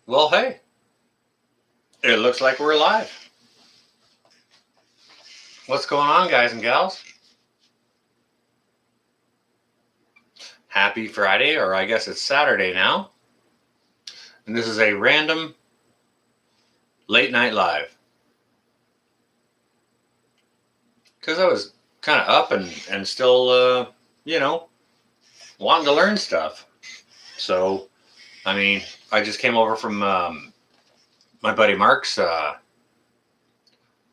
Well, hey, it looks like we're live. What's going on, guys and gals? Happy Friday, or I guess it's Saturday now. And this is a random late night live. Because I was kind of up and still, wanting to learn stuff. So, I just came over from my buddy Mark's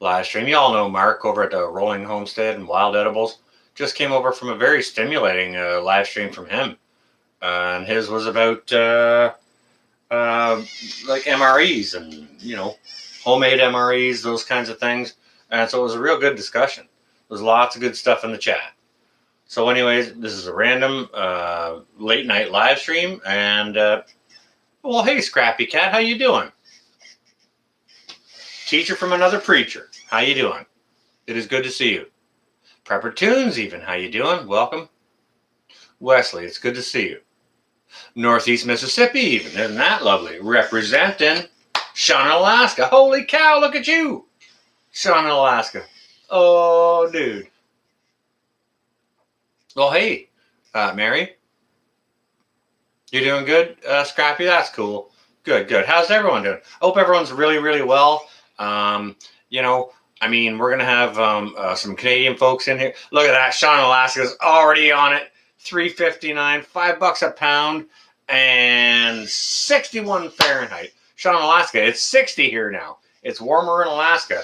live stream. You all know Mark over at the Rolling Homestead and Wild Edibles. Just came over from a very stimulating live stream from him. And his was about like MREs and, homemade MREs, those kinds of things. And so it was a real good discussion. There's lots of good stuff in the chat. So anyways, this is a random late night live stream. And, well, hey, Scrappy Cat, how you doing? Teacher from another preacher, how you doing? It is good to see you. Prepper Tunes even, how you doing? Welcome. Wesley, it's good to see you. Northeast Mississippi even, isn't that lovely? Representing Sean in Alaska. Holy cow, look at you. Sean in Alaska. Oh, dude. Well, hey, Mary. You doing good, Scrappy? That's cool. Good. How's everyone doing? I hope everyone's really, really well. We're going to have some Canadian folks in here. Look at that. Sean in Alaska's already on it. $3.59, $5 a pound, and 61 Fahrenheit. Sean in Alaska, it's 60 here now. It's warmer in Alaska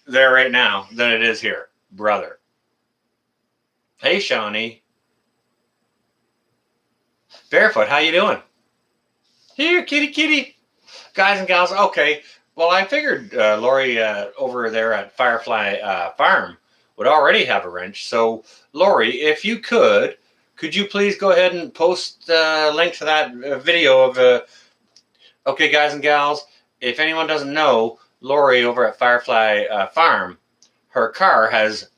there right now than it is here, brother. Hey, Shawnee. Barefoot, how you doing? Here, kitty. Guys and gals, okay. Well, I figured Lori over there at Firefly Farm would already have a wrench. So, Lori, if you could you please go ahead and post the link to that video of okay, guys and gals, if anyone doesn't know, Lori over at Firefly Farm, her car has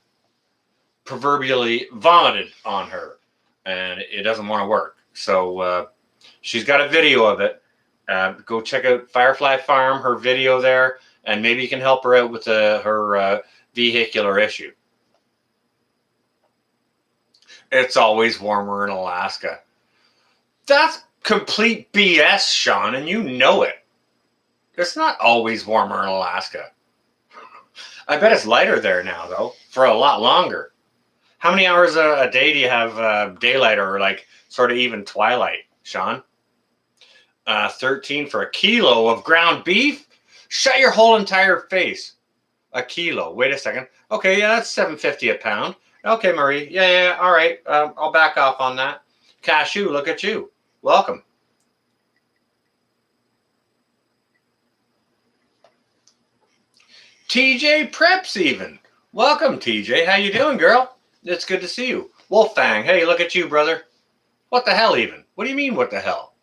proverbially vomited on her, and it doesn't want to work. So she's got a video of it. Go check out Firefly Farm, her video there, and maybe you can help her out with her vehicular issue. It's always warmer in Alaska. That's complete BS, Sean, and you know it. It's not always warmer in Alaska. I bet it's lighter there now, though, for a lot longer. How many hours a day do you have daylight or like sort of even twilight, Sean? 13 for a kilo of ground beef? Shut your whole entire face. A kilo. Wait a second. Okay, yeah, that's $7.50 a pound. Okay, Marie. Yeah, all right. I'll back off on that. Cashew, look at you. Welcome. TJ Preps even. Welcome, TJ. How you doing, girl? It's good to see you. Wolfang, hey, look at you, brother. What the hell even? What do you mean, what the hell?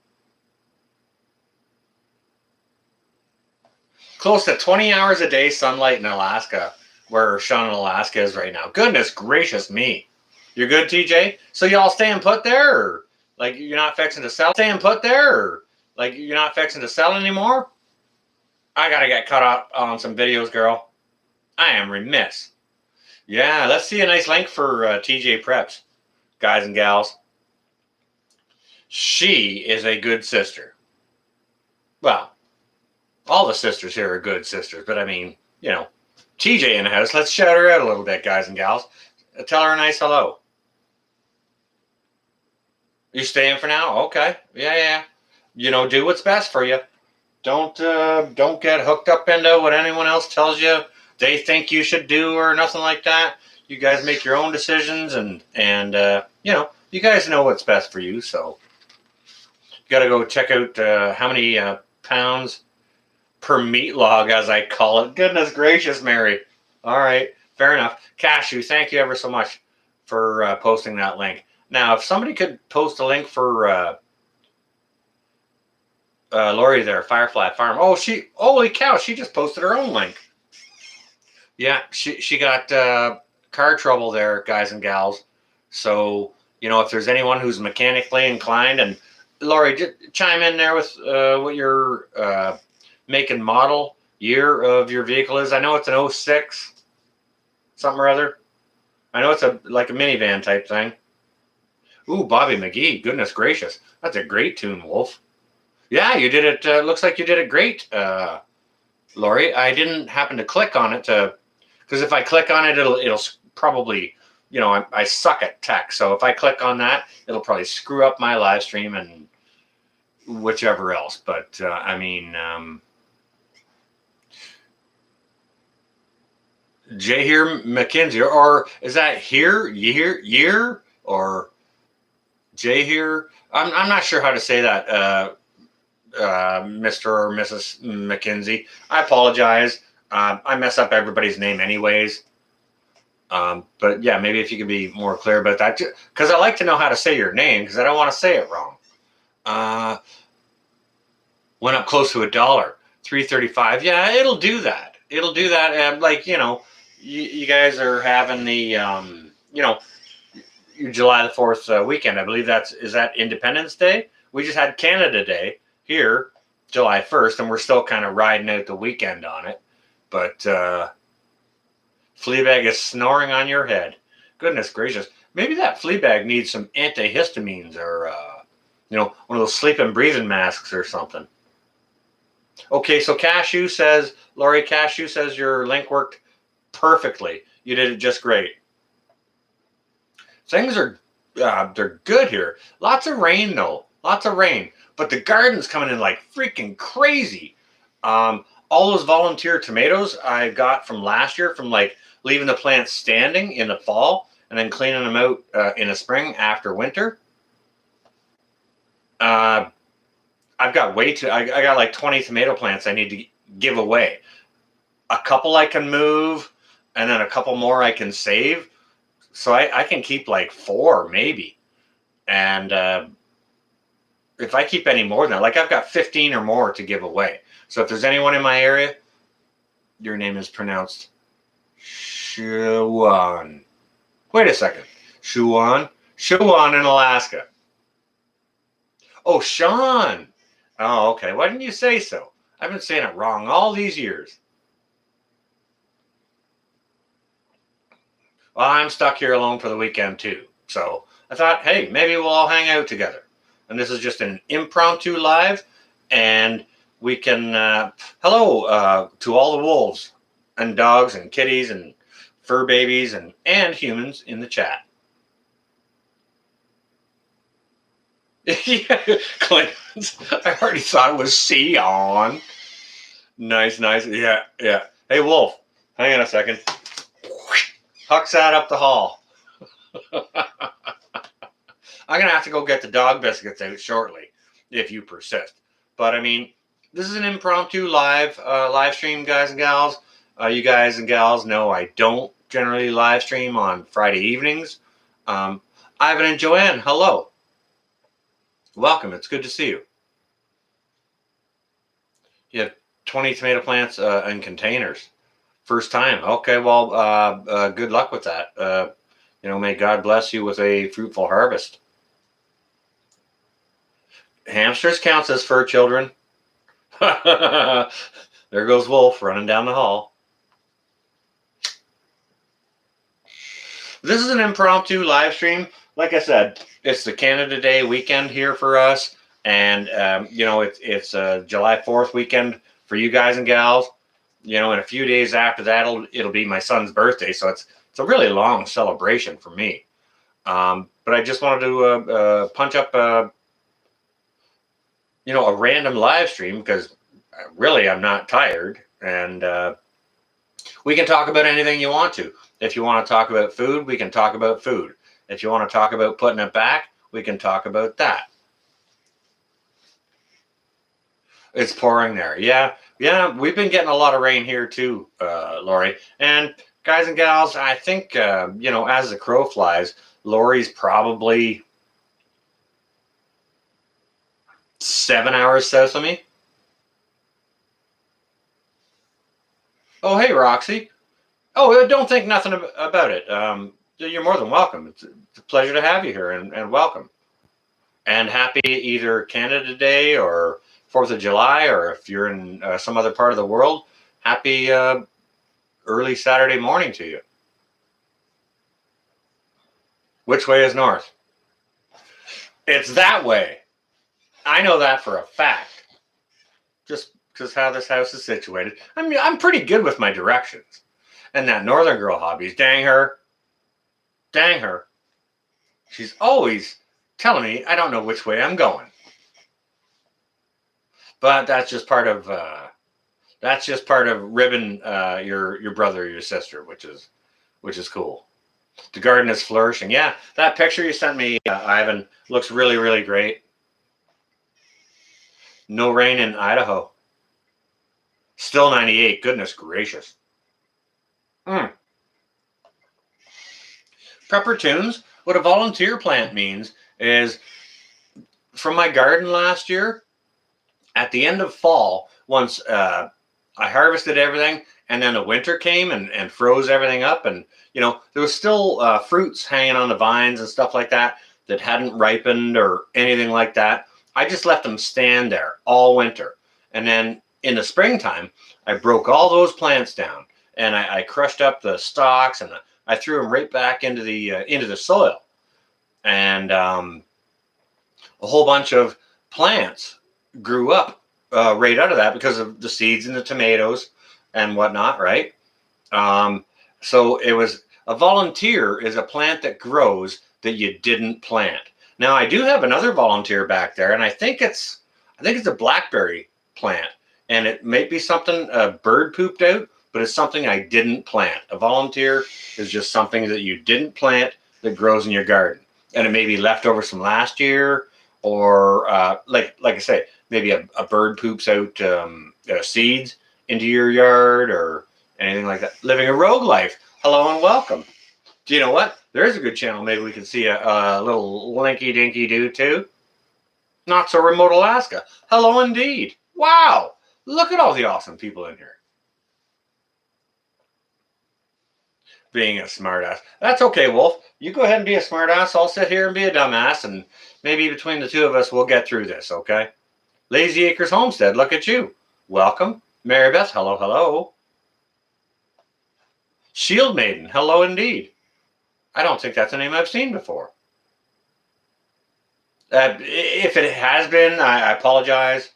Close to 20 hours a day sunlight in Alaska, where Sean in Alaska is right now. Goodness gracious me. You're good, TJ? So y'all staying put there? Or like you're not fixing to sell? Staying put there? Or like you're not fixing to sell anymore? I got to get caught up on some videos, girl. I am remiss. Yeah, let's see a nice link for TJ Preps, guys and gals. She is a good sister. Well, all the sisters here are good sisters, but I mean, TJ in the house. Let's shout her out a little bit, guys and gals. Tell her a nice hello. You staying for now? Okay. Yeah. Do what's best for you. Don't get hooked up into what anyone else tells you they think you should do or nothing like that. You guys make your own decisions, and you guys know what's best for you. So you got to go check out how many pounds per meat log, as I call it. Goodness gracious, Mary. All right, fair enough. Cashew, thank you ever so much for posting that link. Now, if somebody could post a link for Lori there, Firefly Farm. Oh, holy cow, she just posted her own link. Yeah, she got car trouble there, guys and gals. So, if there's anyone who's mechanically inclined and Lori, just chime in there with what your make and model year of your vehicle is. I know it's an 06, something or other. I know it's like a minivan type thing. Ooh, Bobby McGee. Goodness gracious. That's a great tune, Wolf. Yeah, you did it. Looks like you did it great, Lori. I didn't happen to click on it because if I click on it, it'll probably, I suck at tech. So if I click on that, it'll probably screw up my live stream and whichever else. But Jay here, Mckenzie, or is that year, or Jay here? I'm not sure how to say that, Mr. or Mrs. Mckenzie. I apologize. I mess up everybody's name anyways. But yeah, maybe if you could be more clear about that, because I like to know how to say your name because I don't want to say it wrong. Went up close to $1, $3.35. Yeah, it'll do that. It'll do that. And you guys are having the July the 4th weekend. I believe is that Independence Day? We just had Canada Day here, July 1st, and we're still kind of riding out the weekend on it. But Fleabag is snoring on your head. Goodness gracious. Maybe that Fleabag needs some antihistamines or, one of those sleep and breathing masks or something. Okay, so Lori Cashew says your link worked perfectly. You did it just great. Things are they're good here. Lots of rain though. Lots of rain. But the garden's coming in like freaking crazy. All those volunteer tomatoes I got from last year, from like leaving the plants standing in the fall and then cleaning them out in the spring after winter. I've got I got like 20 tomato plants I need to give away. A couple I can move, and then a couple more I can save. So I can keep like 4 maybe. And if I keep any more than that, like I've got 15 or more to give away. So if there's anyone in my area, your name is pronounced Shuan. Wait a second. Shuan in Alaska. Oh, Sean. Oh, okay. Why didn't you say so? I've been saying it wrong all these years. Well, I'm stuck here alone for the weekend too. So I thought, hey, maybe we'll all hang out together. And this is just an impromptu live. And we can, hello to all the wolves and dogs and kitties and fur babies and humans in the chat. Clemens, I already thought it was Sion. Nice. Yeah. Hey, Wolf, hang on a second. Huck's that up the hall. I'm going to have to go get the dog biscuits out shortly, if you persist. But, this is an impromptu live stream, guys and gals. You guys and gals know I don't generally live stream on Friday evenings. Ivan and Joanne, hello. Welcome. It's good to see you. You have 20 tomato plants in containers. First time. Okay, well, good luck with that. May God bless you with a fruitful harvest. Hamsters counts as fur children. There goes Wolf running down the hall. This is an impromptu live stream. Like I said, it's the Canada Day weekend here for us. And, it's July 4th weekend for you guys and gals. In a few days after that, it'll be my son's birthday. So it's a really long celebration for me. But I just wanted to punch up, a random live stream because really I'm not tired. And we can talk about anything you want to. If you want to talk about food, we can talk about food. If you want to talk about putting it back, we can talk about that. It's pouring there. Yeah, we've been getting a lot of rain here too, Lori. And guys and gals, I think, as the crow flies, Lori's probably 7 hours south of me. Oh, hey, Roxy. Oh, don't think nothing about it. You're more than welcome. It's a pleasure to have you here, and welcome. And happy either Canada Day or 4th of July, or if you're in some other part of the world, happy early Saturday morning to you. Which way is north? It's that way. I know that for a fact. Just because how this house is situated. I mean, I'm pretty good with my directions. And that northern girl hobbies, dang her. Dang her. She's always telling me I don't know which way I'm going. But that's just part of ribbing your brother or your sister, which is cool. The garden is flourishing. Yeah, that picture you sent me, Ivan, looks really, really great. No rain in Idaho. Still 98. Goodness gracious. Prepper tunes. What a volunteer plant means is, from my garden last year, at the end of fall, once I harvested everything, and then the winter came and froze everything up, and there was still fruits hanging on the vines and stuff like that hadn't ripened or anything like that. I just let them stand there all winter, and then in the springtime, I broke all those plants down, and I crushed up the stalks, and I threw them right back into the soil, and a whole bunch of plants grew up right out of that because of the seeds in the tomatoes and whatnot, right? So it was a volunteer is a plant that grows that you didn't plant. Now I do have another volunteer back there, and I think it's a blackberry plant, and it may be something a bird pooped out, but it's something I didn't plant. A volunteer is just something that you didn't plant that grows in your garden, and it may be left over from last year, or like I say, maybe a bird poops out seeds into your yard or anything like that. Living a rogue life. Hello and welcome. Do you know what? There is a good channel. Maybe we can see a little linky dinky do too. Not so remote Alaska. Hello indeed. Wow. Look at all the awesome people in here. Being a smartass. That's okay, Wolf. You go ahead and be a smartass. I'll sit here and be a dumbass, and maybe between the two of us, we'll get through this, okay? Lazy Acres Homestead, look at you. Welcome. Mary Beth, hello, hello. Shield Maiden, hello indeed. I don't think that's a name I've seen before. If it has been, I apologize.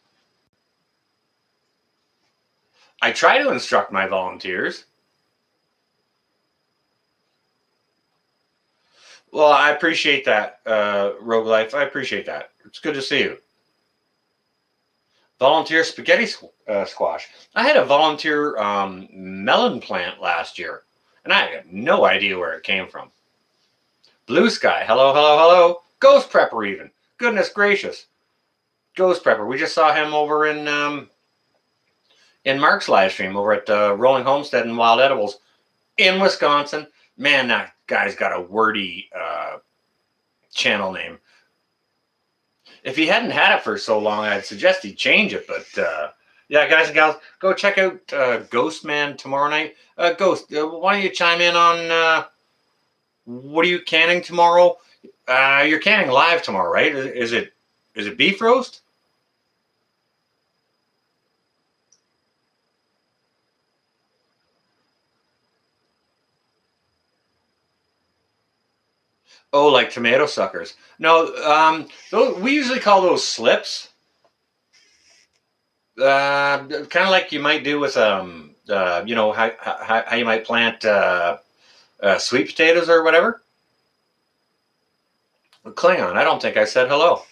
I try to instruct my volunteers. Well, I appreciate that, Rogue Life. I appreciate that. It's good to see you. Volunteer spaghetti squash. I had a volunteer melon plant last year, and I have no idea where it came from. Blue Sky, hello, hello, hello. Ghost Prepper even. Goodness gracious. Ghost Prepper. We just saw him over in Mark's live stream over at Rolling Homestead and Wild Edibles in Wisconsin. Man, that guy's got a wordy channel name. If he hadn't had it for so long, I'd suggest he change it. But yeah, guys and gals, go check out Ghost Man tomorrow night. Ghost, why don't you chime in on what are you canning tomorrow? You're canning live tomorrow, right? Is it beef roast? Oh, like tomato suckers. No, we usually call those slips. Kind of like you might do with how you might plant sweet potatoes or whatever. Klingon, I don't think I said hello.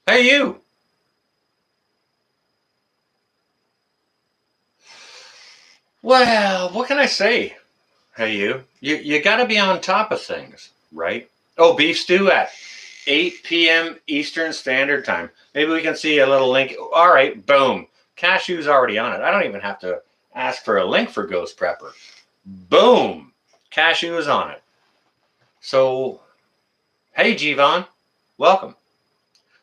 Hey, you. Well, what can I say? Hey, you got to be on top of things, right? Oh, beef stew at 8 p.m. Eastern Standard Time. Maybe we can see a little link. All right, boom. Cashew's already on it. I don't even have to ask for a link for Ghost Prepper. Boom. Cashew is on it. So, hey, Jivon. Welcome.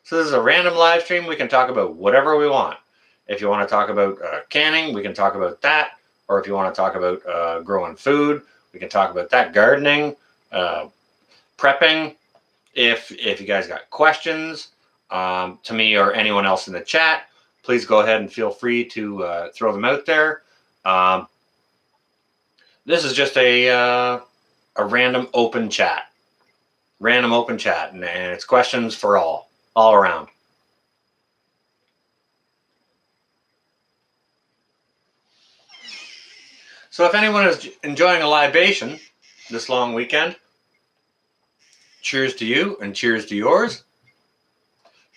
So this is a random live stream. We can talk about whatever we want. If you want to talk about canning, we can talk about that. Or if you want to talk about growing food, we can talk about that. Gardening, prepping, If you guys got questions to me or anyone else in the chat, please go ahead and feel free to throw them out there. This is just a random open chat. And it's questions for all around. So if anyone is enjoying a libation this long weekend, cheers to you and cheers to yours.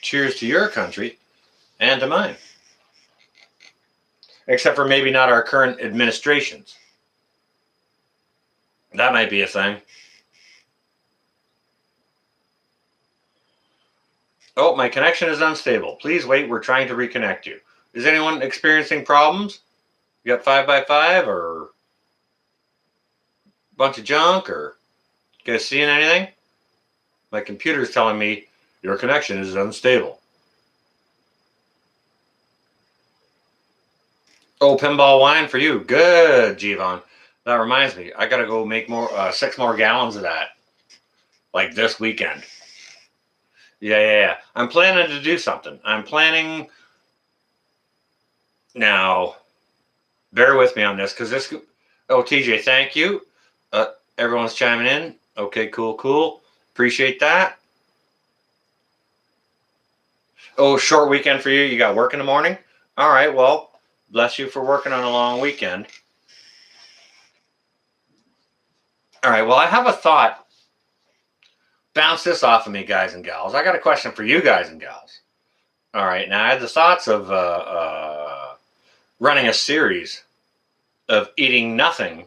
Cheers to your country and to mine. Except for maybe not our current administrations. That might be a thing. Oh, my connection is unstable. Please wait, we're trying to reconnect you. Is anyone experiencing problems? You got 5x5 or a bunch of junk, or you guys seeing anything? My computer's telling me your connection is unstable. Oh, pinball wine for you. Good, Jivon. That reminds me, I gotta go make 6 more gallons of that. Like this weekend. Yeah. I'm planning to do something. Now, bear with me on this, because this... Oh, TJ, thank you. Everyone's chiming in. Okay, cool. Appreciate that. Oh, short weekend for you. You got work in the morning? All right, well, bless you for working on a long weekend. All right, well, I have a thought. Bounce this off of me, guys and gals. I got a question for you guys and gals. All right, now I had the thoughts of running a series of eating nothing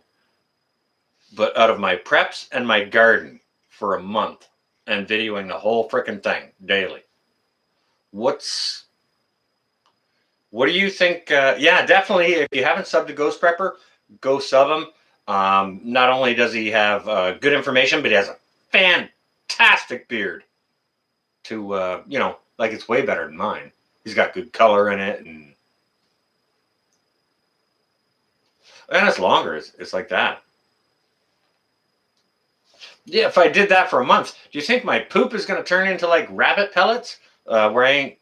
but out of my preps and my garden for a month and videoing the whole freaking thing daily. What do you think? Yeah, definitely. If you haven't subbed to Ghost Prepper, go sub him. Not only does he have good information, but he has a fantastic beard. Like it's way better than mine. He's got good color in it, and it's longer. It's like that. Yeah, if I did that for a month, do you think my poop is going to turn into like rabbit pellets? Where I ain't,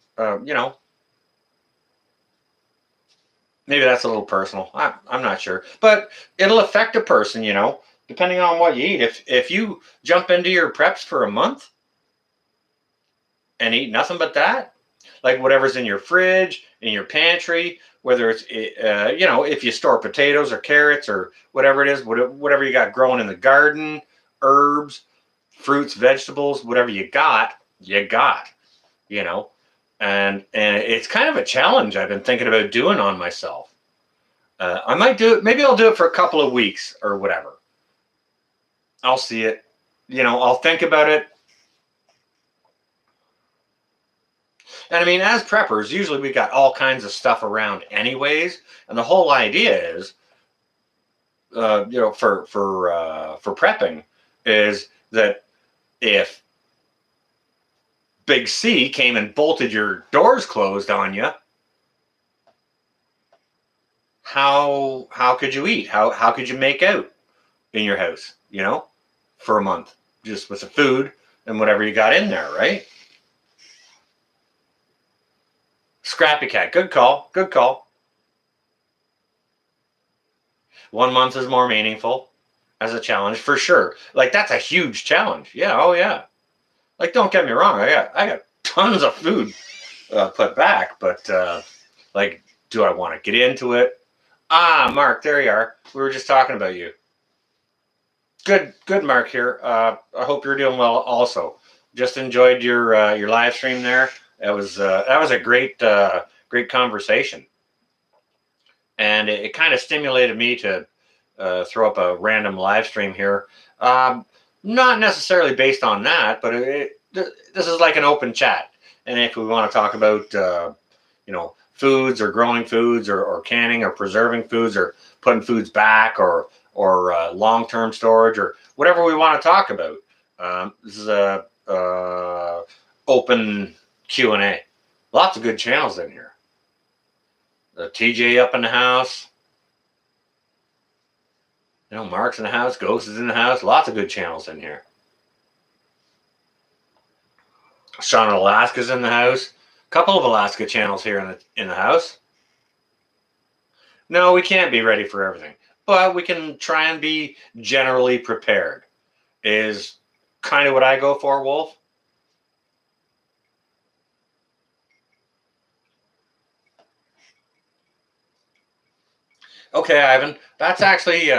maybe that's a little personal. I'm not sure, but it'll affect a person, depending on what you eat. If you jump into your preps for a month and eat nothing but that, like whatever's in your fridge, in your pantry, whether it's, if you store potatoes or carrots or whatever it is, whatever you got growing in the garden, herbs, fruits, vegetables, whatever you got, and it's kind of a challenge I've been thinking about doing on myself. I might do it. Maybe I'll do it for a couple of weeks or whatever. I'll see it. I'll think about it. And I mean, as preppers, usually we got all kinds of stuff around anyways. And the whole idea is, for prepping is that if Big C came and bolted your doors closed on you, how could you eat? How could you make out in your house, for a month, just with the food and whatever you got in there, right? Scrappy Cat, good call. 1 month is more meaningful as a challenge, for sure. Like, that's a huge challenge. Yeah, oh yeah. Like, don't get me wrong, I got tons of food put back, but like, do I want to get into it? Mark, there you are. We were just talking about you. Good, Mark here. I hope you're doing well also. Just enjoyed your live stream there. That was a great conversation, and it kind of stimulated me to throw up a random live stream here. Not necessarily based on that, but this is like an open chat, and if we want to talk about foods or growing foods or canning or preserving foods or putting foods back or long-term storage or whatever we want to talk about, this is a open Q&A. Lots of good channels in here. TJ up in the house. Mark's in the house. Ghost is in the house. Lots of good channels in here. Sean Alaska's in the house. A couple of Alaska channels here in the house. No, we can't be ready for everything, but we can try and be generally prepared. Is kind of what I go for, Wolf. Okay, Ivan. That's actually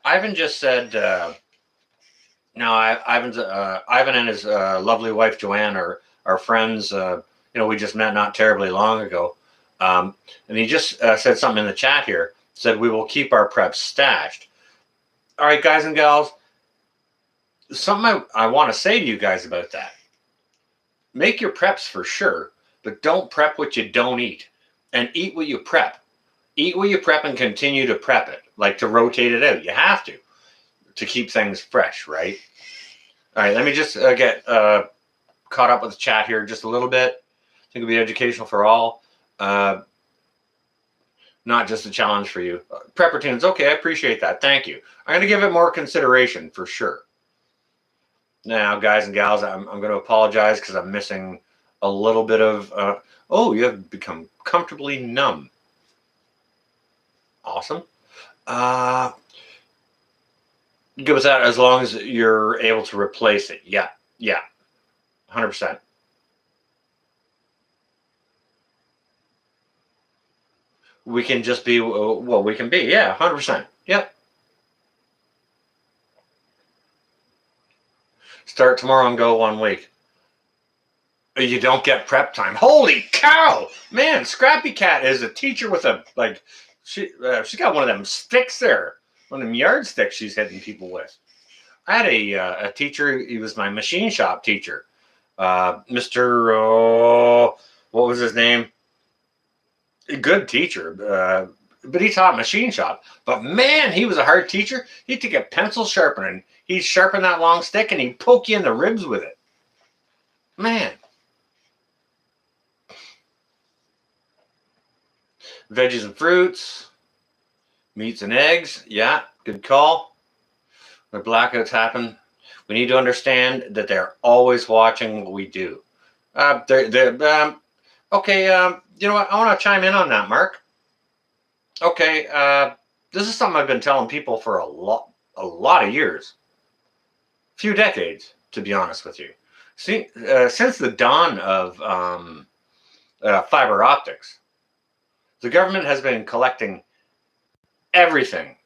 Ivan just said. Now, Ivan and his lovely wife Joanne are friends. We just met not terribly long ago, and he just said something in the chat here. Said we will keep our preps stashed. All right, guys and gals. Something I want to say to you guys about that. Make your preps for sure, but don't prep what you don't eat, and eat what you prep. Eat what you prep and continue to prep it, like to rotate it out. You have to keep things fresh, right? All right, let me just get caught up with the chat here just a little bit. I think it'll be educational for all, not just a challenge for you. Prepper tunes, okay, I appreciate that. Thank you. I'm going to give it more consideration for sure. Now, guys and gals, I'm going to apologize because I'm missing a little bit of. Oh, you have become comfortably numb. Awesome. Good with that as long as you're able to replace it. Yeah, 100%. We can just be what we can be. Yeah, 100%. Yep. Start tomorrow and go 1 week. You don't get prep time. Holy cow, man! Scrappy Cat is a teacher with a she's got one of them sticks there, one of them yardsticks she's hitting people with. I had a teacher. He was my machine shop teacher, Mr. What was his name? A good teacher, but he taught machine shop. But man, he was a hard teacher. He'd take a pencil sharpener and he'd sharpen that long stick and he'd poke you in the ribs with it. Man. Veggies and fruits, meats and eggs. Yeah, good call. When blackouts happen, we need to understand that they're always watching what we do. Okay, you know what? I want to chime in on that, Mark. Okay, this is something I've been telling people for a lot of years, few decades, to be honest with you. See, since the dawn of fiber optics, the government has been collecting everything,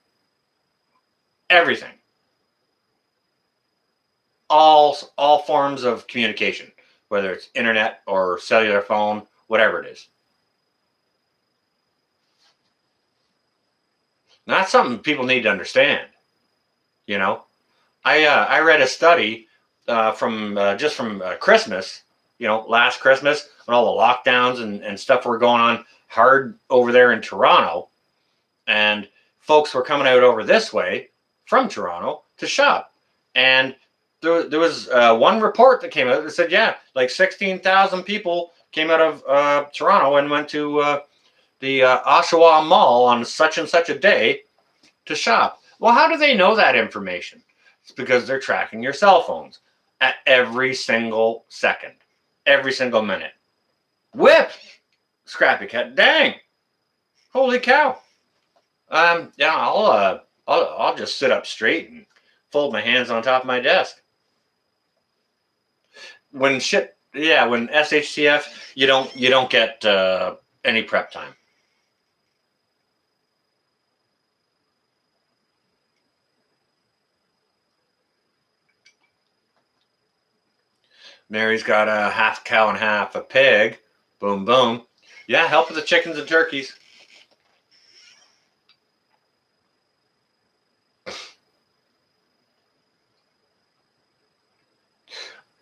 all forms of communication, whether it's internet or cellular phone, whatever it is. Now, that's something people need to understand. You know, I read a study from Christmas. Last Christmas when all the lockdowns and stuff were going on hard over there in Toronto, and folks were coming out over this way from Toronto to shop. And there was one report that came out that said, yeah, like 16,000 people came out of Toronto and went to the Oshawa Mall on such and such a day to shop. Well, how do they know that information? It's because they're tracking your cell phones at every single second, every single minute. Whip! Scrappy Cat. Dang! Holy cow! Yeah, I'll just sit up straight and fold my hands on top of my desk. When SHTF, you don't get any prep time. Mary's got a half cow and half a pig. Boom, boom. Yeah, help with the chickens and turkeys.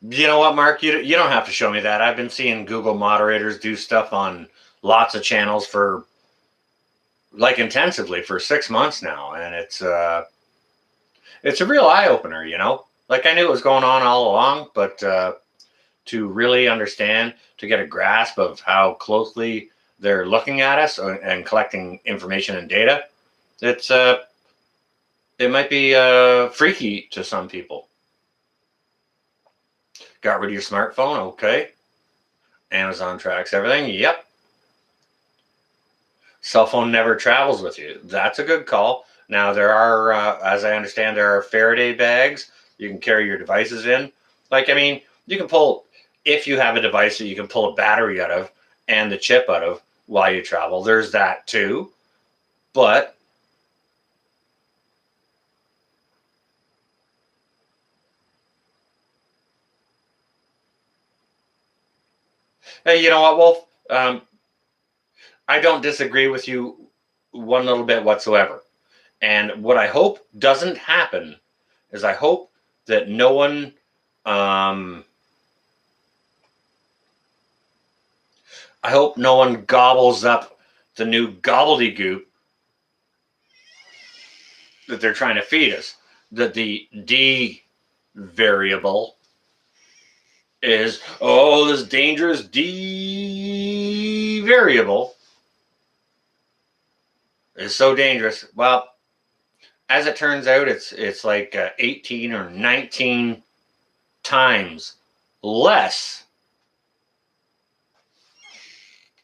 You know what, Mark? You don't have to show me that. I've been seeing Google moderators do stuff on lots of channels for intensively for 6 months now, and it's a real eye opener. I knew it was going on all along, but to really understand, to get a grasp of how closely they're looking at us and collecting information and data, it might be freaky to some people. Got rid of your smartphone? Okay. Amazon tracks everything. Yep. Cell phone never travels with you. That's a good call. Now, there are, as I understand, there are Faraday bags you can carry your devices in. Like, I mean, you can pull, if you have a device that you can pull a battery out of and the chip out of while you travel, there's that too. But hey, you know what, Wolf? I don't disagree with you one little bit whatsoever. And what I hope doesn't happen is I hope that no one um, I hope no one gobbles up the new gobbledygook that they're trying to feed us. That the D variable is, oh, this dangerous D variable is so dangerous. Well, as it turns out, it's like 18 or 19 times less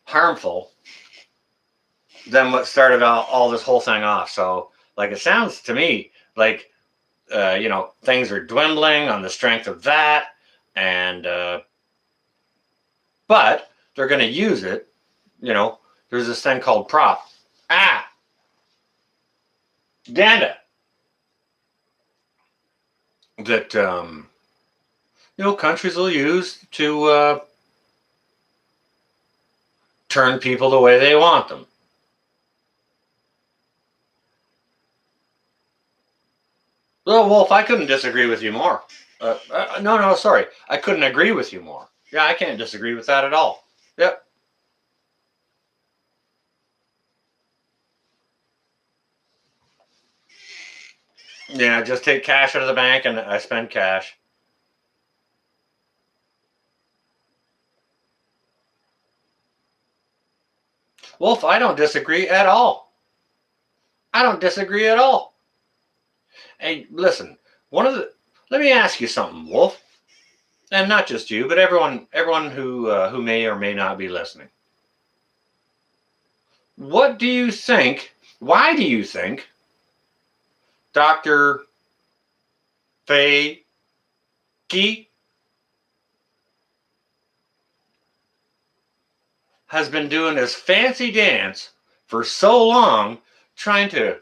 harmful than what started all this whole thing off. So, like, it sounds to me like things are dwindling on the strength of that, and but they're going to use it. There's this thing called prop. Danda. That countries will use to turn people the way they want them. Well, Wolf, I couldn't disagree with you more. No, sorry. I couldn't agree with you more. Yeah, I can't disagree with that at all. Yep. Yeah, just take cash out of the bank and I spend cash. Wolf, I don't disagree at all. I don't disagree at all. Hey, listen, let me ask you something, Wolf. And not just you, but everyone who may or may not be listening. What do you think? Why do you think Dr. Fay has been doing this fancy dance for so long, trying to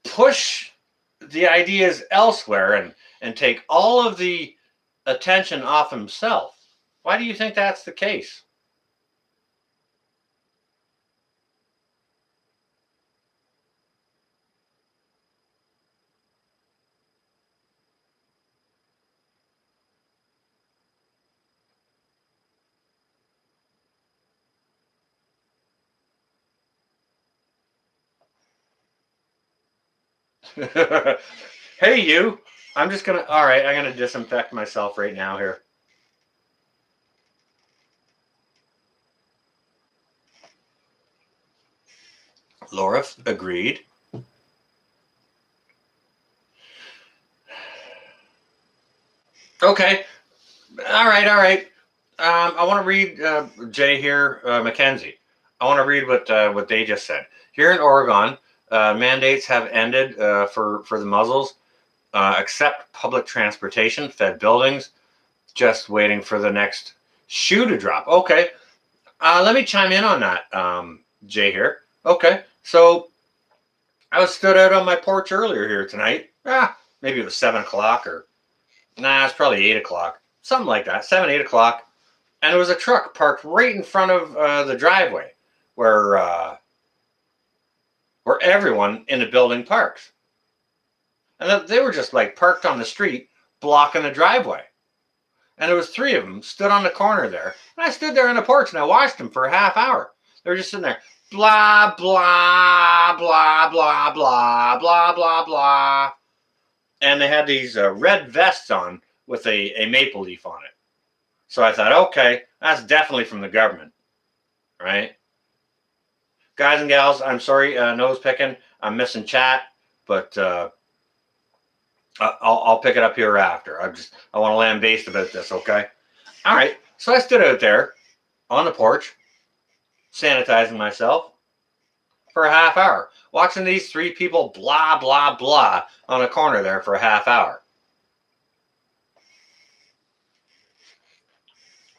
push the ideas elsewhere and take all of the attention off himself? Why do you think that's the case? Hey, you. I'm going to disinfect myself right now here. Laura agreed. Okay. All right. I want to read Jay here, Mckenzie. I want to read what they just said. Here in Oregon, mandates have ended for the muzzles, except public transportation, fed buildings, just waiting for the next shoe to drop. Okay, let me chime in on that, Jay here. Okay, so I was stood out on my porch earlier here tonight. Maybe it was 7 o'clock or it's probably 8 o'clock, something like that, 7, 8 o'clock. And there was a truck parked right in front of the driveway where everyone in the building parks. And they were just like parked on the street, blocking the driveway. And there was three of them stood on the corner there. And I stood there on the porch and I watched them for a half hour. They were just sitting there, blah, blah, blah, blah, blah, blah, blah, blah. And they had these red vests on with a maple leaf on it. So I thought, okay, that's definitely from the government, right? Guys and gals, I'm sorry, nose picking. I'm missing chat, but I'll pick it up here after. I want to lambaste about this, okay? All right. So I stood out there on the porch, sanitizing myself for a half hour, watching these three people blah, blah, blah on a corner there for a half hour.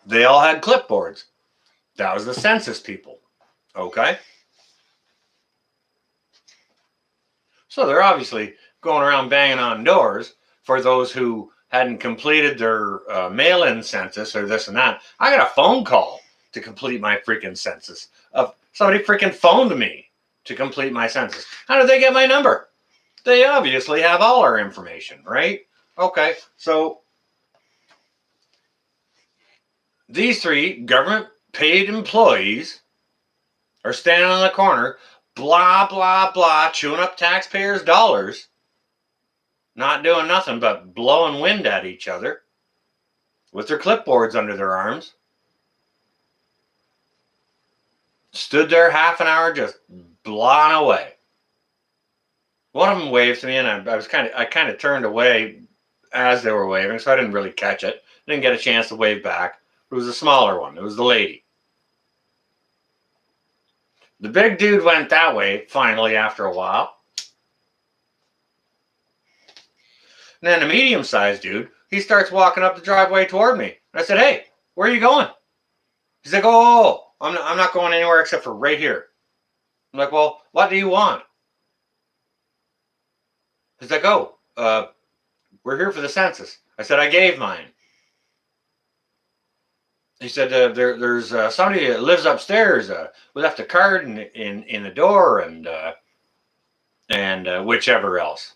They all had clipboards. That was the census people, okay? So they're obviously going around banging on doors for those who hadn't completed their mail-in census or this and that. I got a phone call to complete my freaking census. Somebody freaking phoned me to complete my census. How did they get my number? They obviously have all our information, right? Okay, so these three government paid employees are standing on the corner, blah, blah, blah, chewing up taxpayers' dollars, not doing nothing but blowing wind at each other with their clipboards under their arms. Stood there half an hour just blowing away. One of them waved to me, and I kind of turned away as they were waving, so I didn't really catch it. I didn't get a chance to wave back. It was a smaller one. It was the lady. The big dude went that way finally after a while. And then the medium-sized dude, he starts walking up the driveway toward me. And I said, "Hey, where are you going?" He's like, "Oh, I'm not going anywhere except for right here." I'm like, "Well, what do you want?" He's like, "Oh, we're here for the census." I said, "I gave mine." He said, "There's somebody that lives upstairs. We left a card in the door and whichever else."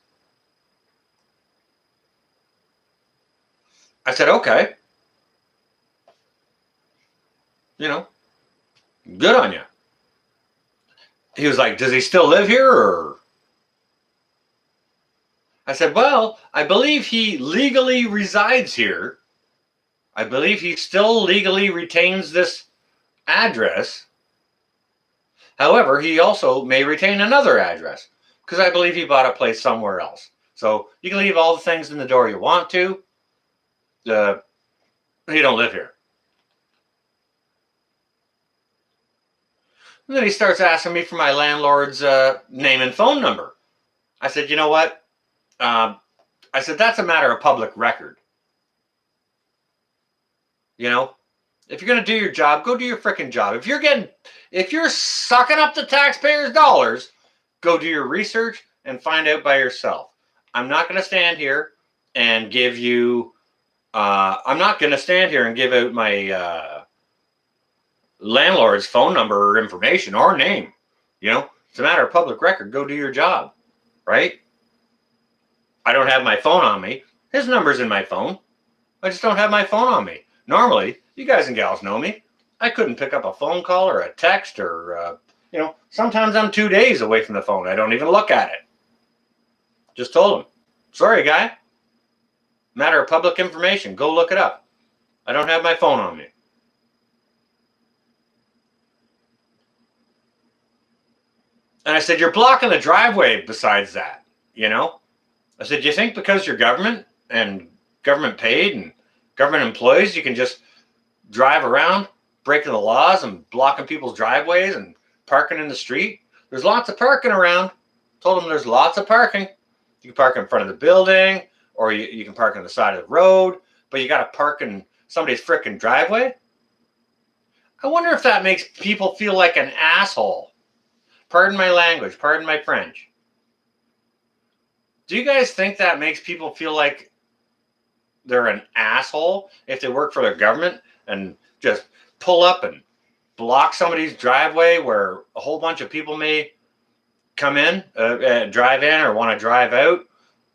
I said, "Okay, you know, good on you." He was like, "Does he still live here?" Or I said, "Well, I believe he legally resides here. I believe he still legally retains this address. However, he also may retain another address because I believe he bought a place somewhere else. So you can leave all the things in the door you want to. He don't live here." And then he starts asking me for my landlord's name and phone number. I said, "You know what? I said, that's a matter of public record. You know, if you're going to do your job, go do your freaking job. If you're sucking up the taxpayers' dollars, go do your research and find out by yourself. I'm not going to stand here and give you, I'm not going to stand here and give out my landlord's phone number or information or name. You know, it's a matter of public record. Go do your job, right? I don't have my phone on me. His number's in my phone. I just don't have my phone on me. Normally, you guys and gals know me. I couldn't pick up a phone call or a text or, sometimes I'm 2 days away from the phone. I don't even look at it. Just told him, "Sorry, guy. Matter of public information. Go look it up. I don't have my phone on me." And I said, "You're blocking the driveway besides that, you know?" I said, "You think because you're government and government paid and government employees, you can just drive around breaking the laws and blocking people's driveways and parking in the street? There's lots of parking around." Told them there's lots of parking. You can park in front of the building or you can park on the side of the road, but you got to park in somebody's frickin' driveway. I wonder if that makes people feel like an asshole. Pardon my language, pardon my French. Do you guys think that makes people feel like they're an asshole if they work for their government and just pull up and block somebody's driveway where a whole bunch of people may come in, drive in or want to drive out,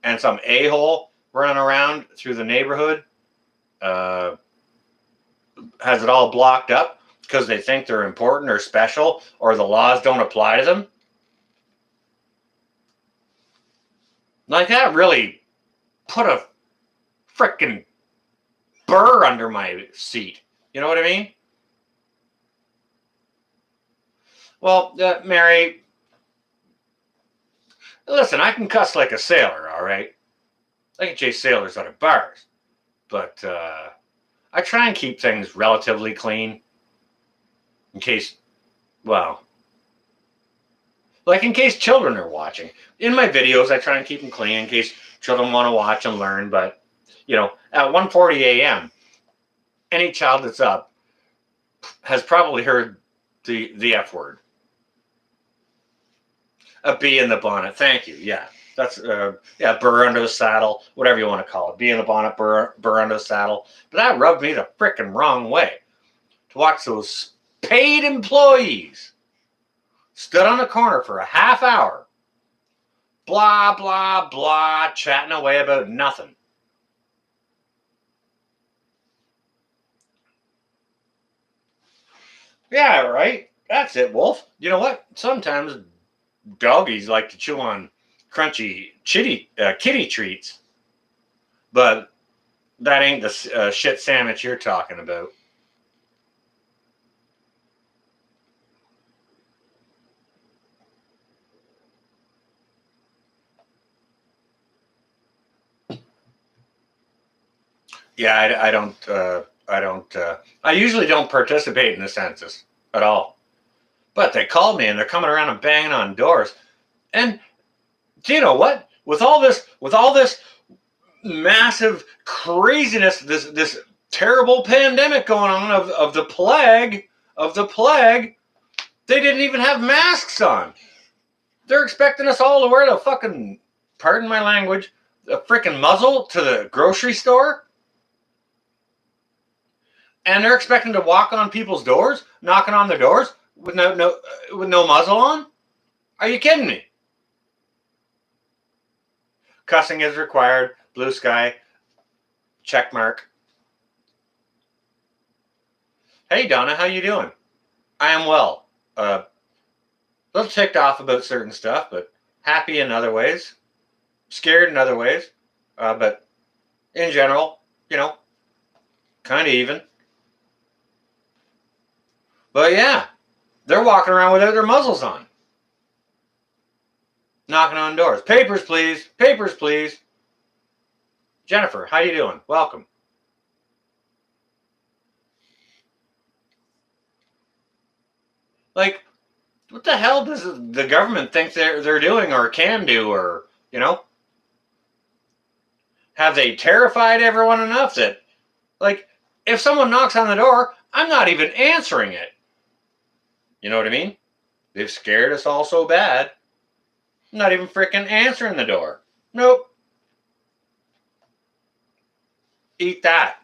and some a-hole running around through the neighborhood has it all blocked up because they think they're important or special or the laws don't apply to them? Like, that really put a frickin' burr under my seat. You know what I mean? Well, Mary, listen, I can cuss like a sailor, all right? I can chase sailors out of bars. But I try and keep things relatively clean. In case, well, like in case children are watching. In my videos, I try and keep them clean in case children want to watch and learn. But, you know, at 1:40 a.m., any child that's up has probably heard the F word. A bee in the bonnet. Thank you. Yeah. That's, burr under the saddle, whatever you want to call it. Bee in the bonnet, burr under the saddle. But that rubbed me the frickin' wrong way. To watch those paid employees stood on the corner for a half hour, blah, blah, blah, chatting away about nothing. Yeah, right. That's it, Wolf. You know what? Sometimes doggies like to chew on crunchy kitty treats, but that ain't the shit sandwich you're talking about. Yeah, I usually don't participate in the census at all. But they called me and they're coming around and banging on doors. And do you know what? With all this massive craziness, this terrible pandemic going on of the plague, they didn't even have masks on. They're expecting us all to wear the fucking, pardon my language, a freaking muzzle to the grocery store. And they're expecting to walk on people's doors, knocking on their doors with no muzzle on? Are you kidding me? Cussing is required. Blue sky. Check mark. Hey Donna, how you doing? I am well. A little ticked off about certain stuff, but happy in other ways. Scared in other ways. But in general, you know, kind of even. But yeah, they're walking around without their muzzles on. Knocking on doors. Papers, please. Papers, please. Jennifer, how you doing? Welcome. Like, what the hell does the government think they're doing or can do, or, you know? Have they terrified everyone enough that, like, if someone knocks on the door, I'm not even answering it. You know what I mean? They've scared us all so bad. I'm not even freaking answering the door. Nope. Eat that.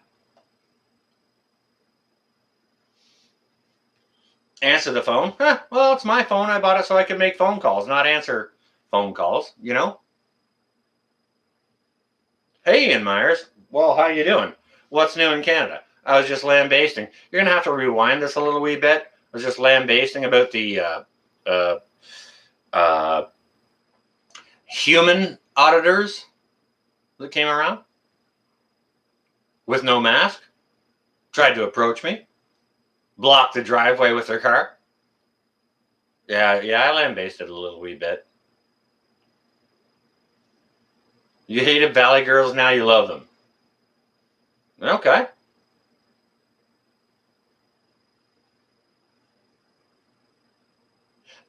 Answer the phone. Huh, well, it's my phone. I bought it so I can make phone calls, not answer phone calls, you know? Hey, Ian Myers. Well, how you doing? What's new in Canada? I was just lambasting. You're going to have to rewind this a little wee bit. I was just lambasting about the human auditors that came around with no mask, tried to approach me, blocked the driveway with their car. Yeah, I lambasted a little wee bit. You hated Valley Girls, now you love them. Okay.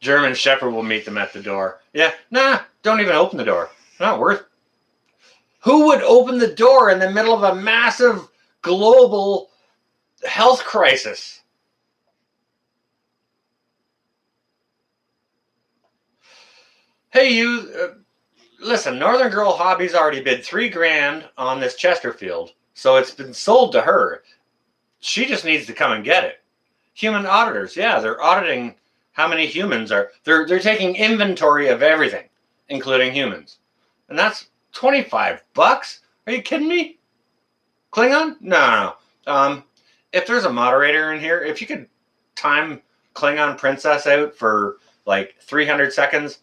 German Shepherd will meet them at the door. Yeah, nah, don't even open the door. Not worth. Who would open the door in the middle of a massive global health crisis? Hey, you, listen, Northern Girl Hobbies already bid $3,000 on this Chesterfield, so it's been sold to her. She just needs to come and get it. Human auditors, yeah, they're auditing how many humans are. They're taking inventory of everything, including humans, and that's $25. Are you kidding me? Klingon? No. If there's a moderator in here, if you could time Klingon Princess out for like 300 seconds,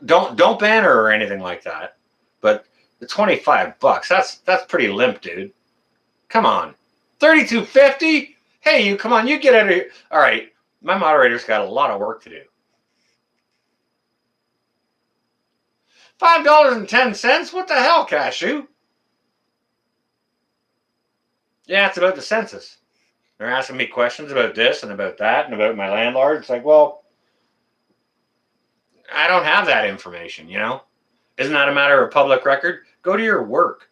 don't ban her or anything like that. But the $25, that's pretty limp, dude. Come on, $32.50. Hey, you come on, you get out of here. All right, my moderator's got a lot of work to do. $5.10? What the hell, Cashew? Yeah, it's about the census. They're asking me questions about this and about that and about my landlord. It's like, well, I don't have that information, you know? Isn't that a matter of public record? Go to your work,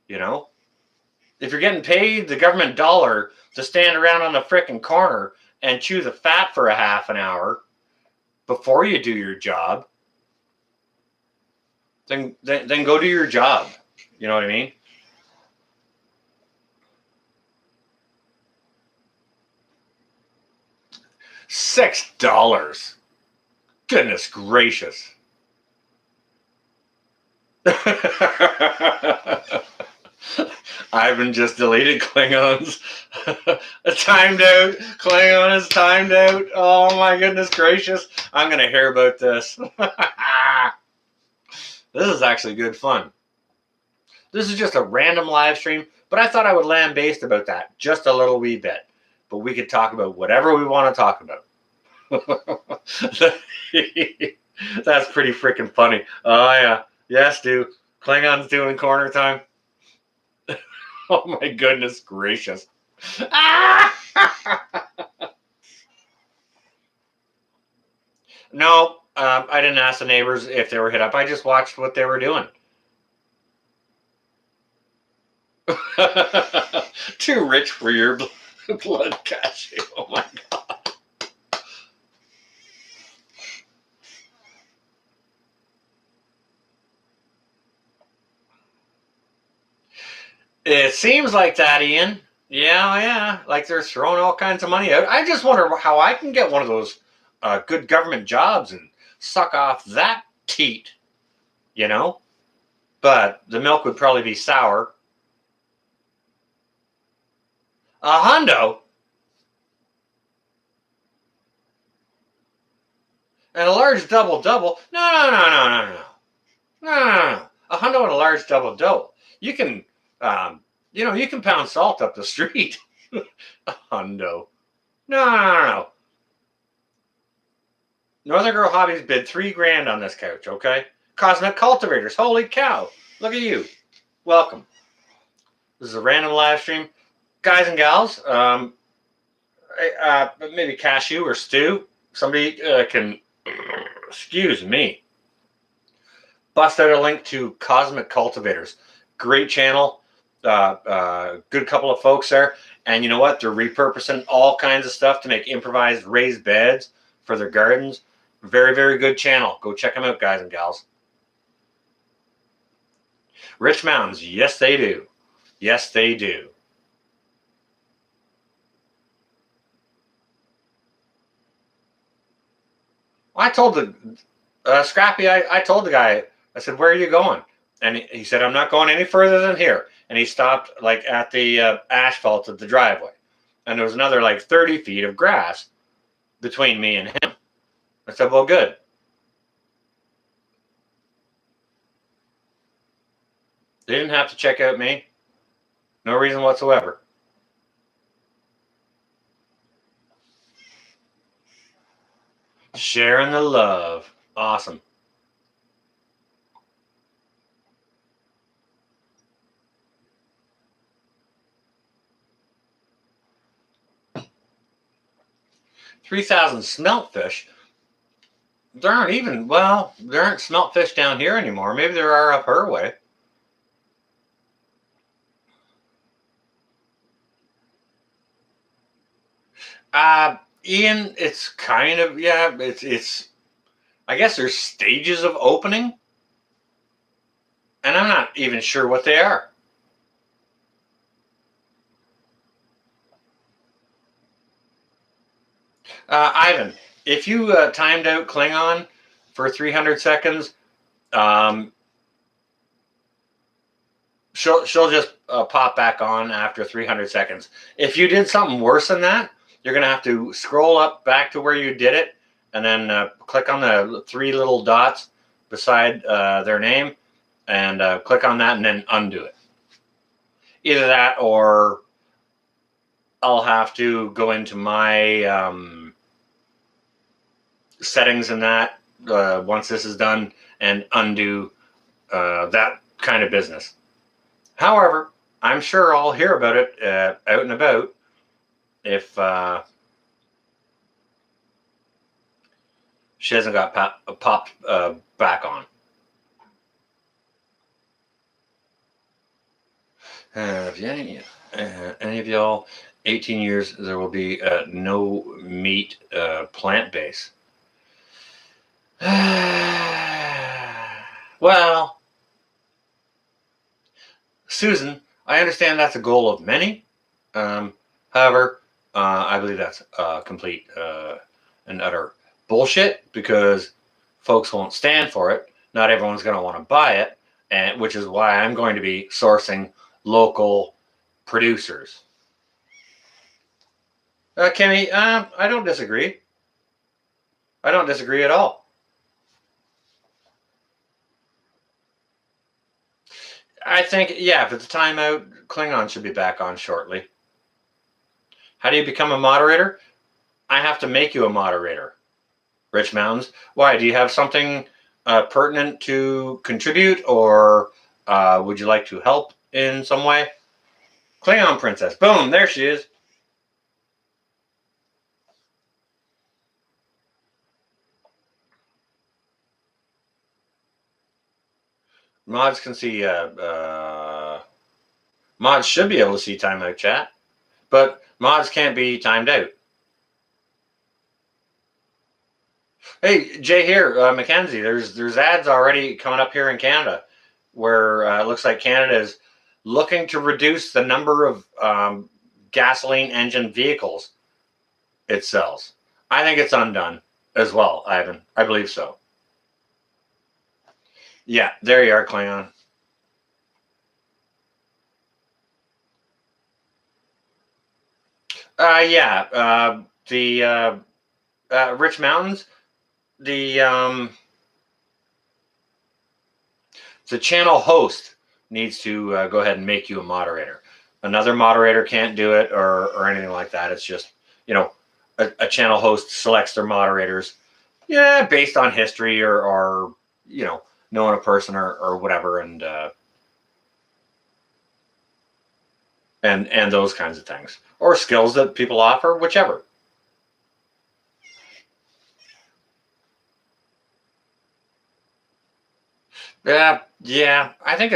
you know? If you're getting paid the government dollar to stand around on the frickin' corner and chew the fat for a half an hour before you do your job, then go do your job. You know what I mean? $6. Goodness gracious. Ivan just deleted Klingons. Timed out. Klingon is timed out. Oh my goodness gracious. I'm going to hear about this. This is actually good fun. This is just a random live stream, but I thought I would lambaste about that just a little wee bit. But we could talk about whatever we want to talk about. That's pretty freaking funny. Oh, yeah. Yes, dude. Klingon's doing corner time. Oh, my goodness gracious. No, I didn't ask the neighbors if they were hit up. I just watched what they were doing. Too rich for your blood, Cashew. Oh, my God. It seems like that, Ian. Yeah. Like they're throwing all kinds of money out. I just wonder how I can get one of those good government jobs and suck off that teat, you know? But the milk would probably be sour. A hundo? And a large double-double? No. A hundo and a large double-double. You can, you can pound salt up the street. A hundo. No. Northern Girl Hobbies bid $3,000 on this couch, okay? Cosmic Cultivators, holy cow. Look at you. Welcome. This is a random live stream. Guys and gals, maybe Cashew or Stu, somebody can, excuse me, bust out a link to Cosmic Cultivators. Great channel. Good couple of folks there. And you know what? They're repurposing all kinds of stuff to make improvised raised beds for their gardens. Very, very good channel. Go check them out, guys and gals. Rich Mountains. Yes, they do. Yes, they do. I told the Scrappy, I told the guy, I said, where are you going? And he said, I'm not going any further than here. And he stopped like at the asphalt of the driveway. And there was another like 30 feet of grass between me and him. I said, well, good. They didn't have to check out me. No reason whatsoever. Sharing the love. Awesome. $3,000 smelt fish. There aren't smelt fish down here anymore. Maybe there are up her way. Ian, it's kind of, it's I guess there's stages of opening, and I'm not even sure what they are. Ivan, if you timed out Klingon for 300 seconds, she'll just pop back on after 300 seconds. If you did something worse than that, you're going to have to scroll up back to where you did it and then click on the 3 little dots beside their name and click on that and then undo it. Either that or I'll have to go into my settings and that once this is done and undo that kind of business. However, I'm sure I'll hear about it out and about if she hasn't got popped back on. If any of y'all 18 years, there will be no meat plant-based. Well, Susan, I understand that's a goal of many. However, I believe that's complete and utter bullshit because folks won't stand for it. Not everyone's going to want to buy it, and which is why I'm going to be sourcing local producers. Kimmy, I don't disagree. I don't disagree at all. I think, yeah, if it's a timeout, Klingon should be back on shortly. How do you become a moderator? I have to make you a moderator. Rich Mountains. Why? Do you have something pertinent to contribute, or would you like to help in some way? Klingon Princess. Boom, there she is. Mods can see, mods should be able to see timeout chat, but mods can't be timed out. Hey, Jay here, Mckenzie, there's ads already coming up here in Canada where it looks like Canada is looking to reduce the number of gasoline engine vehicles it sells. I think it's undone as well, Ivan. I believe so. Yeah, there you are, Klingon. Yeah, the Rich Mountains, the channel host needs to go ahead and make you a moderator. Another moderator can't do it or anything like that. It's just, you know, a channel host selects their moderators, yeah, based on history or you know, knowing a person or whatever, and those kinds of things, or skills that people offer, whichever. Yeah. I think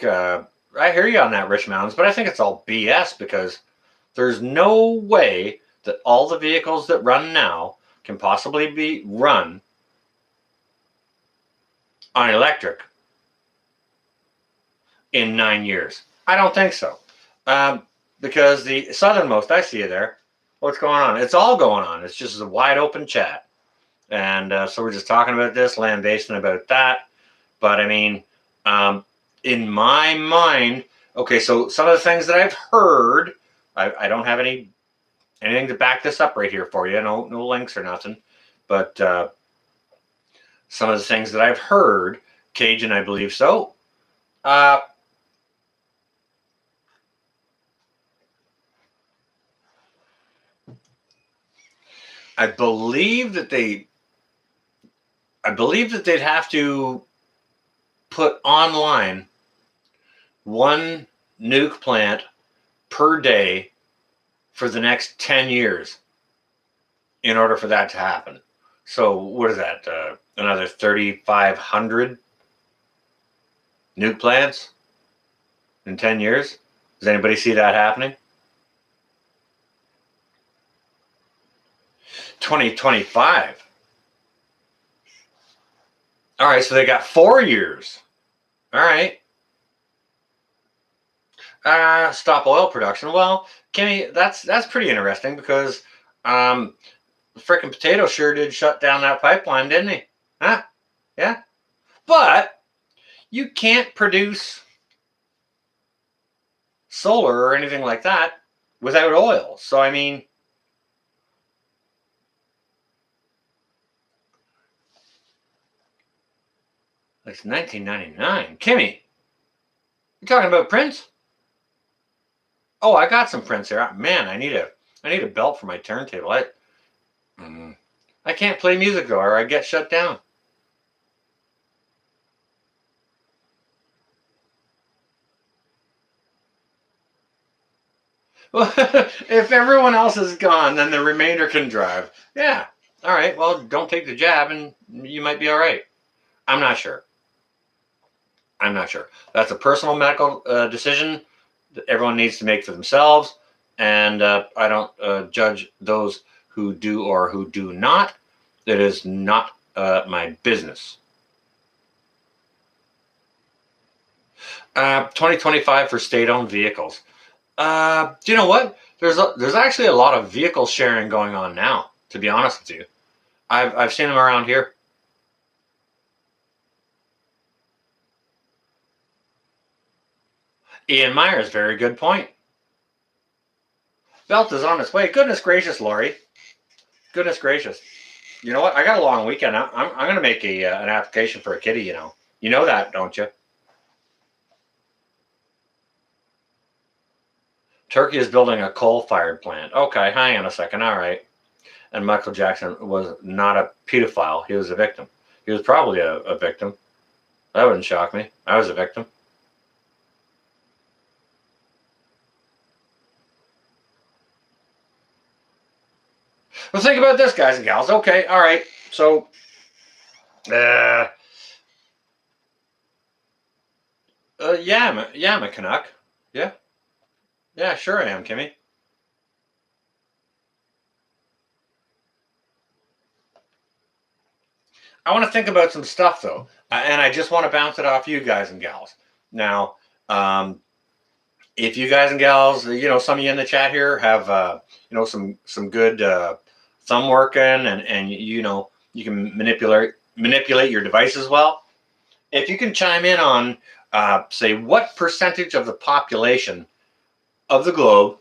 I hear you on that, Rich Mountains, but I think it's all BS because there's no way that all the vehicles that run now can possibly be run on electric in 9 years. I don't think so. Because the southernmost, I see you there. What's going on? It's all going on. It's just a wide open chat. And so we're just talking about this, land based about that. But I mean, in my mind, okay, so some of the things that I've heard, I don't have anything to back this up right here for you. No links or nothing. But some of the things that I've heard, Cajun, I believe so. I believe that they'd have to put online one nuke plant per day for the next 10 years in order for that to happen. So what is that? Another 3,500 nuke plants in 10 years? Does anybody see that happening? 2025. All right, so they got 4 years. All right. Stop oil production. Well, Kenny, that's pretty interesting because the frickin' potato sure did shut down that pipeline, didn't he? Huh? Yeah. But you can't produce solar or anything like that without oil. So I mean, it's 1999. Kimmy, you talking about prints? Oh, I got some prints here. Man, I need a belt for my turntable. I can't play music though, or I get shut down. Well, if everyone else is gone, then the remainder can drive. Yeah. All right. Well, don't take the jab, and you might be all right. I'm not sure. I'm not sure. That's a personal medical decision that everyone needs to make for themselves, and I don't judge those who do or who do not. It is not my business. 2025 for state-owned vehicles. Do you know what? There's actually a lot of vehicle sharing going on now. To be honest with you, I've seen them around here. Ian Myers, very good point. Belt is on its way. Goodness gracious, Lori. Goodness gracious. You know what? I got a long weekend. I'm going to make an application for a kitty. You know that, don't you? Turkey is building a coal-fired plant. Okay, hang on a second. All right. And Michael Jackson was not a pedophile. He was a victim. He was probably a victim. That wouldn't shock me. I was a victim. Well, think about this, guys and gals. Okay, all right. So, yeah, I'm a Canuck. Yeah, yeah, sure I am, Kimmy. I want to think about some stuff though, and I just want to bounce it off you guys and gals. Now, if you guys and gals, some of you in the chat here have, some good thumb working, and you can manipulate your devices well. If you can chime in on, say, what percentage of the population of the globe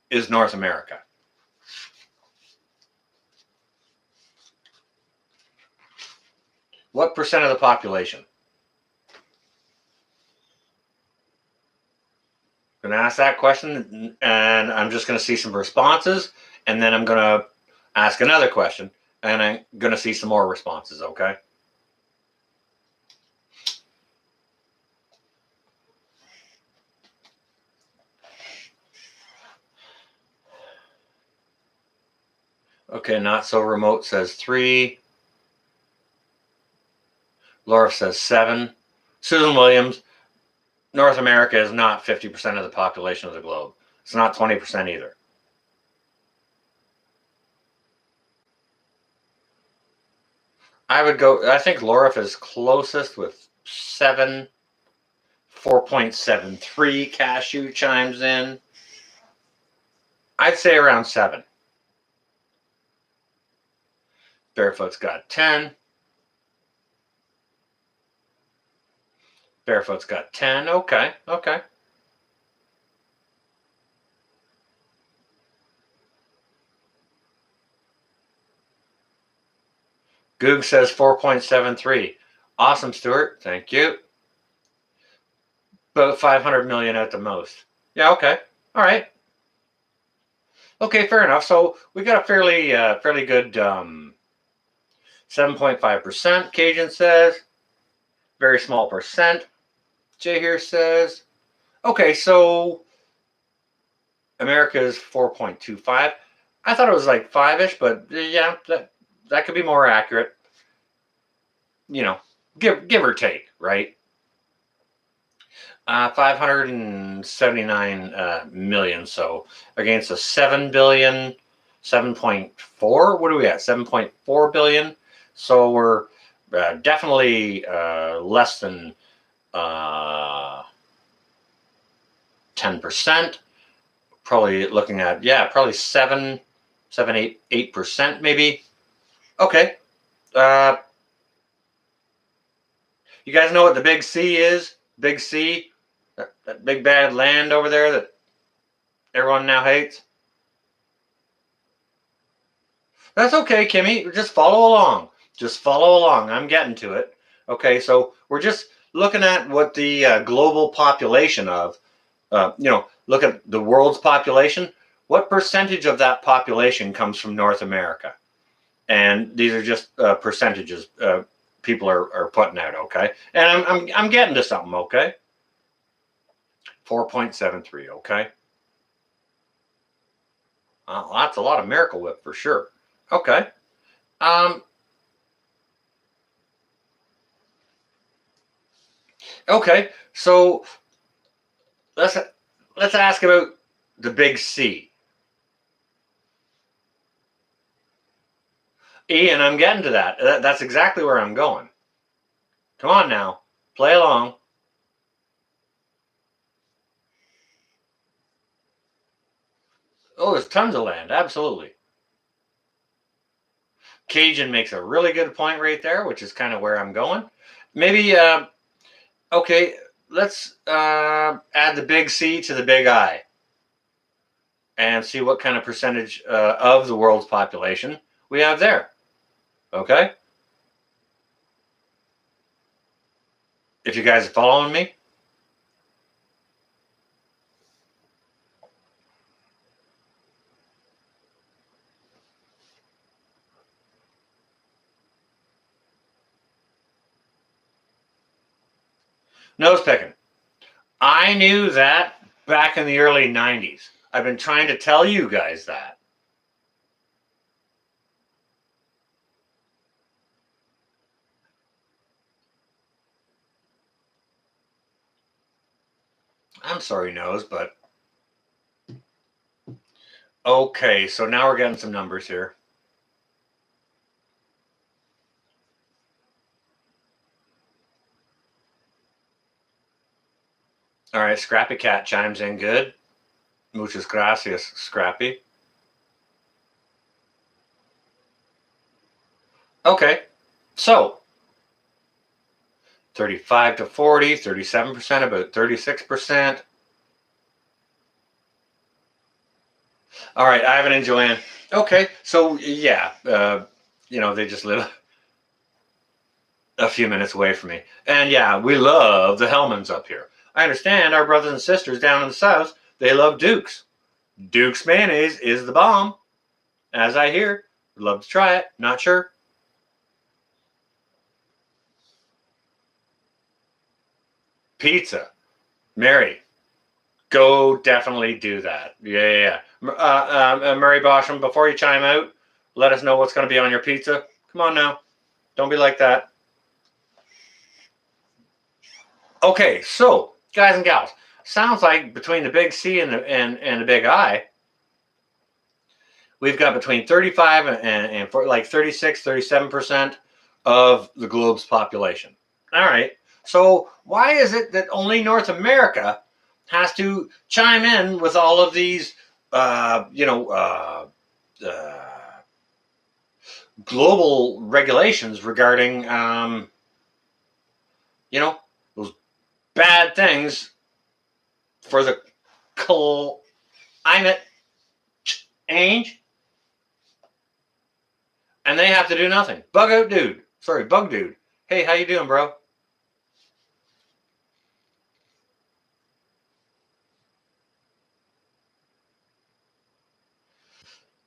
is North America? What percent of the population? I'm going to ask that question, and I'm just going to see some responses, and then I'm going to ask another question, and I'm going to see some more responses, okay? Okay, Not So Remote says 3. Laura says 7. Susan Williams, North America is not 50% of the population of the globe. It's not 20% either. I think Laura is closest with 7. 4.73 Cashew chimes in. I'd say around 7. Barefoot's got 10. Barefoot's got 10. Okay. Goog says 4.73. Awesome, Stuart. Thank you. About 500 million at the most. Yeah, okay. All right. Okay, fair enough. So we got a fairly good 7.5%, Cajun says. Very small percent. Jay here says. Okay, so America is 4.25. I thought it was like 5-ish, but yeah, that could be more accurate. Give or take, right? 579 million. So against a 7 billion, 7.4. What are we at? 7.4 billion. So we're definitely less than 10%. Probably looking at, probably 8% maybe. Okay. You guys know what the Big C is? Big C? That big bad land over there that everyone now hates? That's okay, Kimmy. Just follow along. I'm getting to it. Okay, so we're just looking at what the global population of, look at the world's population. What percentage of that population comes from North America? And these are just percentages people are putting out, okay? And I'm getting to something, okay? 4.73, okay? That's a lot of Miracle Whip for sure. Okay. Um, okay. So let's let's ask about the big C. Ian, I'm getting to that. That's exactly where I'm going. Come on now, play along. Oh, there's tons of land. Absolutely. Cajun makes a really good point right there, which is kind of where I'm going. Maybe, okay, let's add the big C to the big I and see what kind of percentage of the world's population we have there. Okay? If you guys are following me. Nose picking. I knew that back in the early 90s. I've been trying to tell you guys that. I'm sorry, Nose, but okay, so now we're getting some numbers here. All right, Scrappy Cat chimes in good. Muchas gracias, Scrappy. Okay, so 35 to 40, 37%, about 36%. All right, Ivan and Joanne. Okay, so yeah, they just live a few minutes away from me. And yeah, we love the Hellmans up here. I understand our brothers and sisters down in the south, they love Duke's. Duke's mayonnaise is the bomb, as I hear. Would love to try it. Not sure. Pizza. Mary, go definitely do that. Yeah. Murray Bosham, before you chime out, let us know what's going to be on your pizza. Come on now. Don't be like that. Okay, so guys and gals, sounds like between the big C and the big I, we've got between 35 and for like 36, 37% of the globe's population. All right. So why is it that only North America has to chime in with all of these, uh, you know, uh, uh, global regulations regarding, those bad things for the climate change, and they have to do nothing. Bug dude. Hey, how you doing, bro?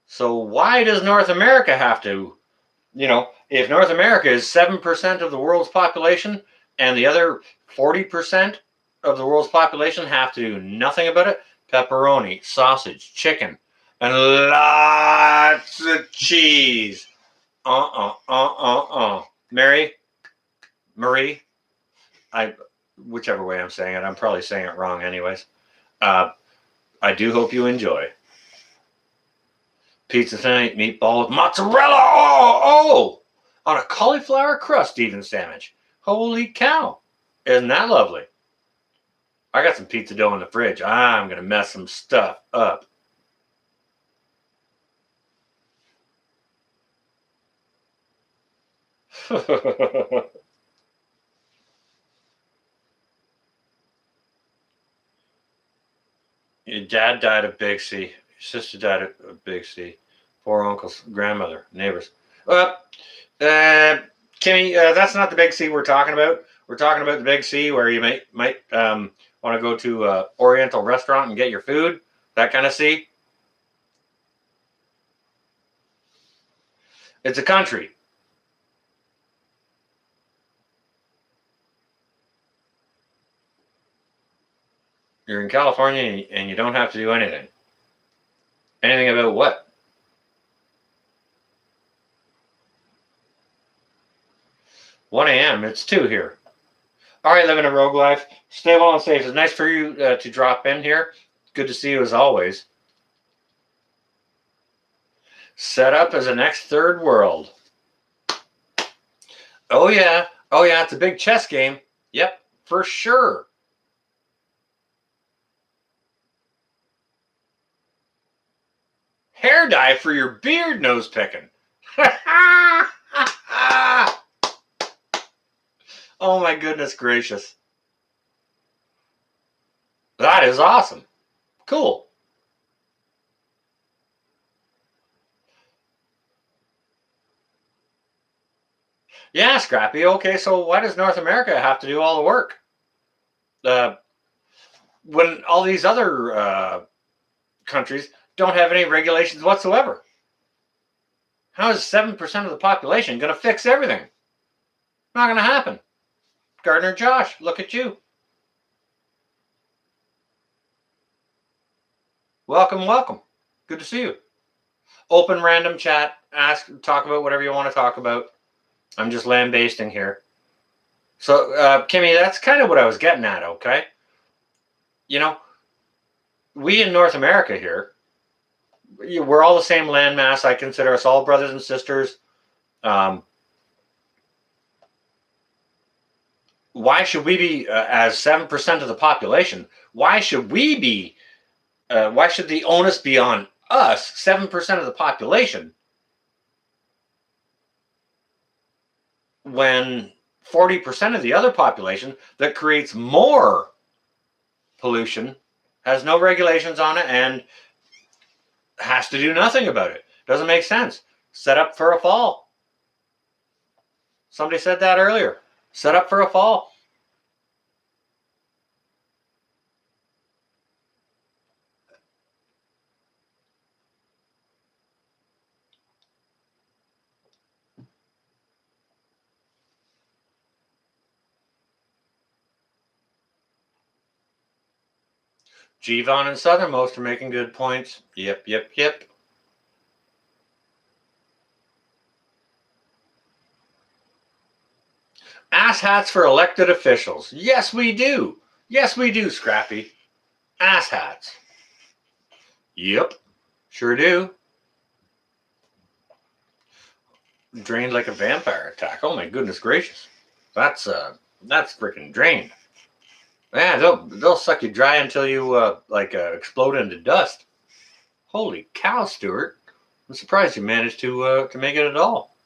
So why does North America have to, if North America is 7% of the world's population and the other 40% of the world's population have to do nothing about it? Pepperoni, sausage, chicken, and lots of cheese. Mary, Marie, whichever way I'm saying it, I'm probably saying it wrong anyways. Uh, I do hope you enjoy. Pizza tonight, meatball with mozzarella. Oh, on a cauliflower crust, even sandwich. Holy cow. Isn't that lovely? I got some pizza dough in the fridge. I'm going to mess some stuff up. Your dad died of Big C. Your sister died of Big C. Four uncles, grandmother, neighbors. Kimmy, that's not the Big C we're talking about. We're talking about the Big C where you might want to go to an Oriental restaurant and get your food. That kind of C. It's a country. You're in California and you don't have to do anything. Anything about what? One a.m. It's 2 here. All right, living a rogue life. Stay well and safe. It's nice for you to drop in here. Good to see you as always. Set up as the next third world. Oh yeah. Oh yeah, it's a big chess game. Yep, for sure. Hair dye for your beard, nose picking. Oh my goodness gracious. That is awesome. Cool. Yeah, Scrappy. Okay, so why does North America have to do all the work? When all these other countries don't have any regulations whatsoever? How is 7% of the population going to fix everything? Not going to happen. Gardner Josh, look at you. Welcome, welcome. Good to see you. Open random chat. Ask, talk about whatever you want to talk about. I'm just lambasting here. So, Kimmy, that's kind of what I was getting at, okay? You know, we in North America here, we're all the same landmass. I consider us all brothers and sisters. Why should we be, as 7% of the population, why should we be, why should the onus be on us, 7% of the population, when 40% of the other population that creates more pollution has no regulations on it and has to do nothing about it? Doesn't make sense. Set up for a fall. Somebody said that earlier. Set up for a fall. Gvon and Southernmost are making good points. Yep, yep, yep. Ass hats for elected officials. Yes, we do. Yes, we do, Scrappy. Ass hats. Yep, sure do. Drained like a vampire attack. Oh my goodness gracious. That's freaking drained. Man, they'll suck you dry until you explode into dust. Holy cow, Stuart! I'm surprised you managed to make it at all.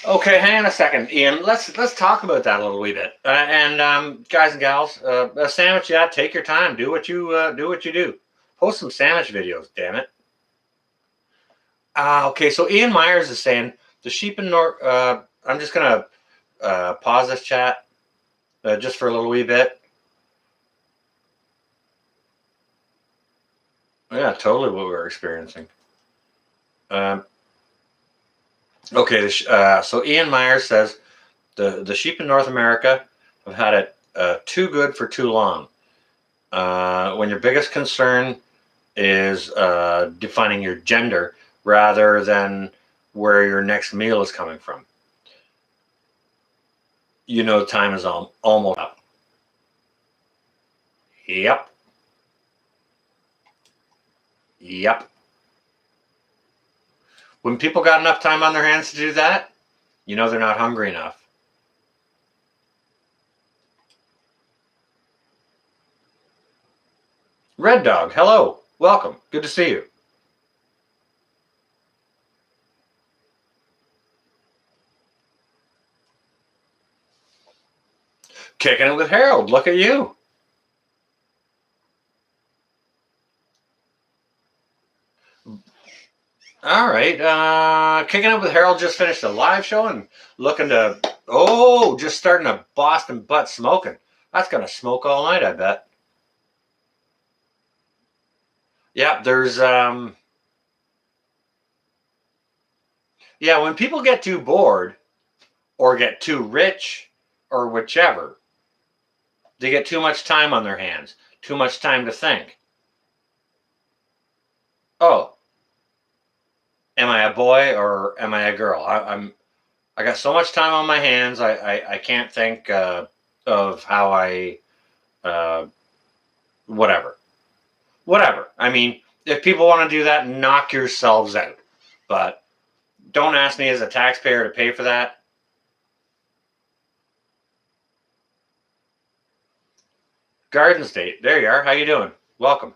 Okay, hang on a second, Ian. Let's talk about that a little wee bit. Guys and gals, a sandwich. Yeah, take your time. Do what you do. Post some sandwich videos. Damn it. Okay, so Ian Myers is saying the sheep in North. I'm just gonna pause this chat just for a little wee bit. Yeah, totally what we're experiencing. Okay, so Ian Myers says the sheep in North America have had it too good for too long. When your biggest concern is defining your gender rather than where your next meal is coming from. You know, time is almost up. Yep. Yep. When people got enough time on their hands to do that, you know they're not hungry enough. Red Dog, hello. Welcome. Good to see you. Kicking it with Harold. Look at you. All right. Kicking it with Harold just finished a live show and looking to, just starting a Boston butt smoking. That's going to smoke all night, I bet. Yeah, there's, when people get too bored or get too rich or whichever, They get too much time on their hands, too much time to think. Oh, am I a boy or am I a girl? I got so much time on my hands. I can't think of how I whatever. I mean, if people want to do that, knock yourselves out. But don't ask me as a taxpayer to pay for that. Garden State, there you are. How you doing? Welcome.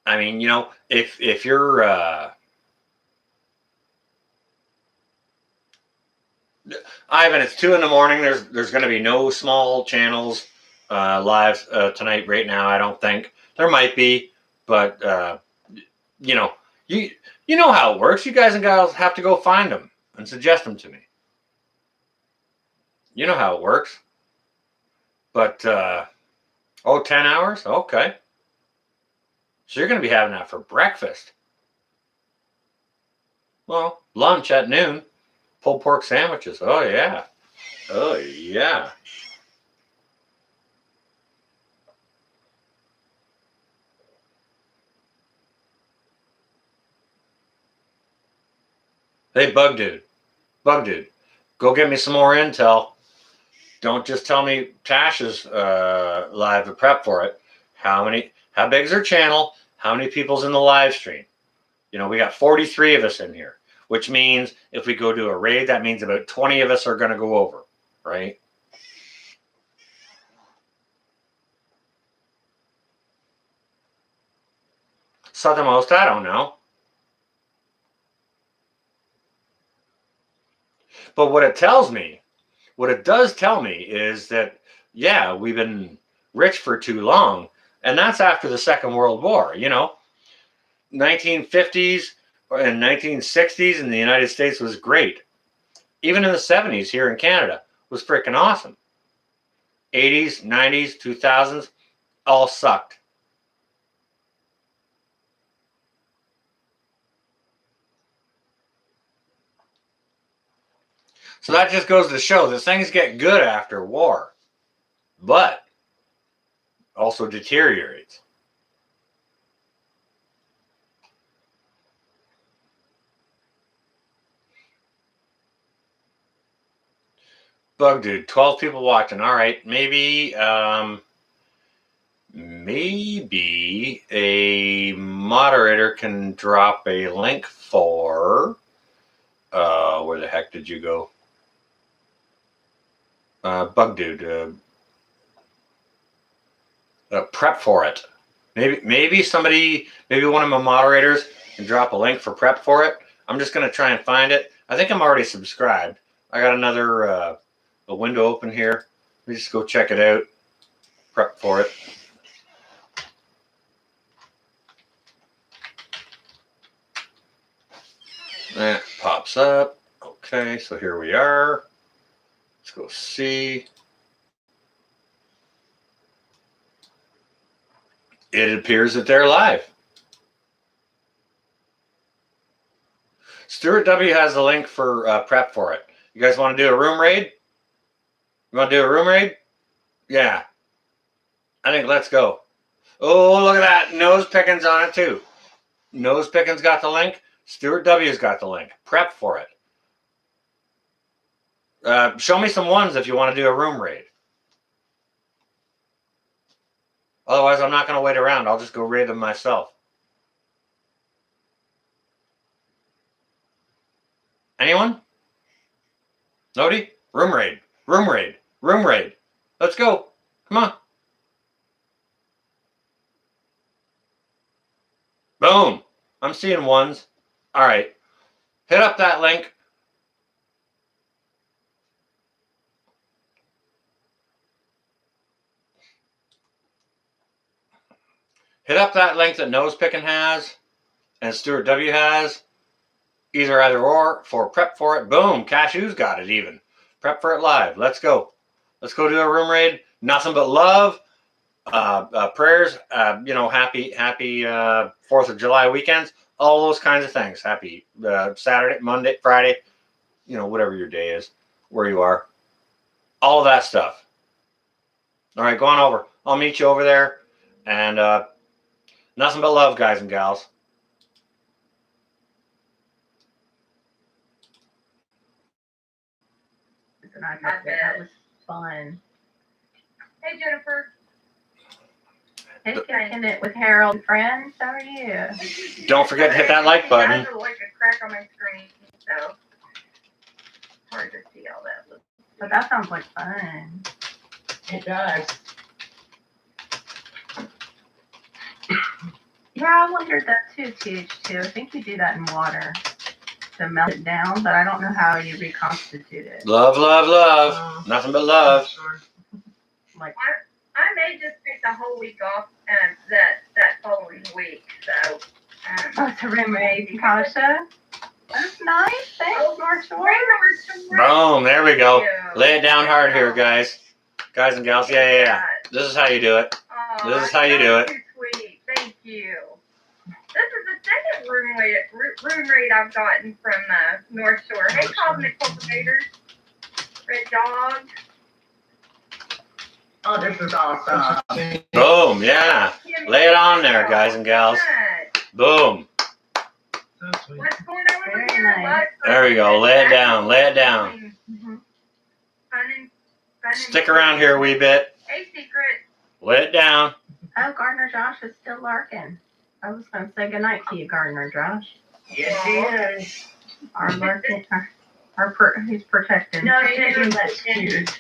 I mean, if you're Ivan, it's 2 a.m. There's going to be no small channels live tonight. Right now, I don't think there might be, but you know, you you know how it works. You guys and gals have to go find them and suggest them to me. You know how it works. But 10 hours? Okay. So you're going to be having that for breakfast. Well, lunch at noon. Pulled pork sandwiches. Oh yeah. Oh yeah. Hey, Bug Dude. Go get me some more intel. Don't just tell me Tash is live to prep for it. How big is her channel? How many people's in the live stream? We got 43 of us in here, which means if we go do a raid, that means about 20 of us are going to go over, right? Southernmost, I don't know. But what it does tell me is that, yeah, we've been rich for too long. And that's after the Second World War, 1950s and 1960s in the United States was great. Even in the 70s here in Canada was freaking awesome. 80s, 90s, 2000s, all sucked. So that just goes to show that things get good after war, but also deteriorates. Bug Dude, 12 people watching. All right, maybe a moderator can drop a link for where the heck did you go? Bug Dude, prep for it. Maybe one of my moderators can drop a link for prep for it. I'm just gonna try and find it. I think I'm already subscribed. I got another a window open here. Let me just go check it out. Prep for it. That pops up. Okay, so here we are. Let's go see. It appears that they're live. Stuart W has the link for prep for it. You guys want to do a room raid? You want to do a room raid? Yeah. I think let's go. Oh, look at that. Nose Pickins on it too. Nose Pickins got the link. Stuart W's got the link. Prep for it. Show me some ones if you want to do a room raid. Otherwise, I'm not going to wait around. I'll just go raid them myself. Anyone? Nobody? Room raid. Room raid. Room raid. Let's go. Come on. Boom. I'm seeing ones. All right. Hit up that link. Hit up that link that Nose Pickin' has and Stuart W has. Either or for prep for it. Boom. Cashew's got it even. Prep for it live. Let's go. Let's go do a room raid. Nothing but love. Prayers. Happy 4th of July weekends. All those kinds of things. Happy Saturday, Monday, Friday. Whatever your day is, where you are. All of that stuff. All right, go on over. I'll meet you over there. And nothing but love, guys and gals. That was fun. Hey, Jennifer. Hey, kicking it with Harold and friends. How are you? Don't forget to hit that like button. I like a crack on my screen, so it's hard to see all that. But that sounds like fun. It does. Yeah, I wondered that too, TH2. I think you do that in water to melt it down, but I don't know how you reconstitute it. Love, love, love. Nothing but love. Sure. Like, I may just take the whole week off that following week, so. oh, to remake Kasha. That's nice. Thanks, North Shore. Boom, there we go. Lay it down hard here, guys. Guys and gals, yeah. This is how you do it. This is how you do it. Too sweet. Thank you. This is the second room rate I've gotten from North Shore. Hey, Cosmic Cultivators. Red Dog. Oh, this is awesome. Boom, yeah. Lay it on there, guys and gals. Boom. That's sweet. What's going on over Very here? nice. There we go. Lay it down. Lay it down. mm-hmm. Fun and Stick around here a wee bit. Hey, Secret. Lay it down. Oh, Gardner Josh is still lurking. I was going to say goodnight to you, Gardner Josh. Yes, he is. Our lurking, who's protecting. No, That's cute.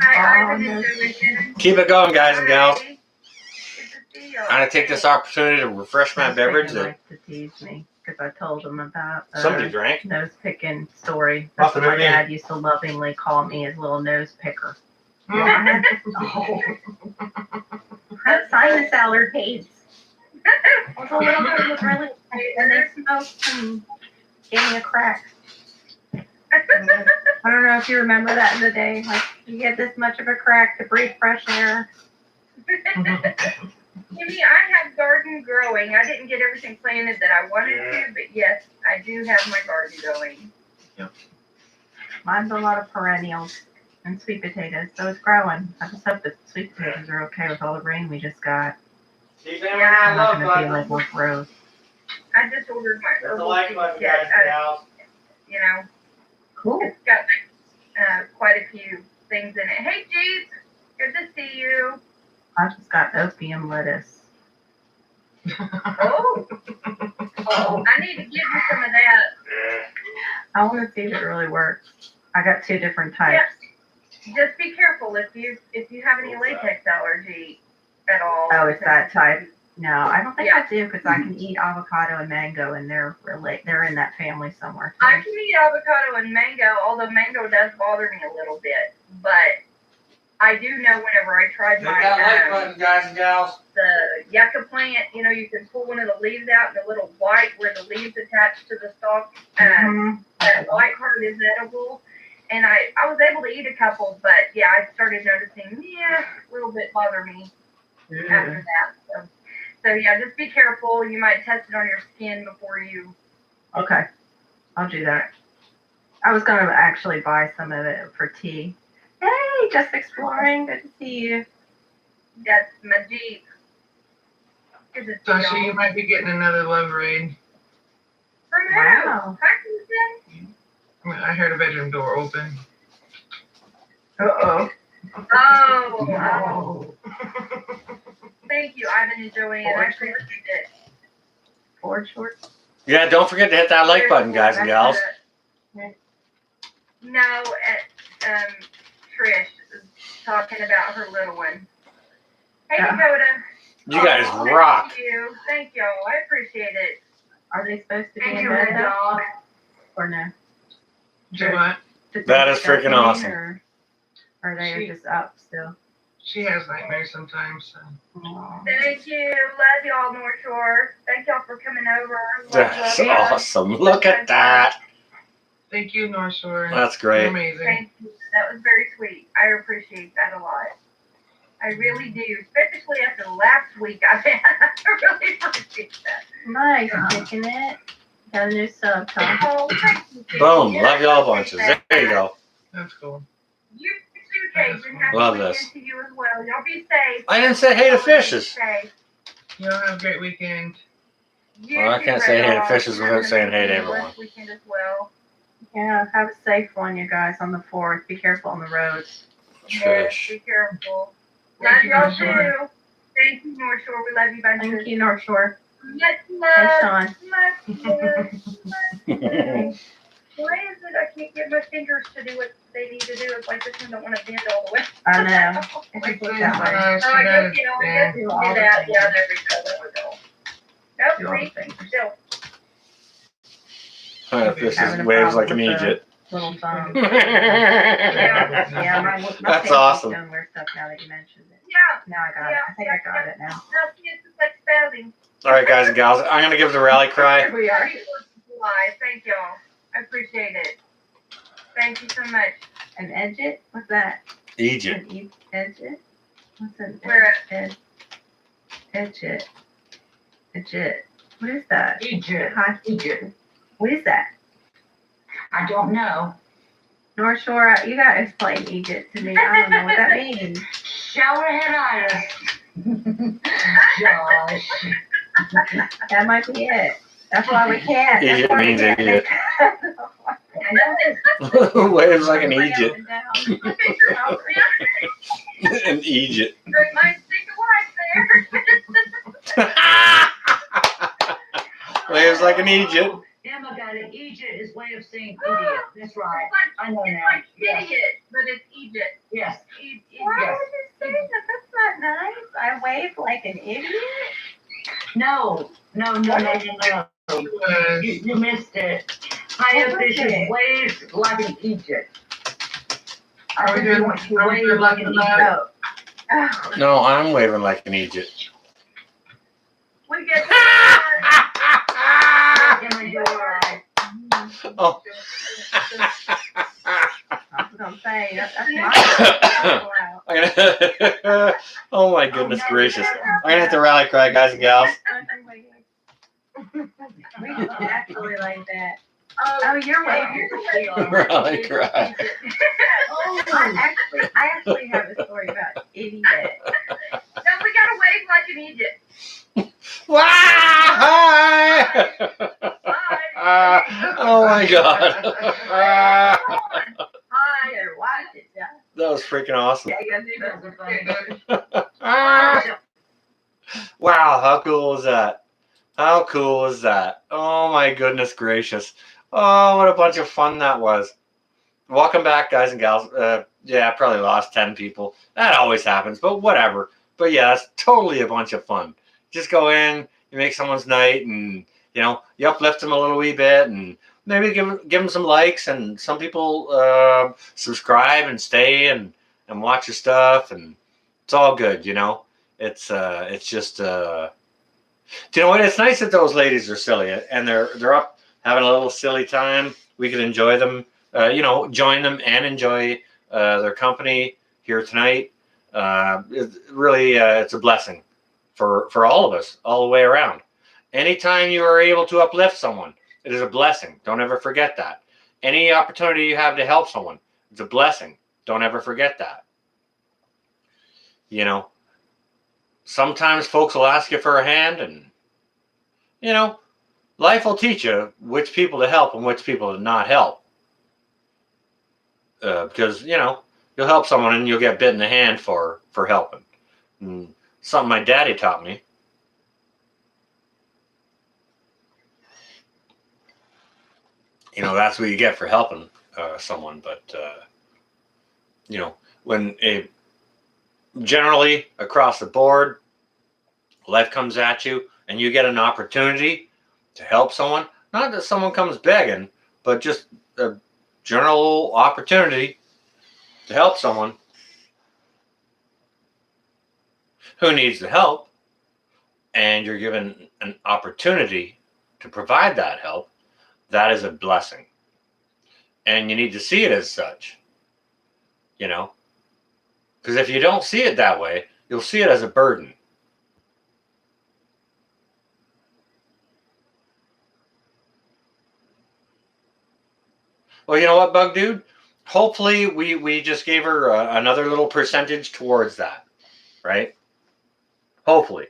Hi, Oh, Ivan no. and Joey. Keep it going, guys and gals. Good to see you. I'm going to take this opportunity to refresh my beverage They that like to tease me because I told them about somebody drank. nose picking story. Off That's the what my movie. dad used to lovingly call me his little nose picker. Oh. I had sinus allergies. I was a little bit was really and they smoked and gave me a crack. I don't know if you remember that in the day. Like you get this much of a crack to breathe fresh air. Kimmy, I have garden growing. I didn't get everything planted that I wanted to, but yes, I do have my garden going. Mine's a lot of perennials and sweet potatoes, so it's growing. I just hope the sweet potatoes are okay with all the rain we just got. Yeah, I'm not gonna be like Wolf Rose. I just ordered my herbal tea kit. You know, Cool. it's got quite a few things in it. Hey, Jeep, good to see you. I just got opium lettuce. Oh, I need to give you some of that. I want to see if it really works. I got 2 different types. Just be careful if you have any latex allergy at all. Oh, it's that type. No, I don't think Yeah. I do because I can eat avocado and mango, and they're in that family somewhere. Too. I can eat avocado and mango, although mango does bother me a little bit. But I do know whenever I tried my guys and gals. the yucca plant, you know, you can pull one of the leaves out, and the little white where the leaves attach to the stalk, Mhm. that white part is edible. And I was able to eat a couple, but yeah, I started noticing, a little bit bother me after that. So yeah, just be careful. You might test it on your skin before you. Okay, I'll do that. I was gonna actually buy some of it for tea. Hey, just exploring. Good to see you. That's my Jeep. Good to see Sasha, y'all. you might be getting another love raid. For who? Wow. Parkinson? I heard a bedroom door open. Uh-oh. Oh. Thank you, Ivan and Joanne. I appreciate it. Board shorts. Yeah, don't forget to hit that like button, guys and gals. No, Trish is talking about her little one. Hey, Yeah. Dakota. You guys Oh, rock. Thank you. Thank y'all. I appreciate it. Are they supposed to be Thank in you, bed Red though? Dog. Or no? Do what? That is freaking awesome. Or are they just up still? She has nightmares sometimes. So. Aw. Thank you. Love y'all, North Shore. Thank y'all for coming over. That's love. awesome. Look at that. Thank you, North Shore. That's You're great. amazing. Thank you. That was very sweet. I appreciate that a lot. I really do, especially after the last week I've had. I really appreciate that. Nice, picking it. Got a new sub, Tom. Oh, thank you. Boom. Love y'all bunches. There you go. That's cool. You too, Cajun. Happy Love weekend this. to you as well. Y'all be safe. I didn't say hey to fishes. Safe. Y'all have a great weekend. You Well, I too, can't Red say hey to Dog. fishes Have without an saying hey to amazing, everyone. blessed weekend as well. Yeah, have a safe one, you guys, on the 4th. Be careful on the roads. Yes, Trish. be careful. Thank Love you, y'all North Shore. too. Thank you, North Shore. We love you, bunches. Thank you, North Shore. Much Thanks, love. Sean. Much love. Why is it I can't get my fingers to do what they need to do? It's like this one don't want to bend all the way. I know. Like It's just that way. Oh, I guess, you know, I guess Do you all do the that. things. Yeah, there we go. There we go. Do Nope, all the see? things. Still. Fishes Having a waves problem like an with the Egypt. Little thumb. Yeah. Yeah, my That's fingers awesome. don't wear stuff now that you mentioned it. Yeah. Now I got it. I think I got it now. Now, see, it's just like spazzing. All right, guys and gals, I'm gonna give the rally cry. We are. July. Thank y'all. I appreciate it. Thank you so much. An edget? What's that? Egypt. An edget? What's an Where edget? Edget. What is that? Egypt. Hi. Egypt. What is that? I don't know. North Shore, you gotta explain Egypt to me. I don't know what that means. Showerheaditis. Josh. That might be it. That's why we can't. That's Egypt why we means can't idiot. make Waves like an Egypt. my fingers out there. An Egypt. Very nice stick of life there. Waves like an Egypt. Emma got it. Egypt is way of saying idiot. That's right. I know It's now. like idiot, but it's Egypt. Yes. Why would you say that? That's not nice. I wave like an idiot. No. Was You missed it. High What fish was it? waves like an Egypt. I Are we think you doing- want to are we wave doing like an like Egypt. Oh. No, I'm waving like an Egypt. We get Emma, you're right. Oh. I was gonna say that's my Oh my goodness gracious. I'm gonna have to rally cry, guys and gals. We actually like that. Oh, You're waving. Rally cry. I actually have a story about idiot. no, we gotta wave like an Egypt. Wow! Hi! Hi. Oh my god. Hi there, watch it. Yeah. That was freaking awesome. Yeah, you gotta do Those that. are funny. Wow, how cool was that? How cool was that? Oh my goodness gracious. Oh, what a bunch of fun that was. Welcome back, guys and gals. Yeah, I probably lost 10 people. That always happens, but whatever. But yeah, it's totally a bunch of fun. Just go in, you make someone's night, and you uplift them a little wee bit, and maybe give them some likes, and some people subscribe and stay and watch your stuff, and it's all good, It's just do you know what? It's nice that those ladies are silly and they're up having a little silly time. We can enjoy them, join them and enjoy their company here tonight. It's a blessing for all of us, all the way around. Anytime you are able to uplift someone, it is a blessing. Don't ever forget that. Any opportunity you have to help someone, it's a blessing. Don't ever forget that. Sometimes folks will ask you for a hand, and life will teach you which people to help and which people to not help. Because you'll help someone and you'll get bit in the hand for helping. And something my daddy taught me. That's what you get for helping someone. But when generally across the board, life comes at you and you get an opportunity to help someone, not that someone comes begging, but just a general opportunity to help someone who needs the help, and you're given an opportunity to provide that help, that is a blessing. And you need to see it as such, because if you don't see it that way, you'll see it as a burden. Well, you know what, Bug Dude? hopefully we just gave her another little percentage towards that, right? Hopefully.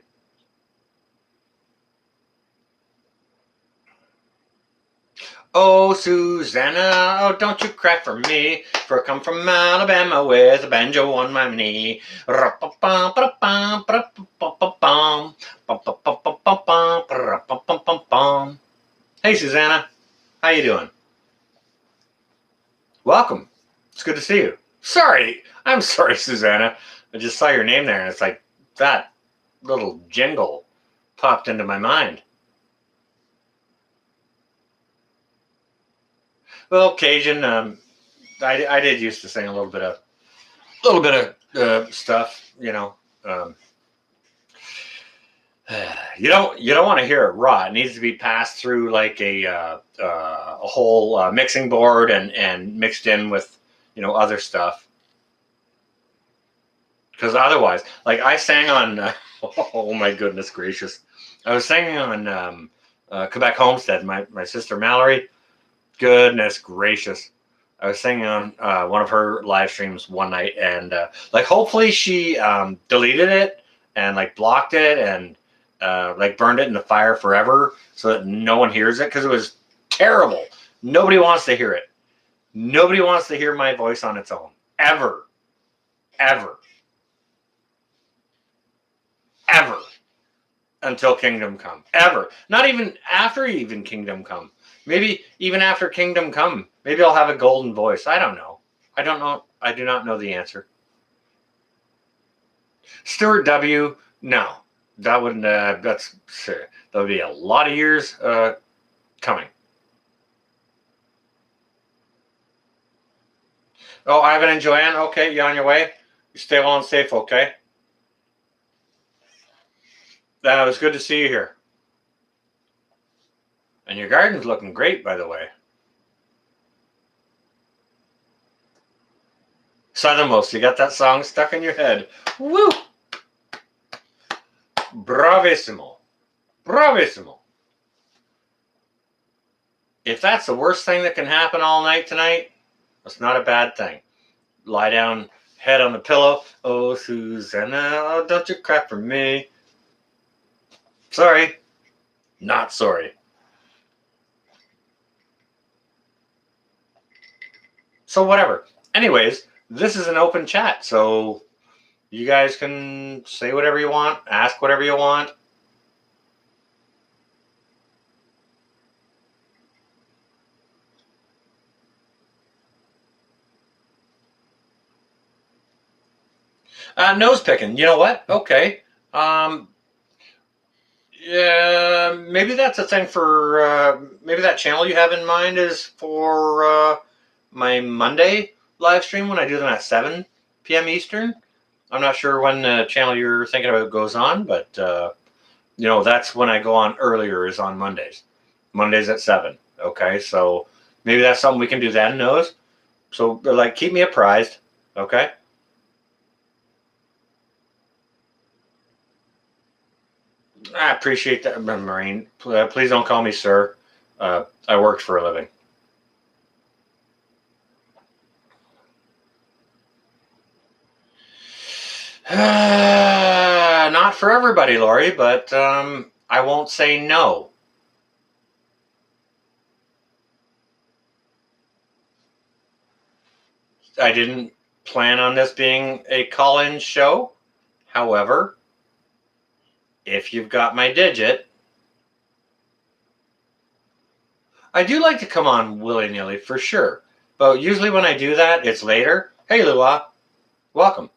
Oh, Susanna, oh, don't you cry for me, for I come from Alabama with a banjo on my knee. Hey, Susanna, how you doing? Welcome. It's good to see you. Sorry, I'm sorry, Susanna. I just saw your name there, and it's like that little jingle popped into my mind. Well, Cajun, I did used to sing a little bit of stuff, you know. You don't want to hear it raw. It needs to be passed through like a whole mixing board and mixed in with other stuff. Because otherwise, like I sang on, oh my goodness gracious, I was singing on Quebec Homestead. My sister Mallory, goodness gracious, I was singing on one of her live streams one night, and like hopefully she deleted it and like blocked it and like burned it in the fire forever so that no one hears it, because it was terrible. Nobody wants to hear it. Nobody wants to hear my voice on its own ever. Until Kingdom Come. Ever. Not even after Kingdom Come. Maybe even after Kingdom Come. Maybe I'll have a golden voice. I don't know. I do not know the answer. Stuart W. No. That wouldn't, that would be a lot of years coming. Oh, Ivan and Joanne. Okay, you on your way? You stay well and safe, okay? That was good to see you here. And your garden's looking great, by the way. Southernmost, you got that song stuck in your head. Woo! Bravissimo. Bravissimo. If that's the worst thing that can happen all night tonight, that's not a bad thing. Lie down, head on the pillow. Oh, Susanna, oh, don't you cry for me. Sorry. Not sorry. So whatever. Anyways, this is an open chat, so you guys can say whatever you want, ask whatever you want. Nose picking. You know what? Okay. Yeah, maybe that's a thing for maybe that channel you have in mind is for my Monday live stream when I do them at 7 p.m. Eastern. I'm not sure when the channel you're thinking about goes on, but that's when I go on earlier, is on Mondays. Mondays at 7. Okay, so maybe that's something we can do then, Nose. So like keep me apprised, okay? I appreciate that, Marine. Please don't call me sir. I worked for a living. Not for everybody, Lori, but I won't say no. I didn't plan on this being a call-in show. However, if you've got my digit, I do like to come on willy-nilly for sure. But usually when I do that, it's later. Hey, Lua. Welcome.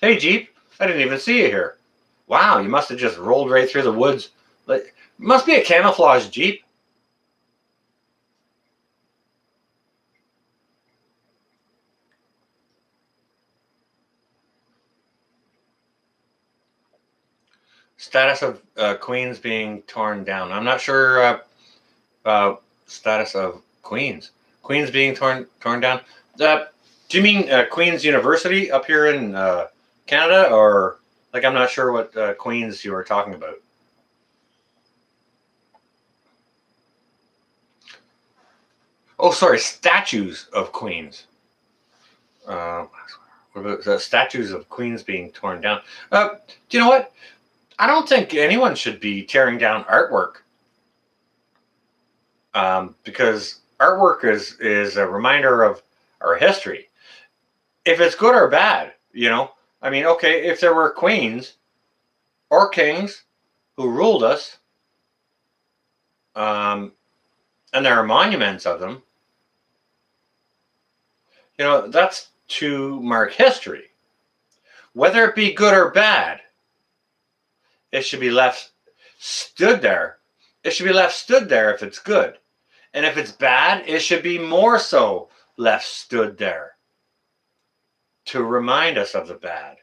Hey, Jeep. I didn't even see you here. Wow, you must have just rolled right through the woods. Like, must be a camouflage Jeep. Status of Queens being torn down. I'm not sure status of Queens. Queens being torn down. Do you mean Queens University up here in Canada, or like I'm not sure what Queens you were talking about. Oh, sorry, statues of queens. What about the statues of queens being torn down? Do you know what? I don't think anyone should be tearing down artwork, because artwork is a reminder of our history. If it's good or bad, I mean, okay, if there were queens or kings who ruled us, and there are monuments of them, that's to mark history. Whether it be good or bad, it should be left stood there. It should be left stood there if it's good. And if it's bad, it should be more so left stood there to remind us of the bad.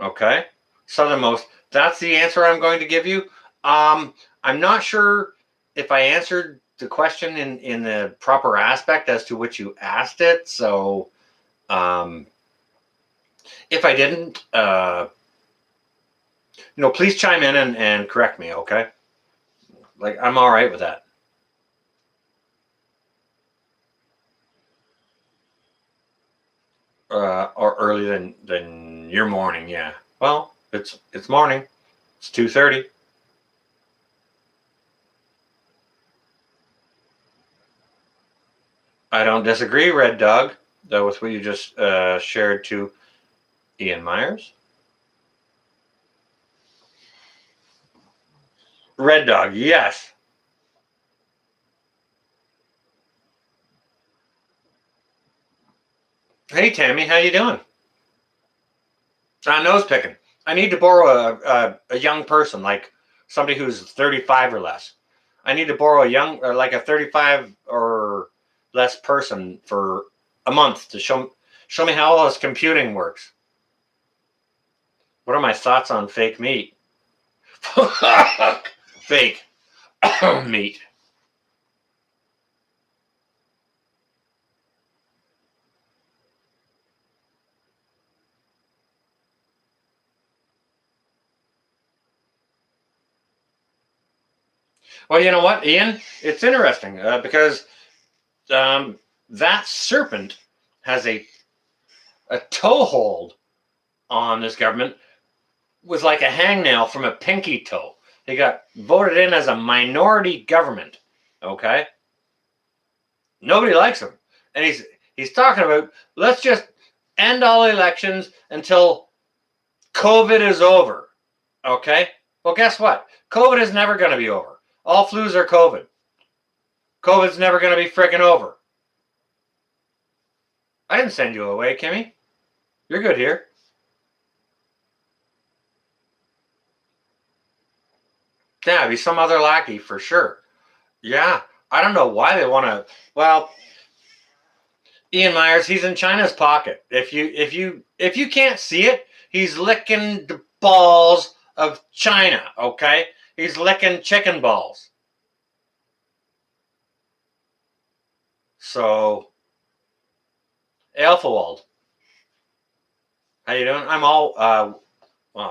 Okay? Southernmost, that's the answer I'm going to give you. I'm not sure if I answered the question in the proper aspect as to which you asked it. So if I didn't, please chime in and correct me, okay? Like, I'm all right with that. Or early than your morning, yeah. Well, it's morning. It's 2:30. I don't disagree, Red Dog, though, with what you just shared to Ian Myers. Red Dog, yes. Hey, Tammy, how you doing? Nose picking. I need to borrow a young person, like somebody who's 35 or less. I need to borrow like a 35 or less person for a month to show me how all this computing works. What are my thoughts on fake meat? Fake meat. Well, you know what, Ian? It's interesting because that serpent has a toehold on this government with like a hangnail from a pinky toe. They got voted in as a minority government. Okay, nobody likes him, and he's talking about, let's just end all elections until COVID is over. Okay, well, guess what? COVID is never going to be over. All flus are COVID. COVID's never going to be freaking over. I didn't send you away, Kimmy. You're good here. Yeah, it'd be some other lackey for sure. Yeah, I don't know why they want to. Well, Ian Myers, he's in China's pocket. If you can't see it, he's licking the balls of China. Okay, he's licking chicken balls. So, Alphawald, how you doing? I'm all well,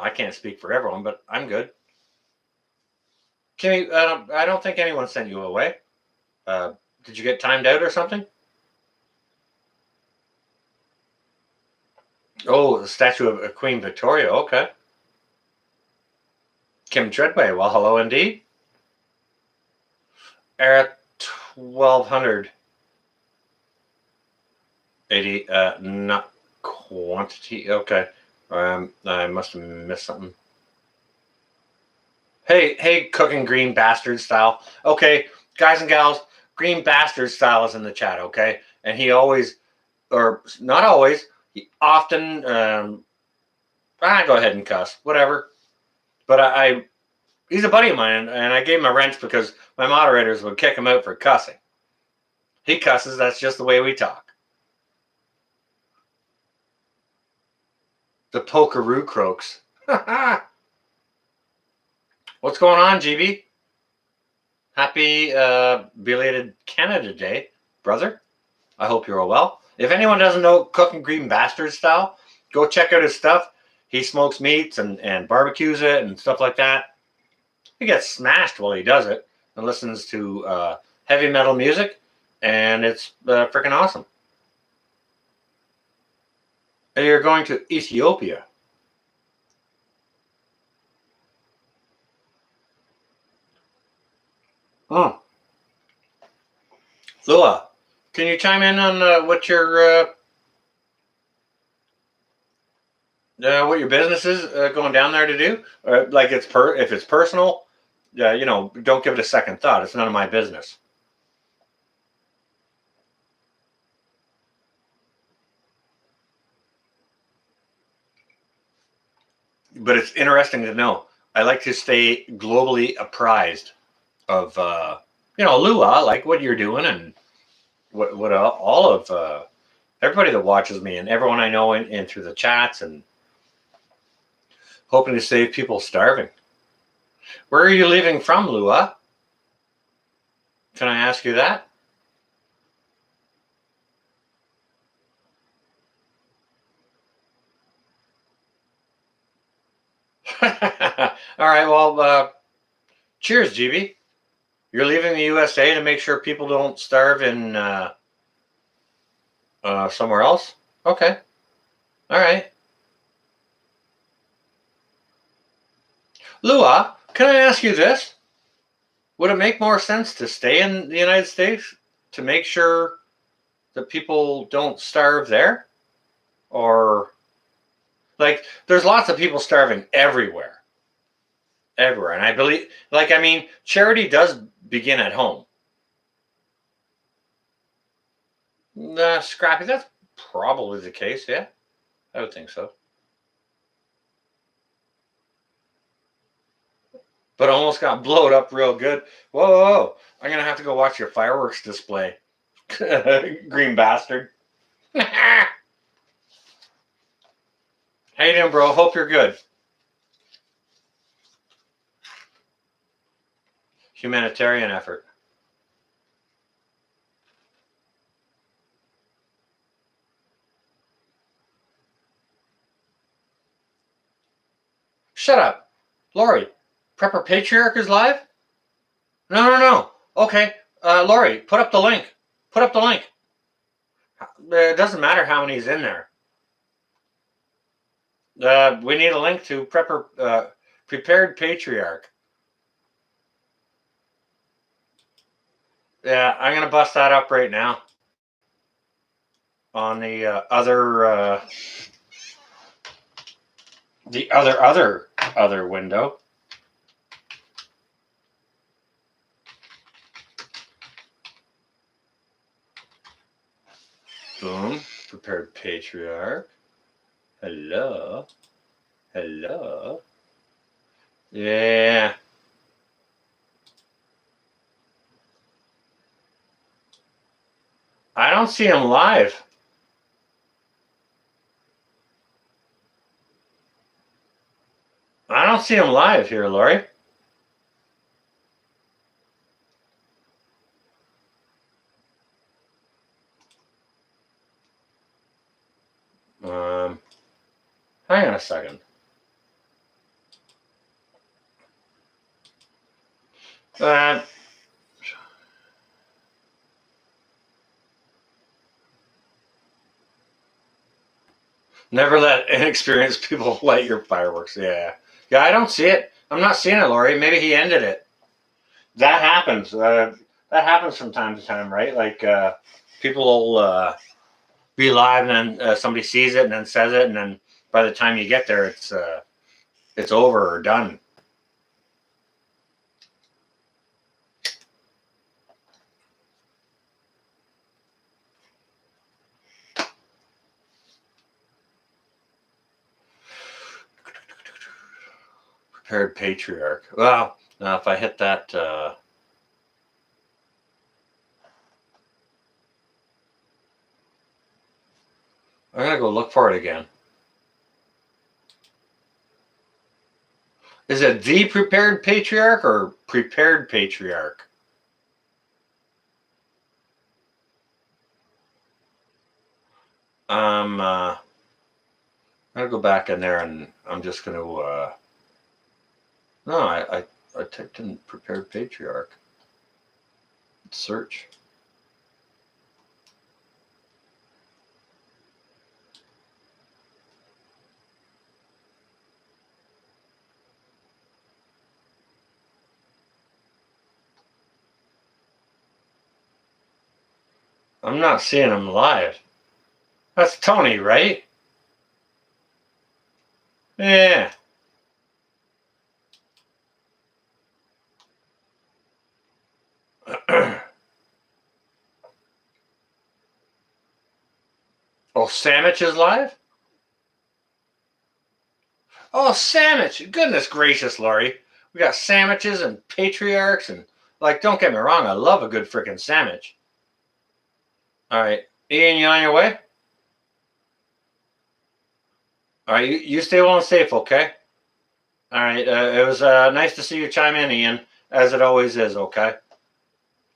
I can't speak for everyone, but I'm good. Kimmy, I don't think anyone sent you away. Did you get timed out or something? Oh, the statue of Queen Victoria. Okay. Kim Treadway. Well, hello indeed. Era 1200. 80. Not quantity. Okay. I must have missed something. Hey, cooking green bastard style. Okay, guys and gals, green bastard style is in the chat. Okay, and he always, or not always, he often. I go ahead and cuss, whatever. But he's a buddy of mine, and I gave him a wrench because my moderators would kick him out for cussing. He cusses. That's just the way we talk. The Pokeroo croaks. What's going on, GB? Happy belated Canada Day, brother. I hope you're all well. If anyone doesn't know Cooking Green Bastard style, go check out his stuff. He smokes meats and barbecues it and stuff like that. He gets smashed while he does it and listens to heavy metal music, and it's freaking awesome. And you're going to Ethiopia. Oh. Lua, can you chime in on what your business is going down there to do? Like if it's personal, don't give it a second thought. It's none of my business. But it's interesting to know. I like to stay globally apprised of Lua, like what you're doing and what all of everybody that watches me and everyone I know in through the chats, and hoping to save people starving. Where are you leaving from, Lua? Can I ask you that? All right, well, cheers, GB. You're leaving the USA to make sure people don't starve in somewhere else? Okay. All right. Lua, can I ask you this? Would it make more sense to stay in the United States to make sure that people don't starve there? Or, like, there's lots of people starving everywhere. Everywhere. And I believe, charity does begin at home. Scrappy, that's probably the case, yeah. I would think so. But almost got blowed up real good. Whoa. I'm going to have to go watch your fireworks display. Green bastard. How you doing, bro? Hope you're good. Humanitarian effort. Shut up. Lori, Prepper Patriarch is live? No. Okay. Lori, put up the link. Put up the link. It doesn't matter how many's in there. We need a link to Prepared Patriarch. Yeah, I'm going to bust that up right now. On the other window. Boom. Prepared Patriarch. Hello. Yeah. I don't see him live. I don't see him live here, Lori. Hang on a second. Never let inexperienced people light your fireworks. Yeah, I don't see it. I'm not seeing it, Lori. Maybe he ended it. That happens. That happens from time to time, right? Like people will be live, and then somebody sees it and then says it, and then by the time you get there, it's over or done. Prepared Patriarch. Well, now if I hit that, I'm gonna go look for it again. Is it the Prepared Patriarch or Prepared Patriarch? I'm gonna go back in there and I'm just gonna no, I typed in Prepared Patriarch. Search. I'm not seeing him live. That's Tony, right? Yeah. Oh, Sandwich is live? Oh, Sandwich. Goodness gracious, Laurie. We got sandwiches and patriarchs and, like, don't get me wrong, I love a good freaking sandwich. All right. Ian, you on your way? All right, you stay well and safe, okay? All right, it was nice to see you chime in, Ian, as it always is, okay?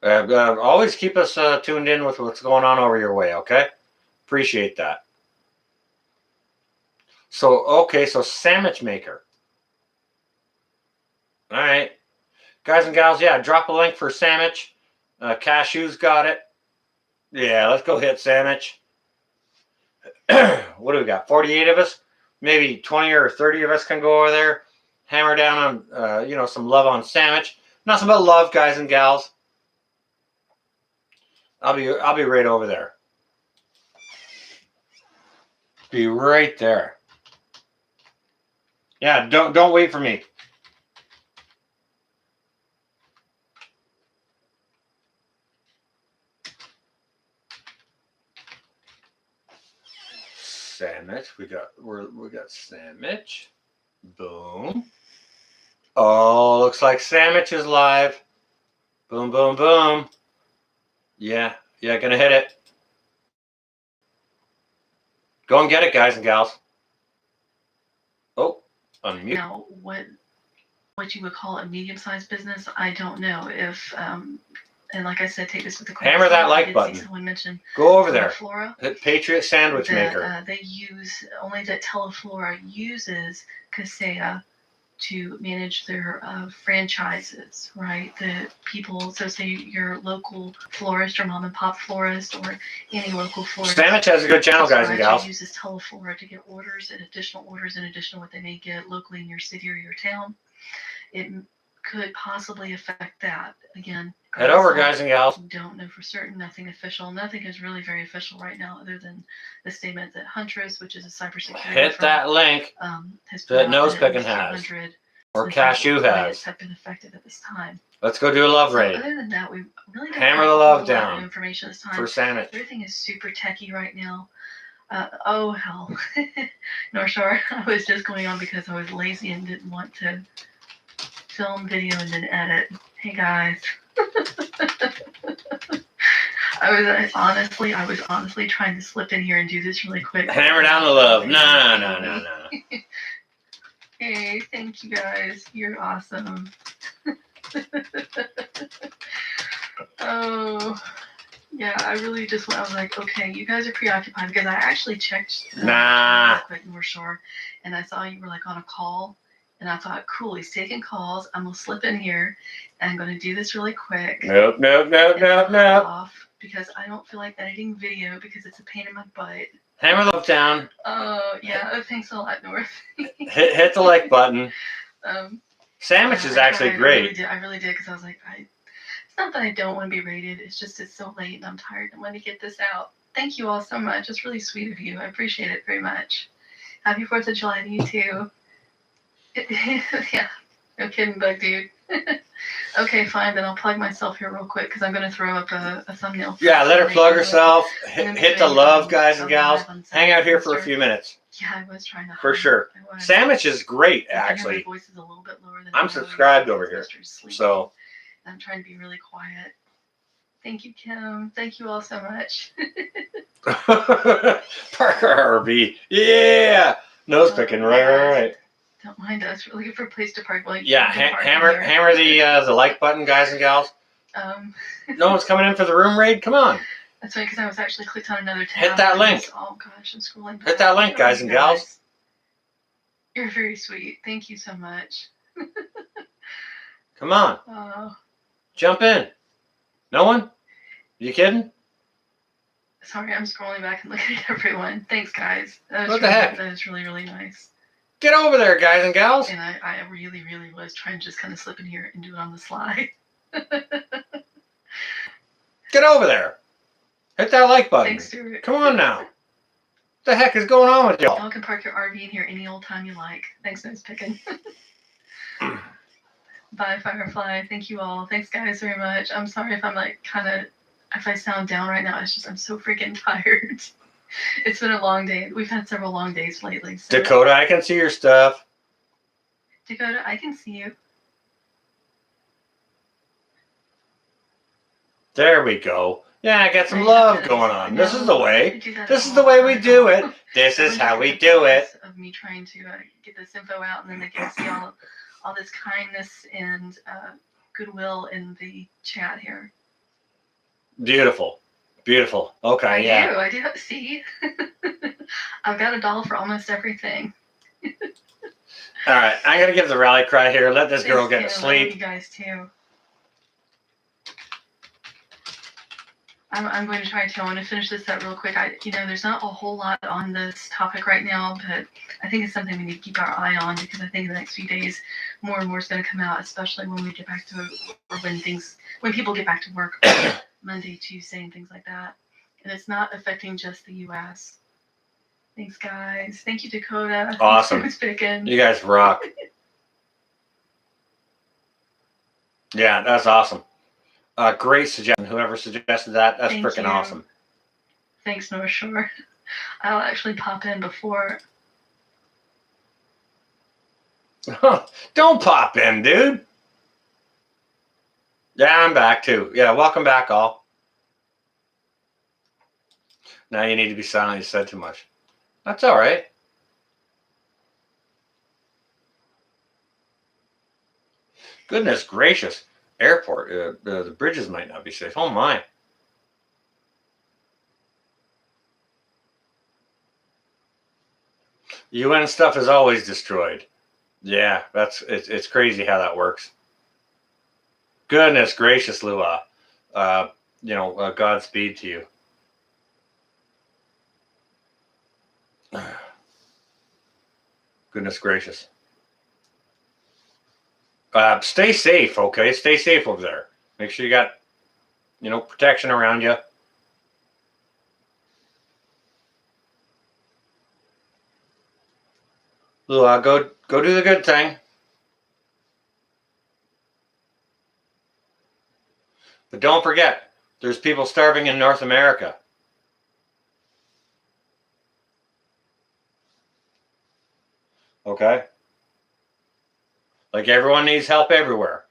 Always keep us tuned in with what's going on over your way, okay? Appreciate that. So, okay, so sandwich maker. All right. Guys and gals, yeah, drop a link for sandwich. Cashew's got it. Yeah, let's go hit sandwich. What do we got? 48 of us? Maybe 20 or 30 of us can go over there. Hammer down on, some love on sandwich. Nothing but love, guys and gals. I'll be right over there. Be right there. Yeah, don't wait for me. Sandwich. We got sandwich. Boom. Oh, looks like sandwich is live. Boom, boom, boom. Yeah, gonna hit it. Go and get it, guys and gals. Oh, unmute. Now, what you would call a medium-sized business, I don't know if, and like I said, take this with a grain of Hammer that salt. I like did button. see someone mention Go over there. Teleflora, Hit Patriot Sandwich Maker. that they use, only that Teleflora uses Kaseya to manage their franchises, right? The people, so say your local florist or mom and pop florist or any local florist. Sandwich has a good channel, guys and gals. Uses Teleflora to get orders and additional orders in addition to what they may get locally in your city or your town. It could possibly affect that. Again, Head over, guys and gals. Don't know for certain. Nothing official. Nothing is really very official right now, other than the statement that Huntress, which is a cybersecurity Hit firm, that link has that Nose Picking has, or Cashew has. Have been affected at this time. Let's go do a love raid. Other than that, we really don't Hammer have the a love whole lot of down information this time. for Sandwich. Everything is super techy right now. Oh hell, North Shore. I was just going on because I was lazy and didn't want to film video and then edit. Hey guys. I was honestly trying to slip in here and do this really quick. Hammer down the love. No. Hey, thank you guys. You're awesome. Oh, yeah, I really just I was like, okay, you guys are preoccupied because I actually checked real quick North Shore and I saw you were like on a call. And I thought, cool, he's taking calls. I'm going to slip in here and I'm going to do this really quick. Nope. Off because I don't feel like editing video because it's a pain in my butt. Hammer the love down. Oh, yeah. Oh, thanks a lot, North. hit the like button. Sandwich is actually great. I really did because I was like, it's not that I don't want to be rated. It's just it's so late and I'm tired. I want to get this out. Thank you all so much. It's really sweet of you. I appreciate it very much. Happy 4th of July to you too. Yeah, no kidding, bug dude. Okay, fine, then I'll plug myself here real quick because I'm going to throw up a thumbnail. Yeah, let her plug herself. Hit the love, guys and gals. Hang out here for a few minutes. Yeah, I was trying to. For sure. Sandwich is great, actually. My voice is a little bit lower than I'm subscribed over here, so. I'm trying to be really quiet. Thank you, Kim. Thank you all so much. Parker RV. Yeah. Nose picking, right. Don't mind us. We're looking for a place to park. Well, yeah, hammer the like button, guys and gals. No one's coming in for the room raid. Come on. That's right, because I was actually clicked on another tab. Hit that link. Oh gosh, I'm scrolling back. Hit that link, guys and gals. You're very sweet. Thank you so much. Come on. Jump in. No one? You kidding? Sorry, I'm scrolling back and looking at everyone. Thanks, guys. What the heck? That is really, really nice. Get over there, guys and gals. And I really, really was trying to just kind of slip in here and do it on the slide. Get over there. Hit that like button. Thanks, Stuart. Come on now. What the heck is going on with y'all? Y'all can park your RV in here any old time you like. Thanks, Nose Pickin'. Bye, Firefly. Thank you all. Thanks, guys, very much. I'm sorry if I'm like if I sound down right now. It's just I'm so freaking tired. It's been a long day. We've had several long days lately. So. Dakota, I can see your stuff. Dakota, I can see you. There we go. Yeah, I got some love going on. This is the way. This is the way we do it. This is how we do it. Of me trying to get this info out, and then they can see all this kindness and goodwill in the chat here. Beautiful. Beautiful. Okay, I do. See? I've got a doll for almost everything. All right, I'm going to give the rally cry here. Let this girl get to I love sleep. you guys, too. I'm going to try to. I want to finish this up real quick. There's not a whole lot on this topic right now, but I think it's something we need to keep our eye on because I think in the next few days, more and more is going to come out, especially when we get back to, or when people get back to work Monday, Tuesday, and things like that. And it's not affecting just the U.S. Thanks, guys. Thank you, Dakota. Awesome. Thanks, Pickin'. You guys rock. Yeah, that's awesome. Great suggestion. Whoever suggested that, that's freaking awesome. Thanks, North Shore. I'll actually pop in before. Don't pop in, dude. Yeah, I'm back too. Yeah, welcome back, all. Now you need to be silent. You said too much. That's all right. Goodness gracious. Airport. The bridges might not be safe. Oh, my. UN stuff is always destroyed. Yeah, it's crazy how that works. Goodness gracious, Lua. Godspeed to you. Goodness gracious. Stay safe, okay? Stay safe over there. Make sure you got, protection around you. Lua, go do the good thing. But don't forget, there's people starving in North America. Okay? Like everyone needs help everywhere.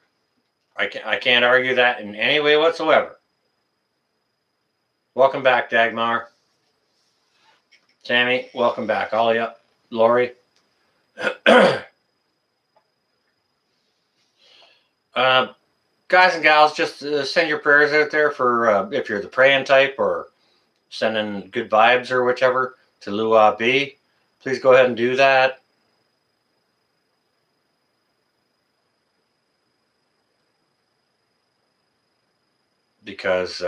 I can't argue that in any way whatsoever. Welcome back, Dagmar. Tammy, welcome back. All of you. Lori. Guys and gals, just send your prayers out there for if you're the praying type or sending good vibes or whichever to Lua B. Please go ahead and do that. Because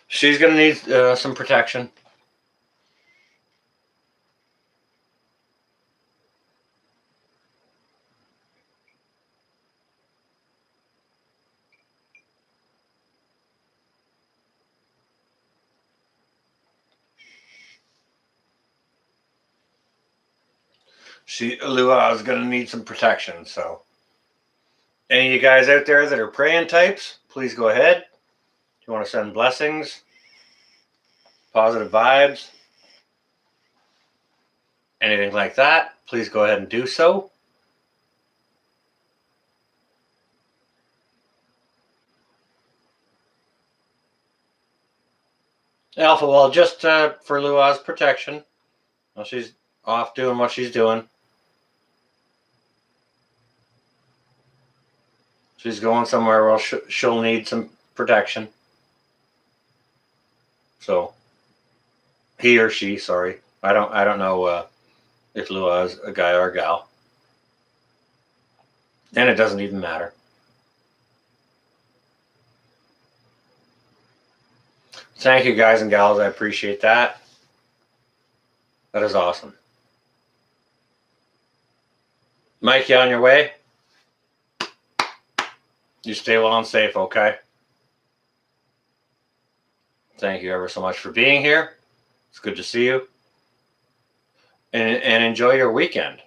she's going to need some protection. Lua is going to need some protection, so. Any of you guys out there that are praying types, please go ahead. If you want to send blessings, positive vibes, anything like that, please go ahead and do so. Alpha, well, just for Lua's protection, while she's off doing what she's doing. She's going somewhere where she'll need some protection. So, he or she, sorry. I don't know if Lua is a guy or a gal. And it doesn't even matter. Thank you, guys and gals. I appreciate that. That is awesome. Mike, you on your way? You stay well and safe, okay? Thank you ever so much for being here. It's good to see you. And enjoy your weekend.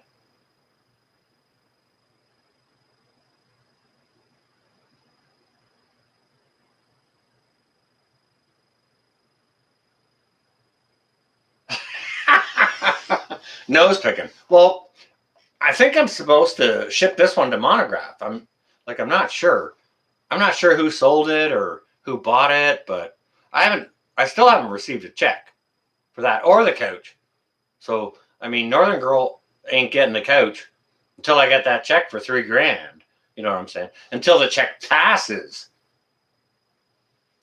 Nose picking. Well, I think I'm supposed to ship this one to Monograph. I'm not sure. I'm not sure who sold it or who bought it, but I still haven't received a check for that or the couch. So, I mean, Northern Girl ain't getting the couch until I get that check for $3,000. You know what I'm saying? Until the check passes.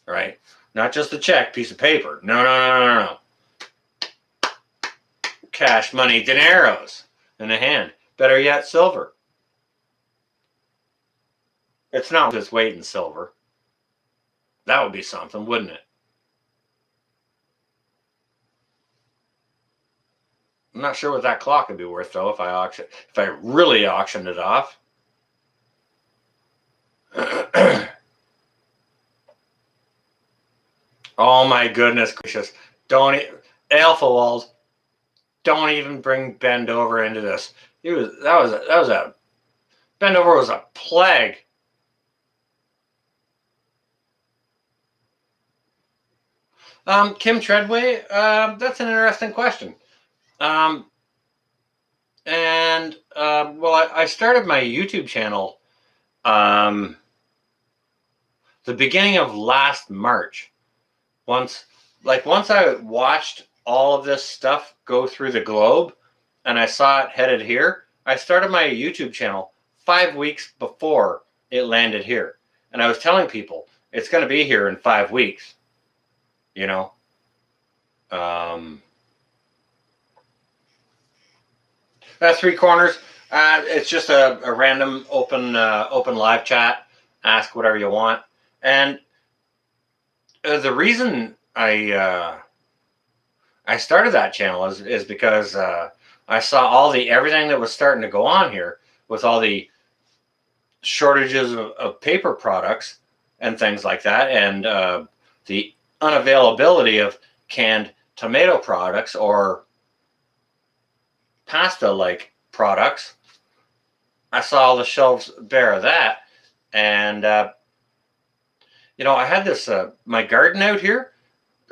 Right? Not just the check, piece of paper. No. Cash money, dineros in the hand. Better yet, silver. It's not its weight in silver. That would be something, wouldn't it? I'm not sure what that clock would be worth though if I really auctioned it off. Oh my goodness gracious! Alpha Walls, don't even bring Bendover into this. Bendover was a plague. Kim Treadway, that's an interesting question. Well, I started my YouTube channel the beginning of last March. Once I watched all of this stuff go through the globe and I saw it headed here, I started my YouTube channel 5 weeks before it landed here. And I was telling people it's going to be here in 5 weeks. You know? Three Corners. It's just a random open live chat. Ask whatever you want. And the reason I started that channel is because I saw everything that was starting to go on here with all the shortages of paper products and things like that, and the unavailability of canned tomato products or pasta-like products. I saw all the shelves bare of that, and I had this my garden out here.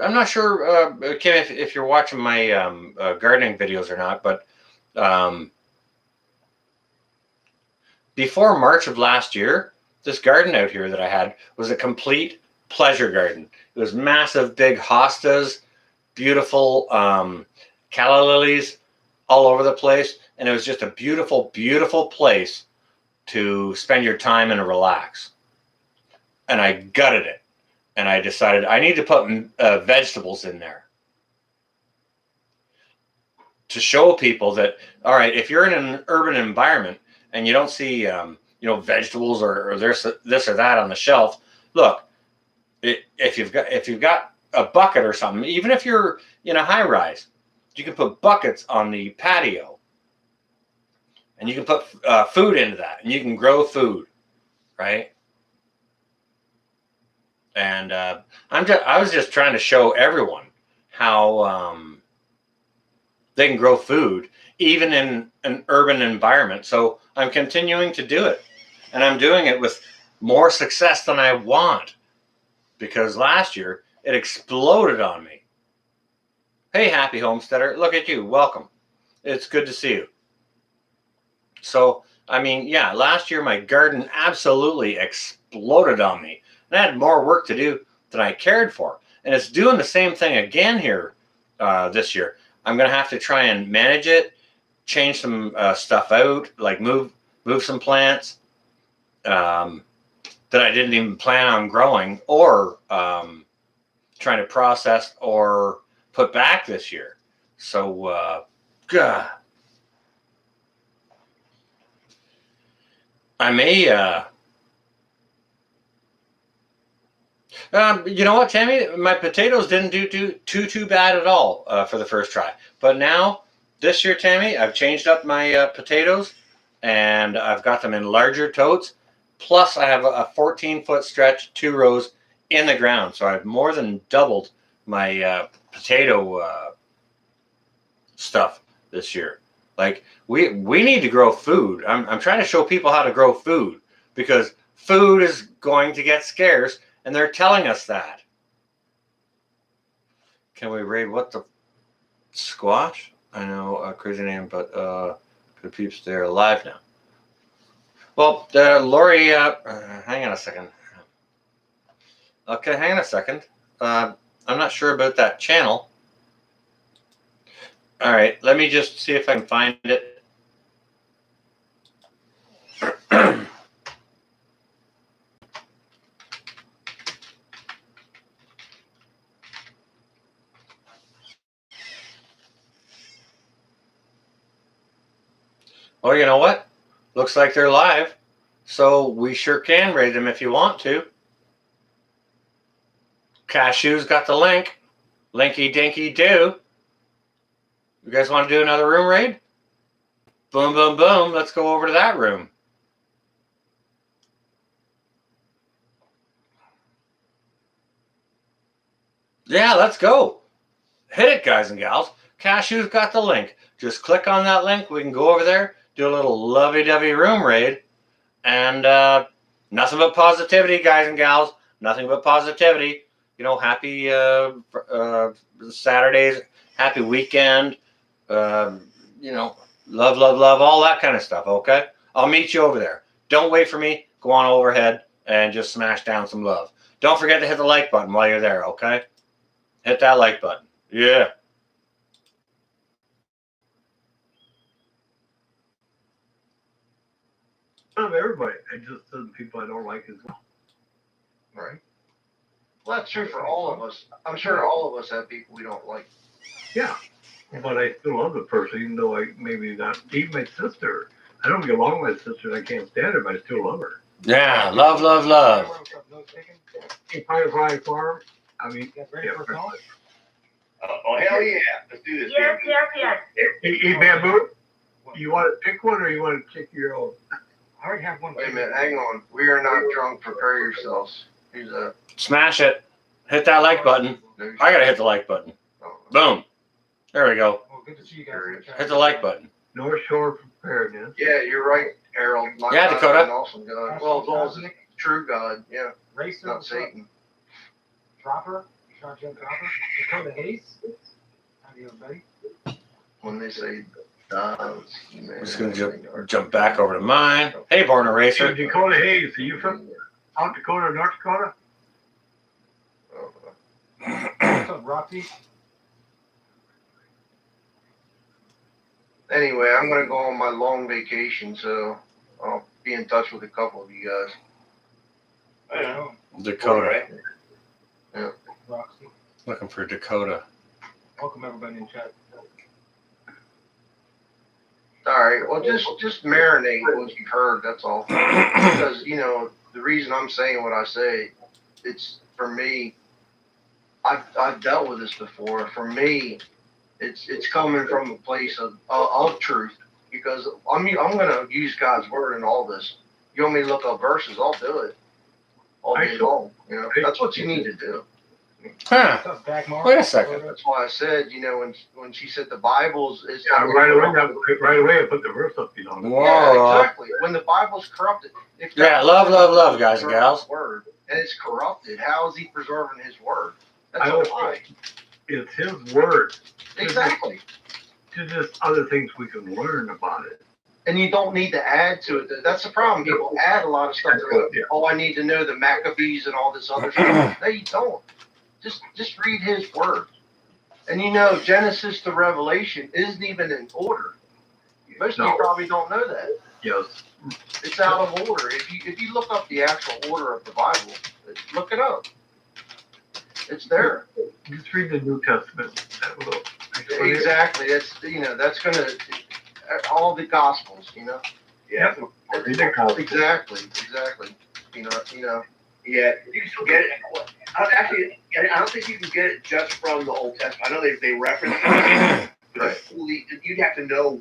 I'm not sure, Kim, if you're watching my gardening videos or not, but before March of last year, this garden out here that I had was a complete pleasure garden. It was massive, big hostas, beautiful calla lilies all over the place, and it was just a beautiful, beautiful place to spend your time and relax. And I gutted it, and I decided I need to put vegetables in there to show people that, all right, if you're in an urban environment and you don't see vegetables or there's this or that on the shelf, look, if you've got a bucket or something, even if you're in a high rise, you can put buckets on the patio, and you can put food into that, and you can grow food, right? And I was just trying to show everyone how they can grow food even in an urban environment. So I'm continuing to do it, and I'm doing it with more success than I want, because last year it exploded on me. Hey, Happy Homesteader, look at you. Welcome. It's good to see you. So, I mean, yeah, last year my garden absolutely exploded on me. And I had more work to do than I cared for. And it's doing the same thing again here this year. I'm going to have to try and manage it, change some stuff out, like move some plants that I didn't even plan on growing or trying to process or put back this year. So, God. I may You know what, Tammy? My potatoes didn't do too bad at all for the first try. But now, this year, Tammy, I've changed up my potatoes, and I've got them in larger totes. Plus, I have a 14-foot stretch, 2 rows in the ground. So I've more than doubled my potato stuff this year. Like, we need to grow food. I'm trying to show people how to grow food because food is going to get scarce, and they're telling us that. Can we raid what the squash? I know a crazy name, but good peeps, they're alive now. Well, Lori, hang on a second. Okay, hang on a second. I'm not sure about that channel. All right, let me just see if I can find it. Oh, you know what? Looks like they're live. So we sure can raid them if you want to. Cashew's got the link. Linky dinky do. You guys want to do another room raid? Boom, boom, boom. Let's go over to that room. Yeah, let's go. Hit it, guys and gals. Cashew's got the link. Just click on that link. We can go over there, do a little lovey-dovey room raid. And nothing but positivity, guys and gals. Nothing but positivity. You know, happy Saturdays, happy weekend. You know, love, love, love, all that kind of stuff, okay? I'll meet you over there. Don't wait for me. Go on overhead and just smash down some love. Don't forget to hit the like button while you're there, okay? Hit that like button. Yeah. Not everybody. I just some people I don't like as well. Right. Well, that's true for all of us. I'm sure all of us have people we don't like. Yeah. But I still love the person, even though I maybe not. Even my sister. I don't get along with my sister and I can't stand her, but I still love her. Yeah, love, love, love. In Firefly Farm, I mean, yeah, Oh, hell yeah. Let's do this. Yes, yes, yes. Hey, Bamboo, you want to pick one or you want to pick your own? I already have one. Wait a minute, hang on. We are not drunk. Prepare yourselves. Who's that? Smash it. Hit that like button. I gotta hit the like button. Boom. There we go. Oh, good to see you guys. Hit the like button. North Shore Preparedness. Yeah, you're right, Harold. My Yeah, God Dakota. is an awesome God. Well, as long as it's true God, yeah, Racer, not Satan. Dropper, Sean Jim Dropper, Dakota Hayes. How do you, buddy? When they say I'm just gonna jump back over to mine. Hey, Born Hey, Eraser. Dakota Hayes, are you from South Dakota or North Dakota? What's up, Rocky? Anyway, I'm gonna go on my long vacation, so I'll be in touch with a couple of you guys. I know. Dakota. Roxy. Looking for Dakota. Welcome everybody in chat. All right, well, just marinate what you've heard. That's all. Because you know the reason I'm saying what I say, it's for me. I've dealt with this before. For me, it's coming from a place of truth. Because I'm gonna use God's word in all this. You want me to look up verses? I'll do it. All day long. You know, that's what you need to do. Huh. What's up, Dagmar? Wait a second. That's why I said, you know, when she said the Bible's is Right away I put the verse up, you know. Whoa. Yeah, exactly. When the Bible's corrupted, if Yeah, God love, guys and preserves gals. His word and it's corrupted, how is He preserving His word? That's I a would lie. It's his word. Exactly. There's just other things we can learn about it. And you don't need to add to it. That's the problem. People add a lot of stuff. They're like, oh, I need to know the Maccabees and all this other stuff. No, you don't. Just read His word. And you know, Genesis to Revelation isn't even in order. Most of you probably don't know that. Yes. It's out of order. If you look up the actual order of the Bible, look it up. It's there. Just read the New Testament. That will explain it. Exactly. That's gonna all the Gospels. You know. Yeah. Read the Gospel. Exactly. You know. Yeah. You still get it. Actually, I don't think you can get it just from the Old Testament. I know they reference it, but you'd have to know.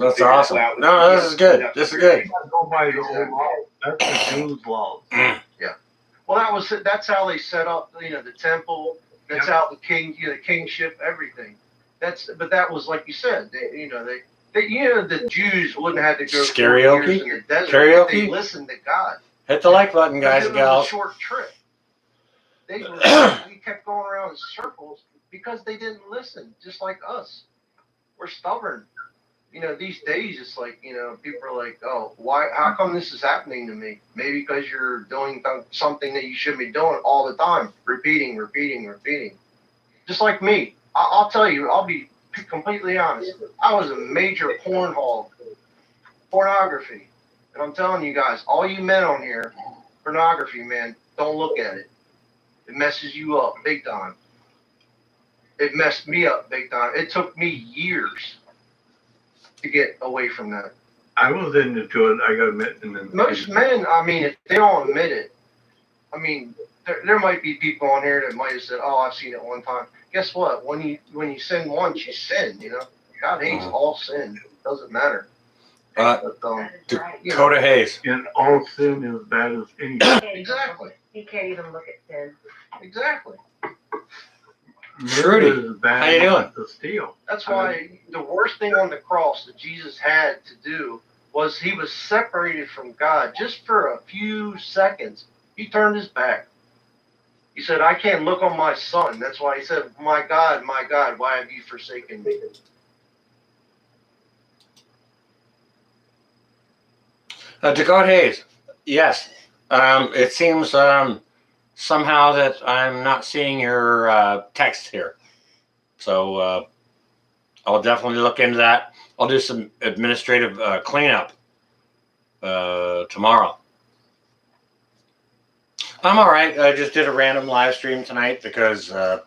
That's awesome. No, this is good. This is good. You gotta go by the old law. That's the Jews' law. Well, that's how they set up, the temple. That's how the kingship, everything. But that was like you said. The Jews wouldn't have to go 40 years in the desert. Karaoke? They listened to God. Hit the like button, guys and It was a gals. short trip. We kept going around in circles because they didn't listen, just like us. We're stubborn. These days it's like, people are like, oh, why? How come this is happening to me? Maybe because you're doing something that you shouldn't be doing all the time, repeating. Just like me. I'll tell you, I'll be completely honest. I was a major porn hog, pornography, and I'm telling you guys, all you men on here, pornography, man, don't look at it. It messes you up big time. It messed me up big time. It took me years to get away from that. I was into it, I gotta admit. And then Most men, if they don't admit it, there might be people on here that might have said, "Oh, I've seen it one time." Guess what? When you sin once, you sin. God hates all sin. It doesn't matter. Dakota Hayes. And all sin is bad as anything. Exactly. He can't even look at sin. Exactly. Trudy, how you doing? To steal. That's why the worst thing on the cross that Jesus had to do was he was separated from God just for a few seconds. He turned his back. He said, I can't look on my son. That's why he said, my God, why have you forsaken me? Dakota Hayes, yes. It seems somehow that I'm not seeing your text here. So I'll definitely look into that. I'll do some administrative cleanup tomorrow. I'm all right. I just did a random live stream tonight because, and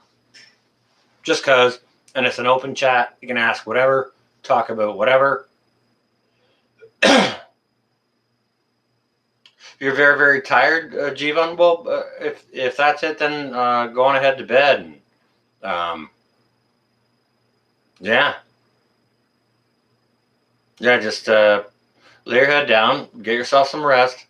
it's an open chat. You can ask whatever, talk about whatever. You're very, very tired, Jivan. Well, if that's it, then go on ahead to bed. Yeah, just lay your head down, get yourself some rest.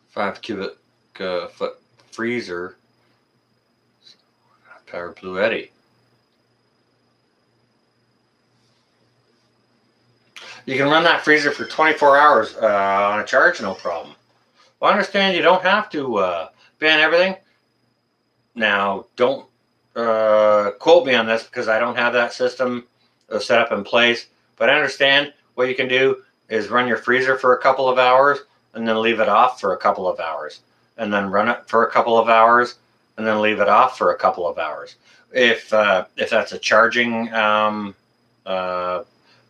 Five cubic foot freezer, powered Blue Eddy. You can run that freezer for 24 hours on a charge, no problem. Well, I understand you don't have to ban everything. Now, don't quote me on this because I don't have that system set up in place. But I understand what you can do is run your freezer for a couple of hours and then leave it off for a couple of hours. And then run it for a couple of hours and then leave it off for a couple of hours. If that's a charging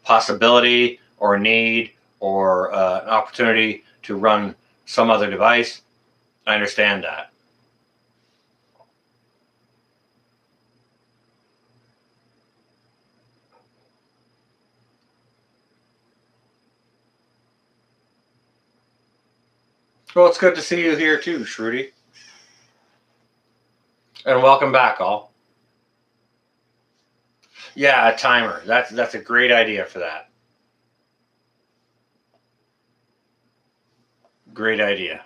possibility or need or an opportunity to run some other device, I understand that. Well, it's good to see you here too, Shruti. And welcome back, all. Yeah, a timer. That's a great idea for that. Great idea.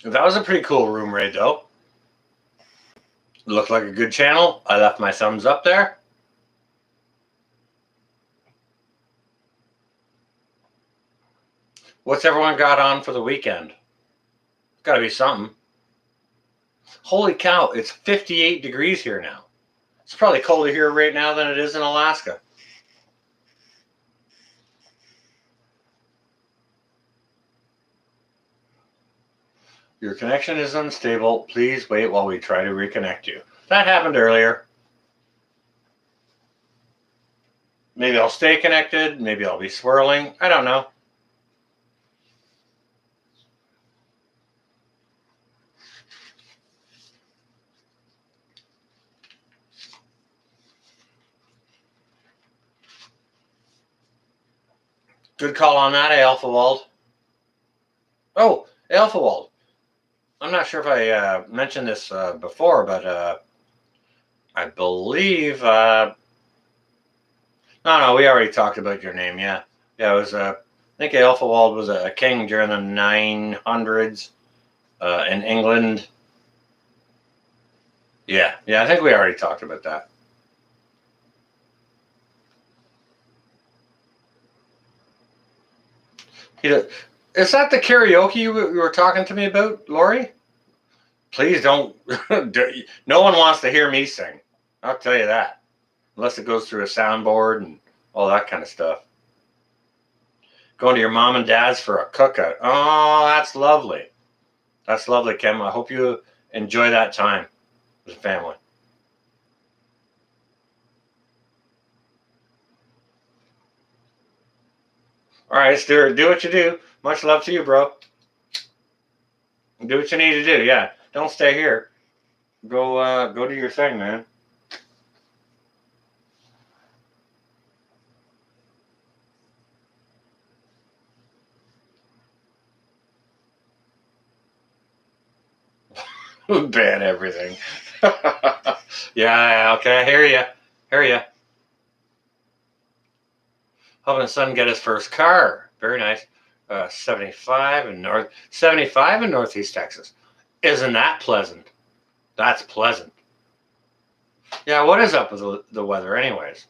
That was a pretty cool room raid, though. Looked like a good channel. I left my thumbs up there. What's everyone got on for the weekend? Got to be something. Holy cow, it's 58 degrees here now. It's probably colder here right now than it is in Alaska. Your connection is unstable. Please wait while we try to reconnect you. That happened earlier. Maybe I'll stay connected. Maybe I'll be swirling. I don't know. Good call on that, Alphawald. Oh, Alphawald. I'm not sure if I mentioned this before, but I believe... no, we already talked about your name, yeah. Yeah, it was... I think Alphawald was a king during the 900s in England. Yeah, I think we already talked about that. Is that the karaoke you were talking to me about, Lori? Please don't. No one wants to hear me sing. I'll tell you that. Unless it goes through a soundboard and all that kind of stuff. Going to your mom and dad's for a cookout. Oh, that's lovely. That's lovely, Kim. I hope you enjoy that time with the family. All right, Stuart, do what you do. Much love to you, bro. Do what you need to do. Yeah, don't stay here. Go do your thing, man. Ban everything. Yeah, okay, I hear you. Helping his son get his first car. Very nice. 75 in Northeast Texas. Isn't that pleasant? That's pleasant. Yeah, what is up with the weather anyways?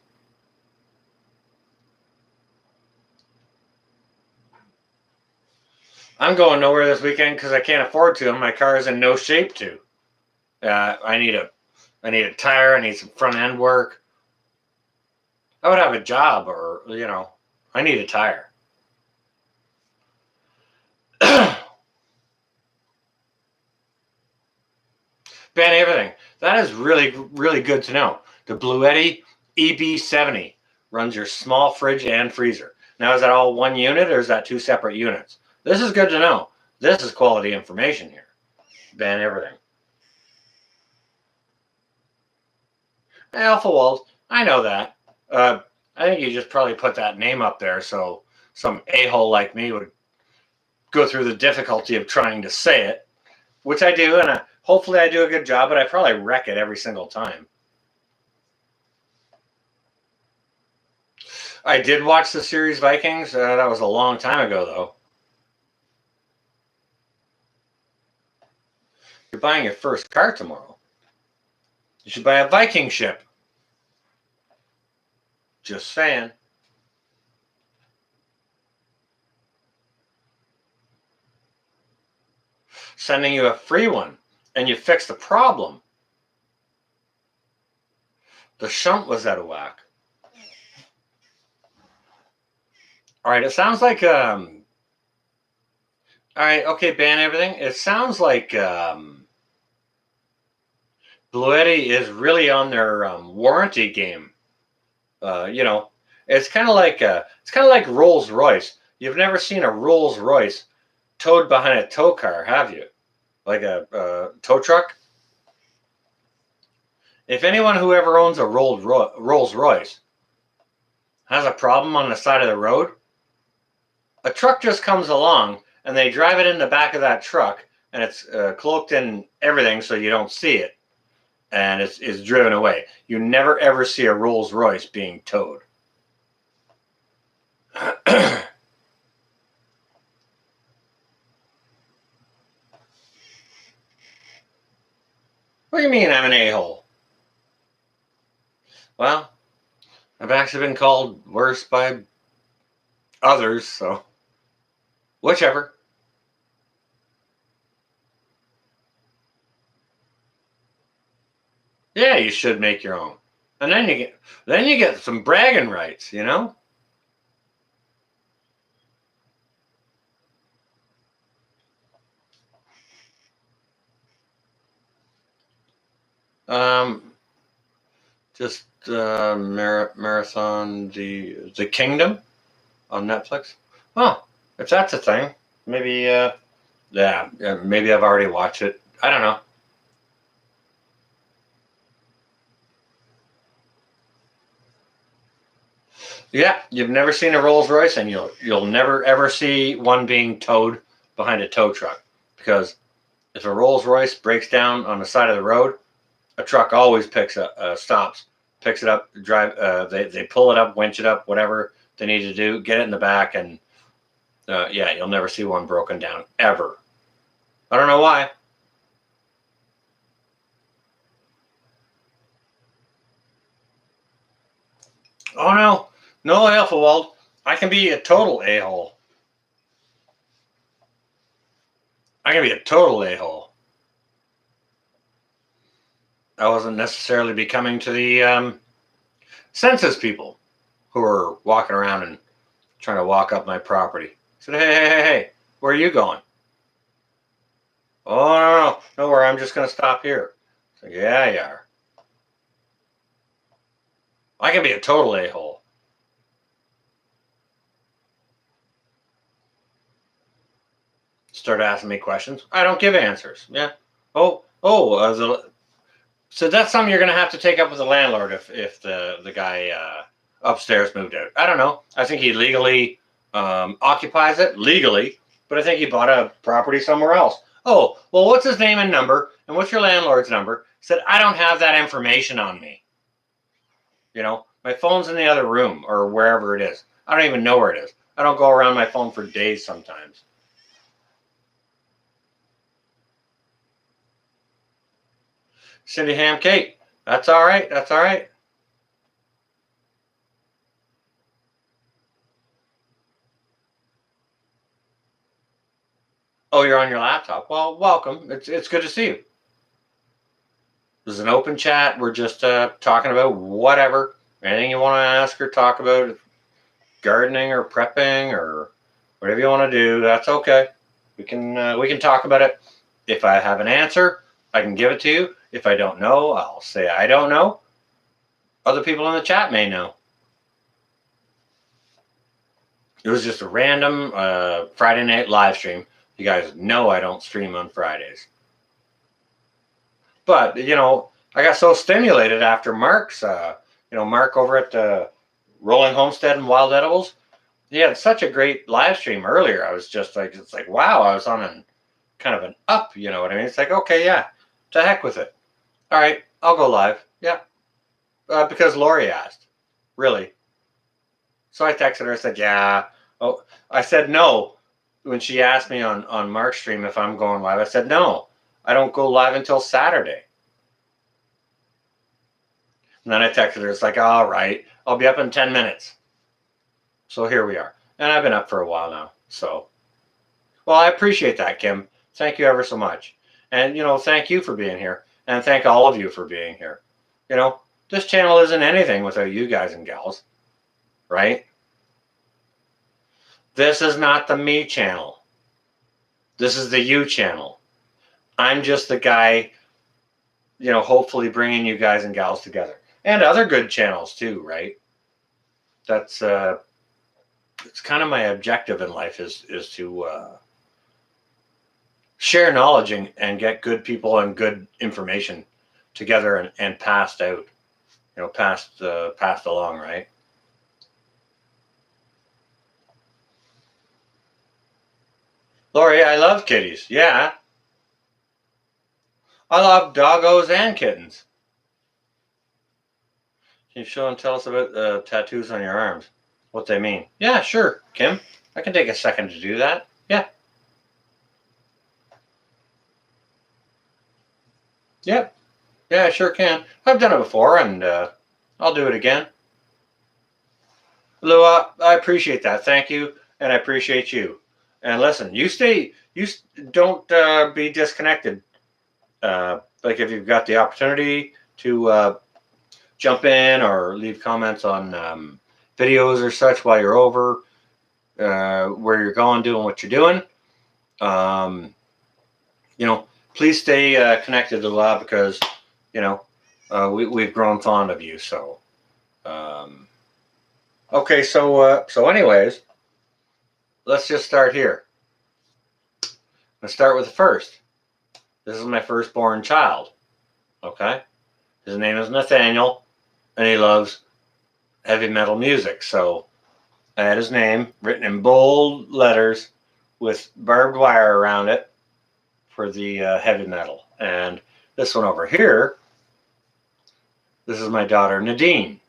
I'm going nowhere this weekend because I can't afford to. My car is in no shape to. I need a tire. I need some front end work. I would have a job, or I need a tire. Ban everything. That is really, really good to know. The Bluetti EB70 runs your small fridge and freezer. Now, is that all one unit or is that two separate units? This is good to know. This is quality information here. Ban everything. Alphawald, I know that. I think you just probably put that name up there so some a-hole like me would go through the difficulty of trying to say it, which I do, and hopefully I do a good job, but I probably wreck it every single time. I did watch the series Vikings. That was a long time ago, though. You're buying your first car tomorrow. You should buy a Viking ship. Just saying. Sending you a free one, and you fix the problem. The shunt was out of whack. All right, it sounds like all right, okay, ban everything. It sounds like Bluetti is really on their warranty game. It's kind of like Rolls Royce. You've never seen a Rolls Royce towed behind a tow car, have you? Like a tow truck? If anyone who ever owns a Rolls Royce has a problem on the side of the road, a truck just comes along and they drive it in the back of that truck, and it's cloaked in everything so you don't see it, and it's driven away. You never ever see a Rolls Royce being towed. What do you mean I'm an a-hole? Well, I've actually been called worse by others, so whichever. Yeah, you should make your own. And then you get some bragging rights, you know? Just marathon the Kingdom on Netflix. Oh, if that's a thing, maybe yeah, maybe I've already watched it. I don't know. Yeah, you've never seen a Rolls Royce, and you'll never ever see one being towed behind a tow truck, because if a Rolls Royce breaks down on the side of the road, a truck always stops, picks it up, drive. They pull it up, winch it up, whatever they need to do, get it in the back, and yeah, you'll never see one broken down ever. I don't know why. Oh no, no, Alphawald. I can be a total a-hole. I can be a total a-hole. I wasn't necessarily becoming to the census people who were walking around and trying to walk up my property. I said, hey, where are you going? Oh, no, nowhere. I'm just going to stop here. So, yeah, you are. I can be a total a-hole. Start asking me questions. I don't give answers. Yeah. So that's something you're going to have to take up with the landlord if the guy upstairs moved out. I don't know. I think he legally occupies it, legally, but I think he bought a property somewhere else. Oh, well, what's his name and number? And what's your landlord's number? Said, I don't have that information on me. You know, my phone's in the other room or wherever it is. I don't even know where it is. I don't go around my phone for days sometimes. Cindy Ham Kate. That's all right. That's all right. Oh, you're on your laptop. Well, welcome. It's good to see you. This is an open chat. We're just talking about whatever. Anything you want to ask or talk about, gardening or prepping or whatever you want to do, that's okay. We can talk about it. If I have an answer, I can give it to you. If I don't know, I'll say I don't know. Other people in the chat may know. It was just a random Friday night live stream. You guys know I don't stream on Fridays. But, you know, I got so stimulated after Mark's, Mark over at the Rolling Homestead and Wild Edibles. He had such a great live stream earlier. I was just like, it's like, wow, I was on kind of an up, you know what I mean? It's like, okay, yeah, to heck with it. All right, I'll go live. Yeah. Because Lori asked. Really? So I texted her, I said, yeah. Oh, I said no. When she asked me on Mark's stream if I'm going live, I said, no, I don't go live until Saturday. And then I texted her, it's like, all right, I'll be up in 10 minutes. So here we are. And I've been up for a while now. So, well, I appreciate that, Kim. Thank you ever so much. And, thank you for being here. And thank all of you for being here. This channel isn't anything without you guys and gals. Right? This is not the me channel. This is the you channel. I'm just the guy, hopefully bringing you guys and gals together. And other good channels too, right? That's it's kind of my objective in life is to share knowledge and get good people and good information together and passed out, passed along, right? Lori, I love kitties. Yeah. I love doggos and kittens. Can you show and tell us about the tattoos on your arms? What they mean? Yeah, sure, Kim. I can take a second to do that. Yeah. Yep. Yeah, I sure can. I've done it before, and I'll do it again. Lua, I appreciate that. Thank you, and I appreciate you. And listen, you don't be disconnected. Like if you've got the opportunity to jump in or leave comments on videos or such while you're over, where you're going, doing what you're doing. Please stay connected to the lab because, we've grown fond of you. So, okay. So anyways, let's just start here. Let's start with the first. This is my firstborn child. Okay. His name is Nathaniel, and he loves heavy metal music. So I had his name written in bold letters with barbed wire around it for the heavy metal. And this one over here, this is my daughter Nadine.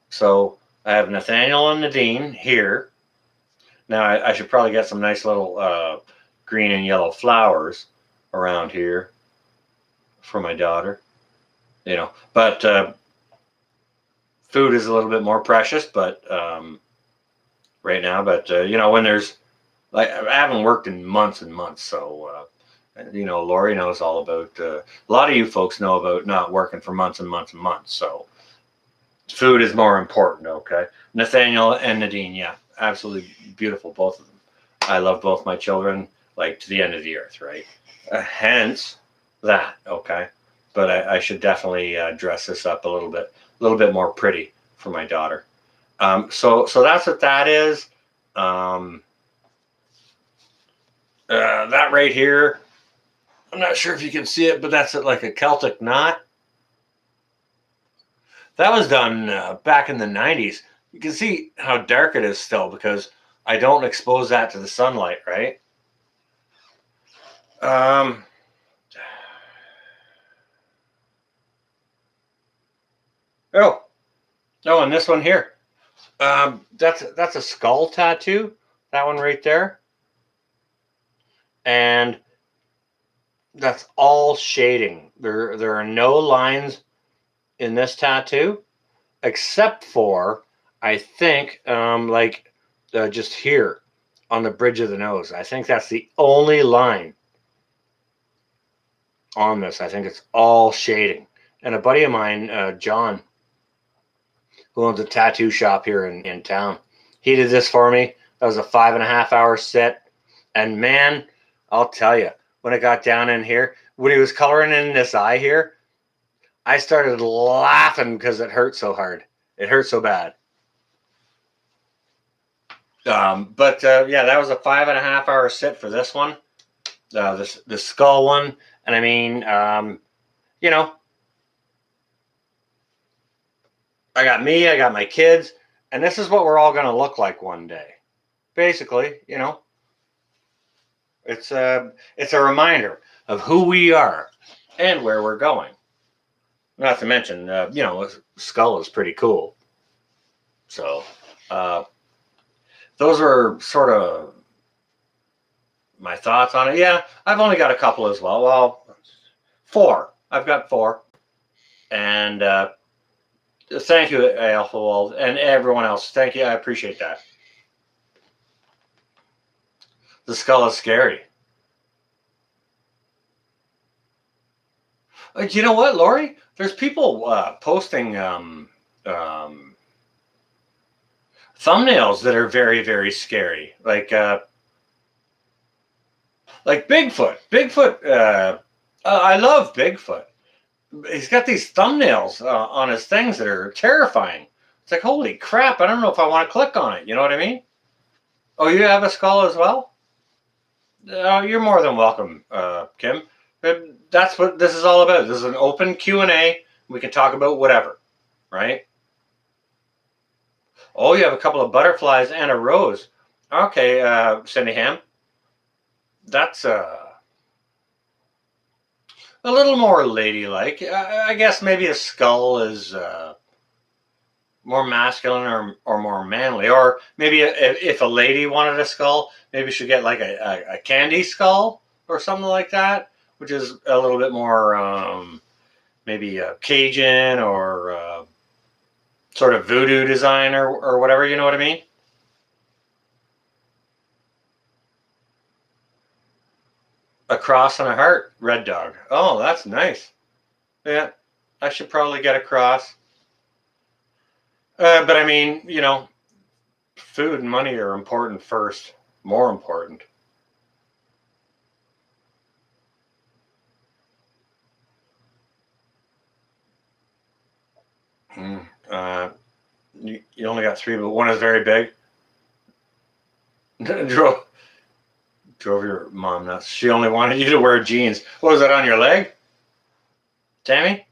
So I have Nathaniel and Nadine here. Now I should probably get some nice little green and yellow flowers around here for my daughter. You know, but food is a little bit more precious, but right now. But you know, when there's like I haven't worked in months and months, so you know, Lori knows all about. A lot of you folks know about not working for months and months and months. So food is more important. Okay, Nathaniel and Nadine, yeah, absolutely beautiful, both of them. I love both my children, like to the end of the earth, right? Hence that. Okay, but I should definitely dress this up a little bit more pretty for my daughter. So that's what that is. That right here, I'm not sure if you can see it, but that's like a Celtic knot. That was done back in the 90s. You can see how dark it is still because I don't expose that to the sunlight, right? Oh, and this one here. That's a skull tattoo. That one right there. And that's all shading. There are no lines in this tattoo, except for I think just here on the bridge of the nose. I think that's the only line on this. I think it's all shading. And a buddy of mine, John, who owns a tattoo shop here in town, he did this for me. That was a 5.5 hour sit. And man, I'll tell you, when it got down in here, when he was coloring in this eye here, I started laughing because it hurt so hard. It hurt so bad. But yeah, that was a 5.5 hour sit for this one, this skull one. And I mean, you know, I got me, I got my kids, and this is what we're all going to look like one day. Basically, you know, it's a reminder of who we are and where we're going. Not to mention, you know, a skull is pretty cool. So, those are sort of my thoughts on it. Yeah, I've only got a couple as well. Well, 4. I've got 4. And thank you, Alphawald, and everyone else. Thank you. I appreciate that. The skull is scary. You know what, Lori? There's people posting thumbnails that are very, very scary. Like Bigfoot. Bigfoot. I love Bigfoot. He's got these thumbnails on his things that are terrifying. It's like, holy crap, I don't know if I want to click on it. You know what I mean? Oh, you have a skull as well? You're more than welcome, Kim. That's what this is all about. This is an open Q&A. We can talk about whatever, right? Oh, you have a couple of butterflies and a rose. Okay, Cindy Ham. That's a little more ladylike. I guess maybe a skull is more masculine or more manly. Or maybe if a lady wanted a skull, maybe she'd get like a candy skull or something like that, which is a little bit more maybe Cajun or sort of voodoo design or whatever, you know what I mean? A cross and a heart, Red Dog. Oh, that's nice. Yeah, I should probably get a cross. But I mean, you know, food and money are important first, more important. You only got 3, but one is very big. drove your mom nuts. She only wanted you to wear jeans. What was that on your leg, Tammy?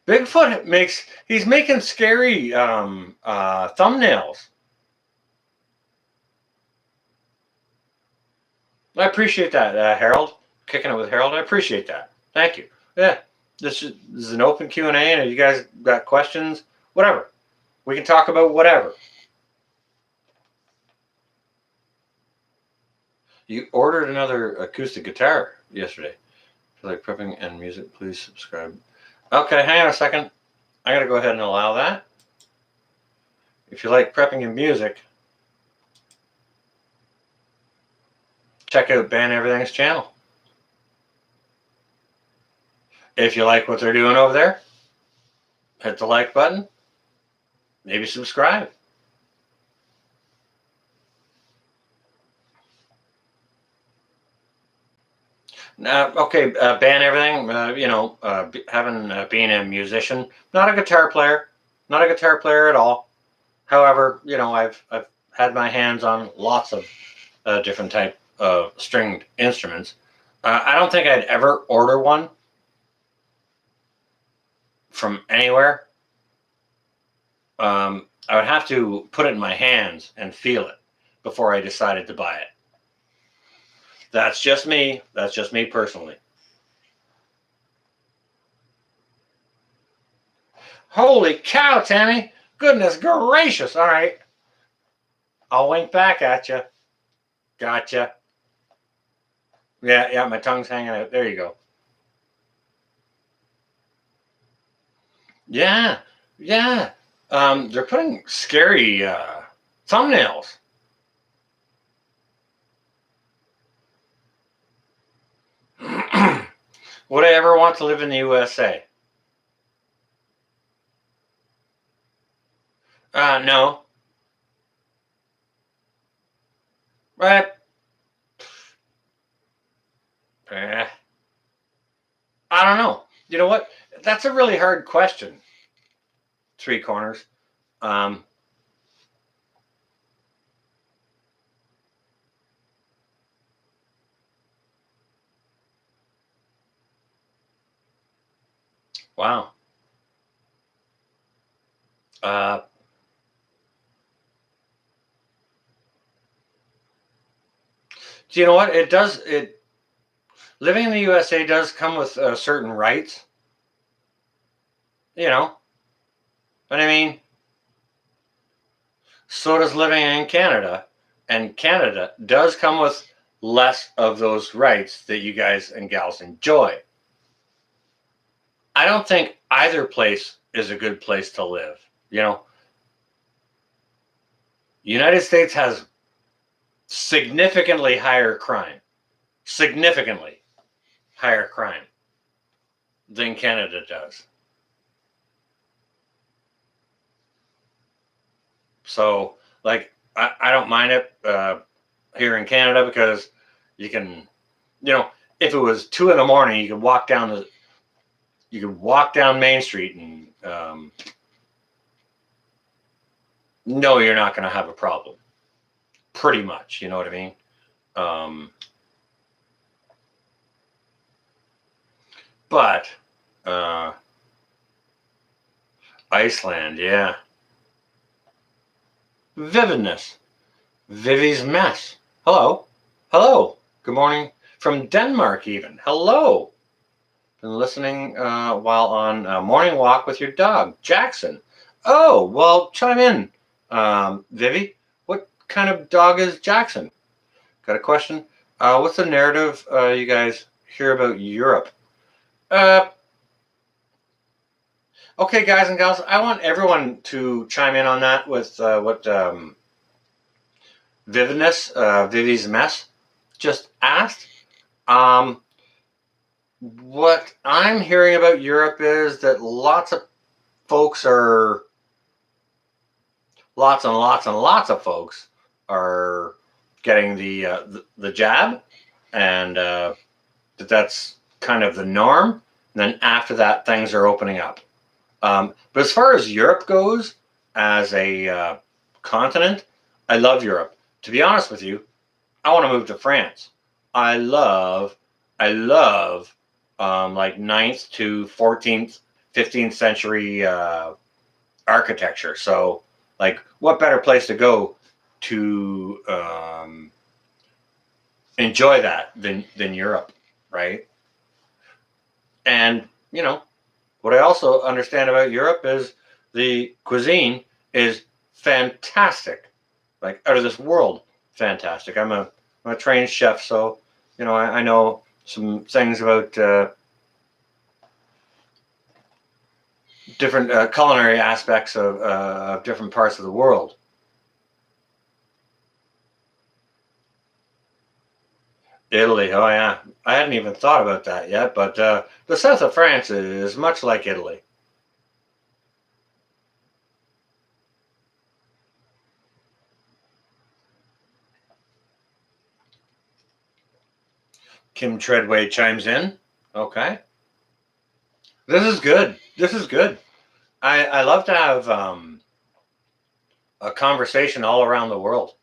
Bigfoot he's making scary thumbnails. I appreciate that, Harold. Kicking it with Harold. I appreciate that. Thank you. Yeah, this is an open Q&A, and if you guys got questions, whatever, we can talk about whatever. You ordered another acoustic guitar yesterday. If you like prepping and music, please subscribe. Okay, hang on a second. I gotta go ahead and allow that. If you like prepping and music, check out Ban Everything's channel. If you like what they're doing over there, hit the like button. Maybe subscribe. Okay, Ban Everything. Being a musician, not a guitar player at all. However, I've had my hands on lots of different type of stringed instruments. I don't think I'd ever order one from anywhere. I would have to put it in my hands and feel it before I decided to buy it. That's just me. That's just me personally. Holy cow, Tammy. Goodness gracious. All right. I'll wink back at you. Gotcha. Yeah, my tongue's hanging out. There you go. Yeah. They're putting scary thumbnails. Would I ever want to live in the USA? No. Right. I don't know. You know what? That's a really hard question. 3 corners. Wow. Do you know what? Living in the USA does come with certain rights. You know what I mean? So does living in Canada. And Canada does come with less of those rights that you guys and gals enjoy. I don't think either place is a good place to live. United States has significantly higher crime than Canada does. So, I don't mind it here in Canada because you can, if it was 2 a.m, you could walk down Main Street and no, you're not going to have a problem. Pretty much, you know what I mean? But Iceland, yeah. Vividness. Vivi's mess. Hello. Good morning from Denmark even. Hello. Been listening while on a morning walk with your dog, Jackson. Oh, well, chime in, Vivi. What kind of dog is Jackson? Got a question? What's the narrative you guys hear about Europe? Okay, guys and gals, I want everyone to chime in on that with what Vivi's mess just asked. What I'm hearing about Europe is that lots and lots of folks are getting the jab, and that's kind of the norm. And then after that, things are opening up. But as far as Europe goes, as a continent, I love Europe. To be honest with you, I want to move to France. I love like 9th to 14th, 15th century architecture. So, like, what better place to go to enjoy that than Europe, right? And, you know, what I also understand about Europe is the cuisine is fantastic, like out of this world fantastic. I'm a trained chef, so, you know, I know some things about different culinary aspects of different parts of the world. Italy, oh yeah. I hadn't even thought about that yet, but the south of France is much like Italy. Kim Treadway chimes in. Okay. This is good. This is good. I love to have a conversation all around the world.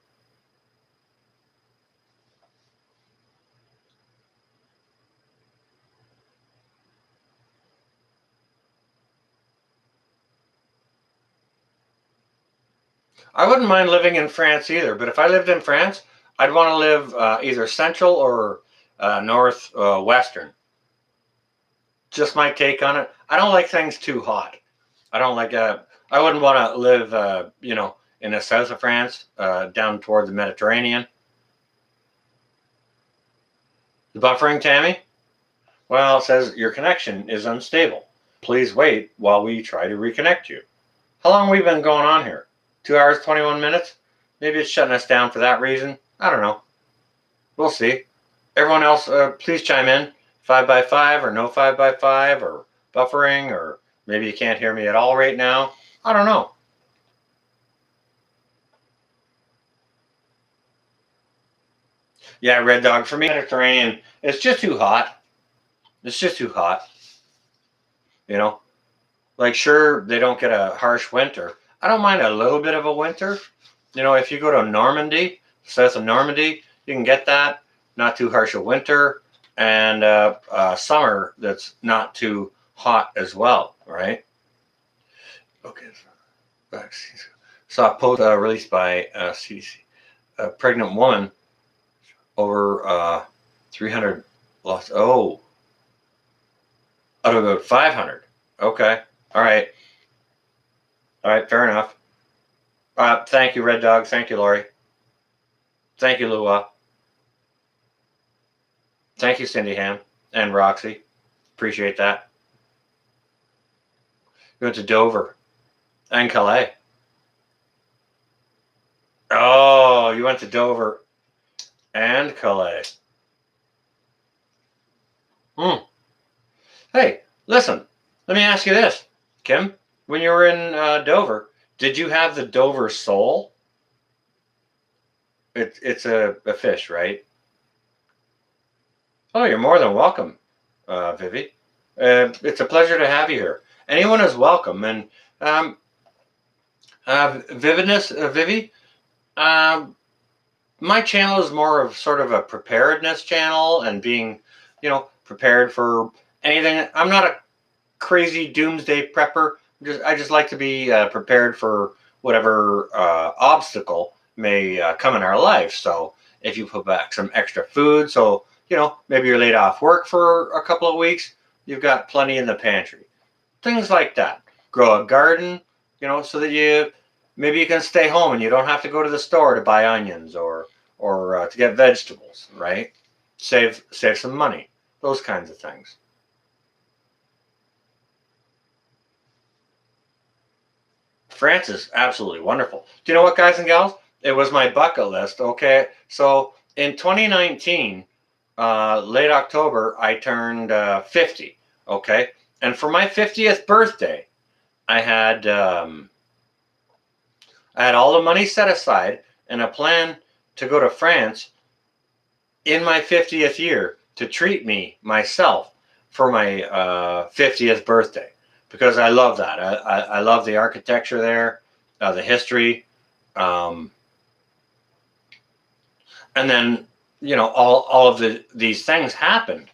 I wouldn't mind living in France either, but if I lived in France, I'd want to live either central or northwestern. Just my take on it. I don't like things too hot. I don't like. I wouldn't want to live, you know, in the south of France, down toward the Mediterranean. The buffering, Tammy? Well, it says your connection is unstable. Please wait while we try to reconnect you. How long have we been going on here? 2 hours, 21 minutes? Maybe it's shutting us down for that reason. I don't know. We'll see. Everyone else, please chime in. 5x5 or no 5x5 or buffering, or maybe you can't hear me at all right now. I don't know. Yeah, Red Dog. For me, Mediterranean, it's just too hot. It's just too hot. You know? Like, sure, they don't get a harsh winter. I don't mind a little bit of a winter. You know, if you go to Normandy, south of Normandy, you can get that. Not too harsh a winter. And summer that's not too hot as well, right? Okay. Saw a post released by CDC. A pregnant woman over 300 lost. Oh, out of about 500. Okay. All right. All right. Fair enough. Thank you, Red Dog. Thank you, Lori. Thank you, Lua. Thank you, Cindy Ham and Roxy. Appreciate that. You went to Dover and Calais. Oh, you went to Dover and Calais. Hey, listen, let me ask you this, Kim. When you were in Dover, did you have the Dover sole? It's a fish, right? Oh, you're more than welcome, Vivi. It's a pleasure to have you here. Anyone is welcome. And Vivi, my channel is more of sort of a preparedness channel and being, you know, prepared for anything. I'm not a crazy doomsday prepper. I just like to be prepared for whatever obstacle may come in our life. So if you put back some extra food, so, you know, maybe you're laid off work for a couple of weeks, you've got plenty in the pantry. Things like that. Grow a garden, you know, so that maybe you can stay home and you don't have to go to the store to buy onions or to get vegetables, right? Save some money. Those kinds of things. France is absolutely wonderful. Do you know what, guys and gals? It was my bucket list. Okay, so in 2019, late October, I turned 50. Okay, and for my 50th birthday, I had all the money set aside, and a plan to go to France in my 50th year to treat me, myself, for my 50th birthday, because I love that. I love the architecture there, the history. And then, all of these things happened.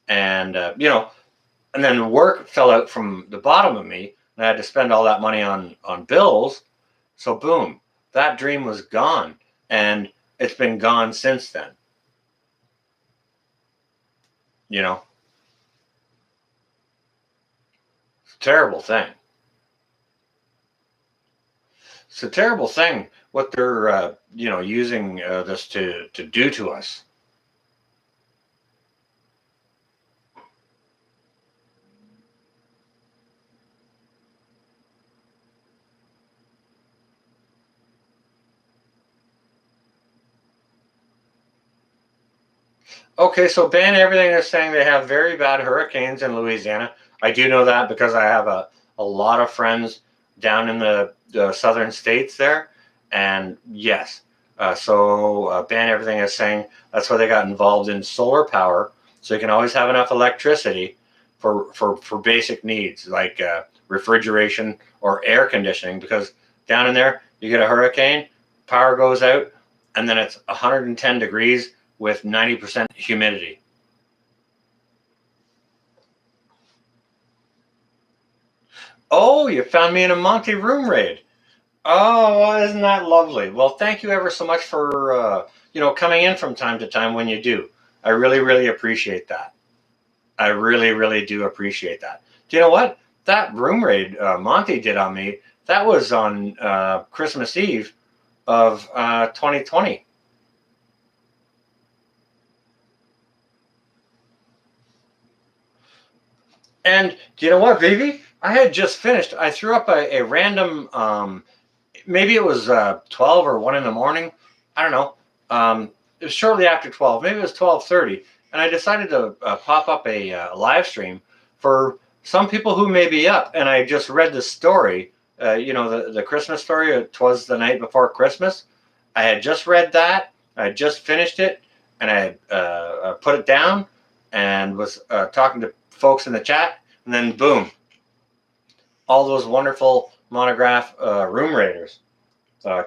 And, and then work fell out from the bottom of me, and I had to spend all that money on bills. So boom, that dream was gone, and it's been gone since then. It's a terrible thing. It's a terrible thing what they're using this to do to us. Okay, so Ban Everything is saying they have very bad hurricanes in Louisiana. I do know that because I have a lot of friends down in the southern states there. And yes, so Ban Everything is saying that's why they got involved in solar power, so you can always have enough electricity for basic needs like refrigeration or air conditioning, because down in there, you get a hurricane, power goes out, and then it's 110 degrees with 90% humidity. Oh, you found me in a Monty room raid. Oh, well, isn't that lovely? Well, thank you ever so much for coming in from time to time when you do. I really, really appreciate that. I really, really do appreciate that. Do you know what? That room raid Monty did on me, that was on Christmas Eve of 2020. And do you know what, Vivi? I had just finished. I threw up a random, maybe it was 12 or 1 in the morning. I don't know. It was shortly after 12. Maybe it was 12:30. And I decided to pop up a live stream for some people who may be up. And I just read the story, the Christmas story. 'Twas the Night Before Christmas. I had just read that. I had just finished it. And I had put it down and was talking to folks in the chat, and then boom, all those wonderful monograph room raiders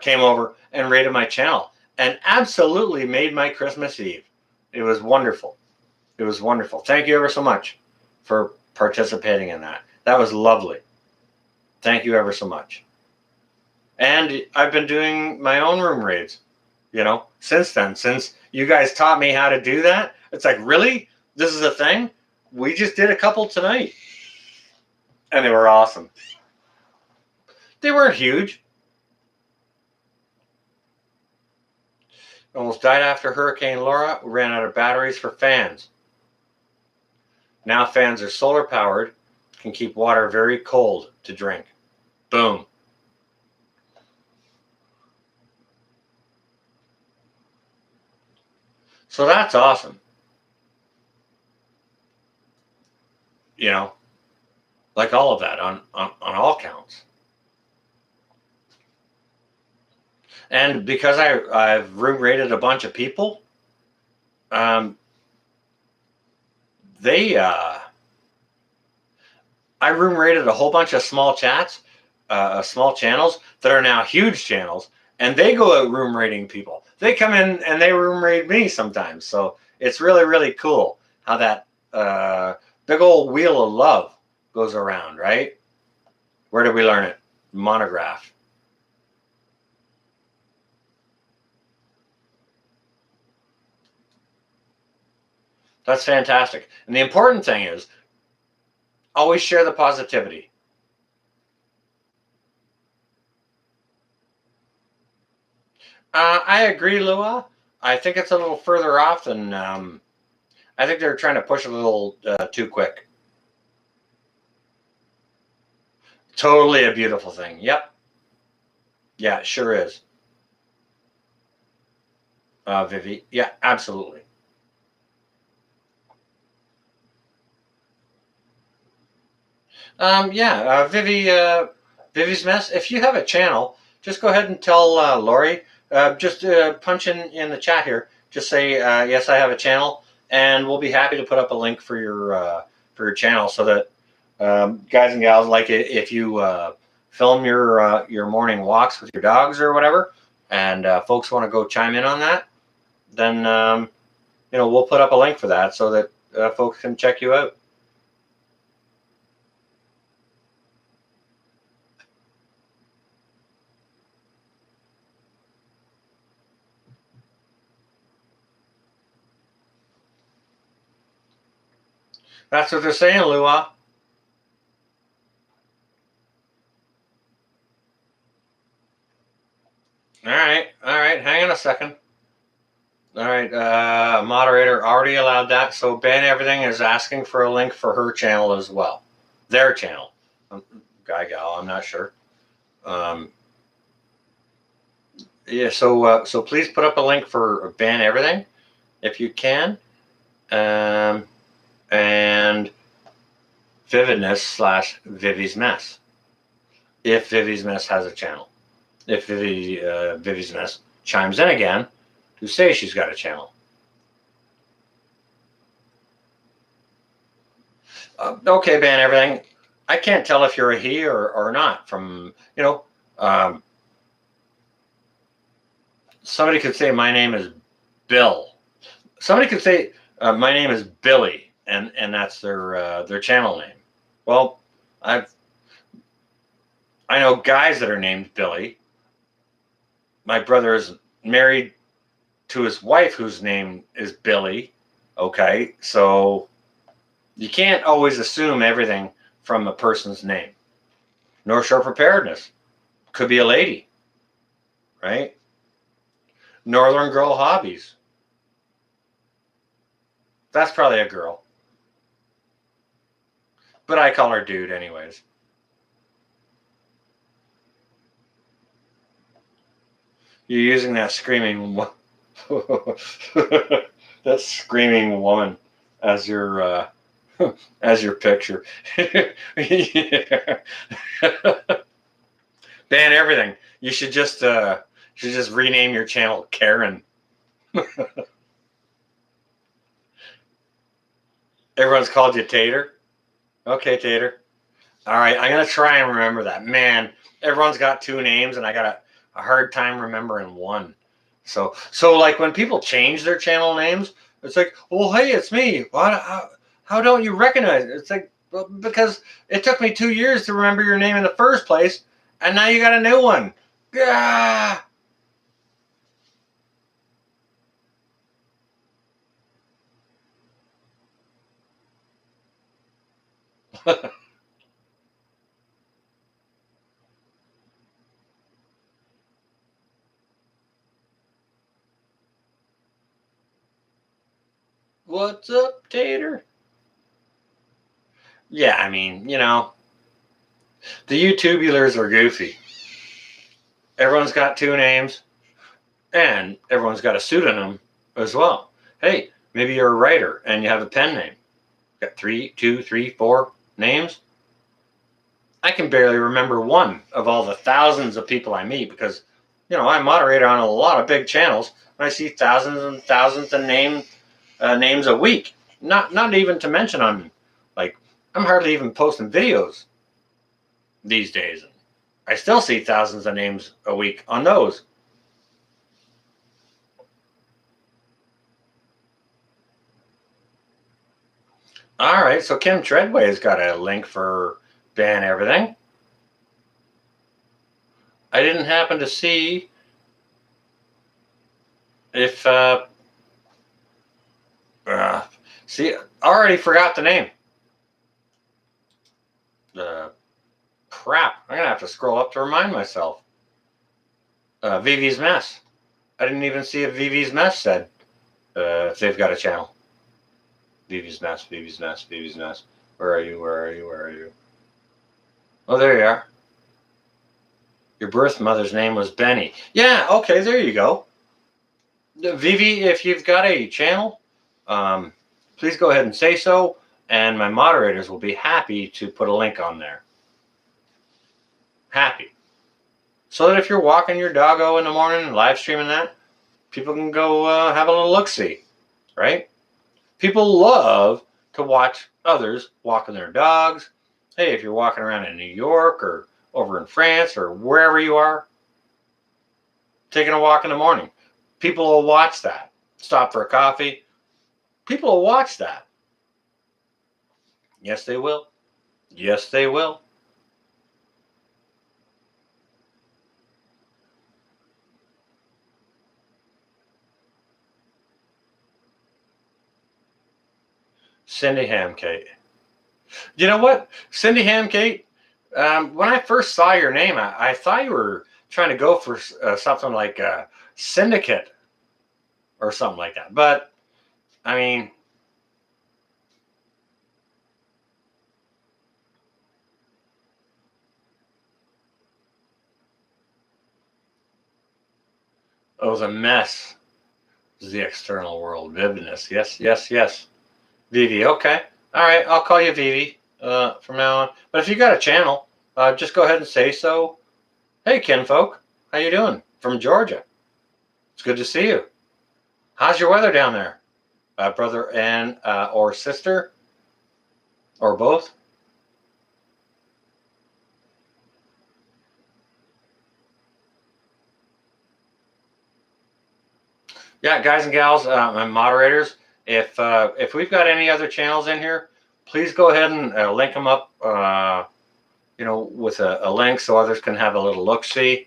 came over and raided my channel and absolutely made my Christmas Eve. It was wonderful. It was wonderful. Thank you ever so much for participating in that. That was lovely. Thank you ever so much. And I've been doing my own room raids, since then, since you guys taught me how to do that. It's like, really? This is a thing? We just did a couple tonight, and they were awesome. They weren't huge. Almost died after Hurricane Laura. We ran out of batteries for fans. Now fans are solar powered, can keep water very cold to drink. Boom. So that's awesome. Like all of that on all counts. And because I've room raided a bunch of people, I room raided a whole bunch of small chats, small channels that are now huge channels, and they go out room raiding people. They come in and they room raid me sometimes. So it's really, really cool how that big old wheel of love goes around, right? Where did we learn it? Monograph. That's fantastic. And the important thing is always share the positivity. I agree, Lua. I think it's a little further off than I think they're trying to push a little too quick. Totally a beautiful thing. Yep. Yeah, it sure is. Vivi. Yeah, absolutely. Vivi's Mess, if you have a channel, just go ahead and tell Lori just punch in the chat here. Just say, yes, I have a channel, and we'll be happy to put up a link for your channel so that guys and gals, like if you film your morning walks with your dogs or whatever, and folks want to go chime in on that, then we'll put up a link for that so that folks can check you out. That's what they're saying, Lua. All right. Hang on a second. All right, moderator already allowed that. So Ban Everything is asking for a link for her channel as well. Their channel. Guy, gal, I'm not sure. Yeah, so please put up a link for Ban Everything if you can. And Vividness / Vivi's Mess. If Vivi's Mess has a channel. If Vivi's Mess chimes in again to say she's got a channel. Okay, Ban Everything. I can't tell if you're a he or not from, somebody could say my name is Bill. Somebody could say my name is Billy, and that's their channel name. Well, I know guys that are named Billy. My brother is married to his wife whose name is Billy. Okay, so you can't always assume everything from a person's name. North Shore Preparedness could be a lady, right? Northern Girl Hobbies. That's probably a girl. But I call her dude anyways. You're using that screaming that screaming woman as your picture. Ban Everything. You should just rename your channel Karen. Everyone's called you Tater? Okay, Tater. All right, I'm going to try and remember that. Man, everyone's got two names, and I got a hard time remembering one. So like when people change their channel names, it's like, well, hey, it's me. How don't you recognize it? It's like, well, because it took me 2 years to remember your name in the first place, and now you got a new one. Gah! What's up, Tater? Yeah, I mean, the YouTubulars are goofy. Everyone's got two names, and everyone's got a pseudonym as well. Hey, maybe you're a writer and you have a pen name. Got 2, 3, 4 names. I can barely remember one of all the thousands of people I meet because, I moderate on a lot of big channels, and I see thousands and thousands of names a week. Not even to mention I'm hardly even posting videos these days. I still see thousands of names a week on those. All right, so Kim Treadway has got a link for Ban Everything. I didn't happen to see if see, I already forgot the name. Crap, I'm gonna have to scroll up to remind myself. Vivi's Mess. I didn't even see if Vivi's Mess said if they've got a channel. Vivi's Mess. Where are you? Oh, there you are. Your birth mother's name was Benny. Yeah, okay, there you go. Vivi, if you've got a channel, please go ahead and say so, and my moderators will be happy to put a link on there. Happy. so that if you're walking your doggo in the morning and live streaming that, people can go have a little look-see, right? People love to watch others walking their dogs. Hey, if you're walking around in New York or over in France or wherever you are, taking a walk in the morning, people will watch that. Stop for a coffee. People will watch that. Yes, they will. Yes, they will. Cindy Hamkate. You know what? Cindy Hamkate, when I first saw your name, I thought you were trying to go for something like Syndicate or something like that. But, I mean, it was a mess. It was the external world. Vividness. Yes, yes, yes. Vivi, okay. All right, I'll call you Vivi from now on. But if you got a channel, just go ahead and say so. Hey, kinfolk, how you doing? From Georgia. It's good to see you. How's your weather down there? Brother and or sister? Or both? Yeah, guys and gals, and moderators, if we've got any other channels in here, please go ahead and link them up, with a link so others can have a little look-see,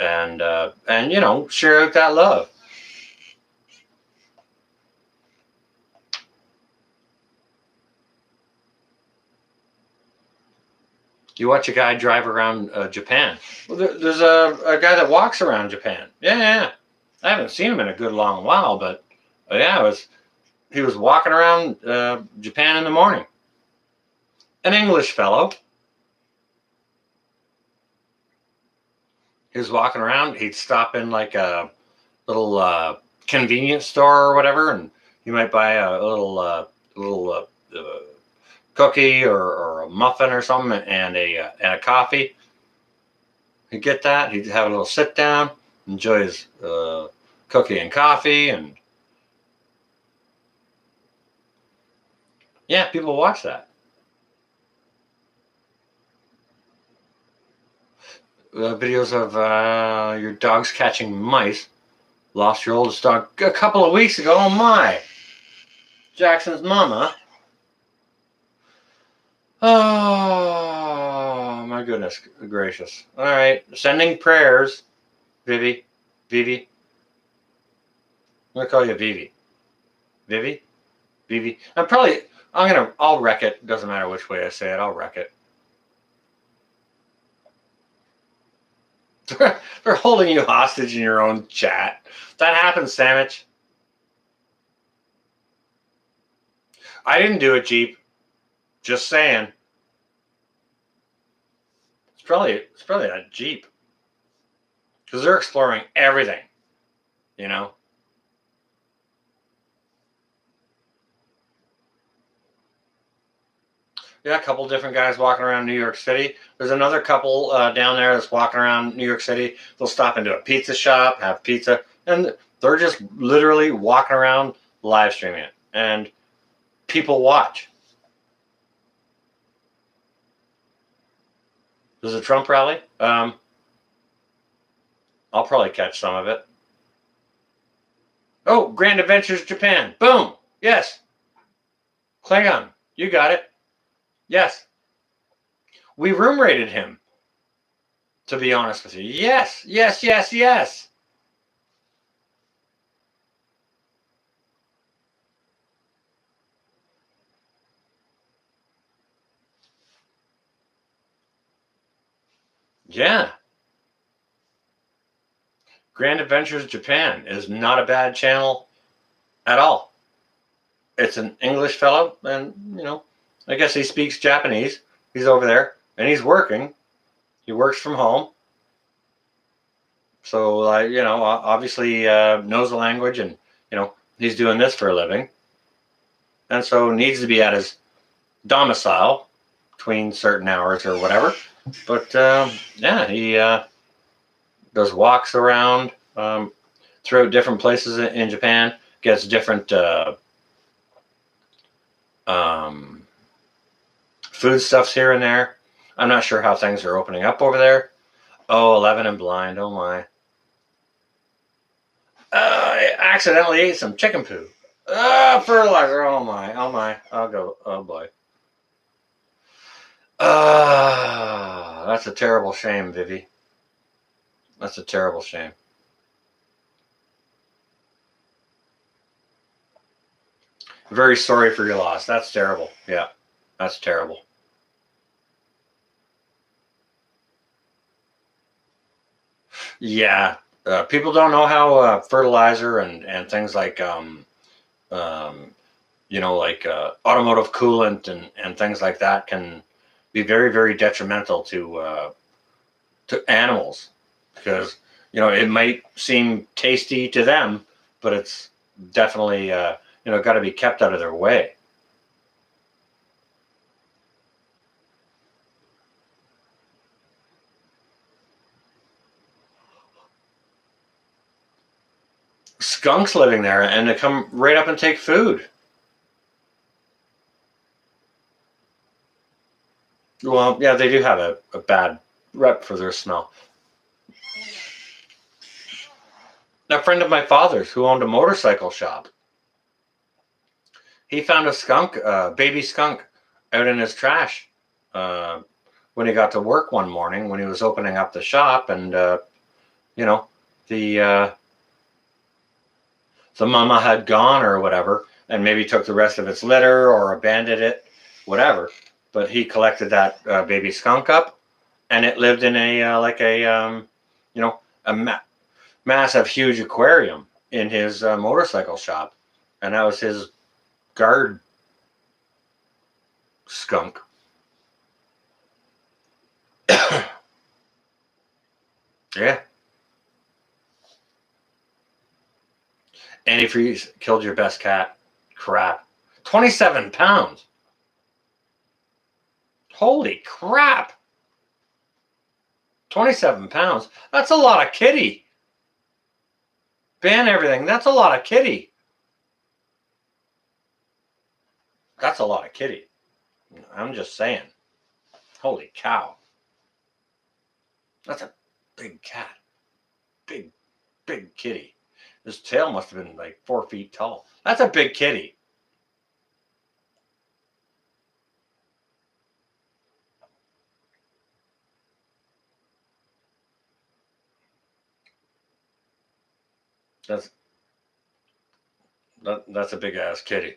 and share out that love. You watch a guy drive around Japan. Well, there's a guy that walks around Japan. Yeah. I haven't seen him in a good long while, but yeah, he was walking around Japan in the morning. An English fellow. He was walking around. He'd stop in like a little convenience store or whatever, and he might buy a little cookie or a muffin or something and a coffee. He'd get that. He'd have a little sit down, enjoy his cookie and coffee, and yeah, people watch that. Videos of your dogs catching mice. Lost your oldest dog a couple of weeks ago. Oh my! Jackson's mama. Oh my goodness gracious! All right, sending prayers, Vivi. I'm gonna call you Vivi. Vivi. I'll wreck it. Doesn't matter which way I say it. I'll wreck it. They're holding you hostage in your own chat. That happens, Sandwich. I didn't do it, Jeep. Just saying. It's probably that Jeep. Because they're exploring everything. You know? Yeah, a couple different guys walking around New York City. There's another couple down there that's walking around New York City. They'll stop into a pizza shop, have pizza, and they're just literally walking around live streaming it. And people watch. There's a Trump rally. I'll probably catch some of it. Oh, Grand Adventures Japan. Boom. Yes. Klingon. You got it. Yes. We room rated him, to be honest with you. Yes. Yeah. Grand Adventures Japan is not a bad channel at all. It's an English fellow, and, I guess he speaks Japanese. He's over there, and he's working. He works from home. So, obviously knows the language, and, he's doing this for a living. And so needs to be at his domicile between certain hours or whatever. But yeah, he does walks around throughout different places in Japan. Gets different foodstuffs here and there. I'm not sure how things are opening up over there. Oh, 11 and blind. Oh my. I accidentally ate some chicken poo. Fertilizer. Oh my. Oh my. I'll go. Oh boy. That's a terrible shame, Vivi. That's a terrible shame. Very sorry for your loss. That's terrible. Yeah, that's terrible. Yeah, people don't know how fertilizer and things like you know, like automotive coolant and things like that can be very, very detrimental to animals, because you know it might seem tasty to them, but it's definitely you know, got to be kept out of their way. Skunks living there, and they come right up and take food. Well, yeah, they do have a bad rep for their smell. A friend of my father's who owned a motorcycle shop, he found a skunk, baby skunk, out in his trash when he got to work one morning when he was opening up the shop, and you know, the mama had gone or whatever, and maybe took the rest of its litter or abandoned it, whatever. But he collected that baby skunk up, and it lived in a like a you know, a massive, huge aquarium in his motorcycle shop, and that was his guard skunk. Yeah. Antifreeze killed your best cat. Crap. 27 pounds. Holy crap. 27 pounds. That's a lot of kitty. Ban everything. That's a lot of kitty. That's a lot of kitty. I'm just saying. Holy cow. That's a big cat. Big, big kitty. His tail must have been like 4 feet tall. That's a big kitty. That's a big ass kitty.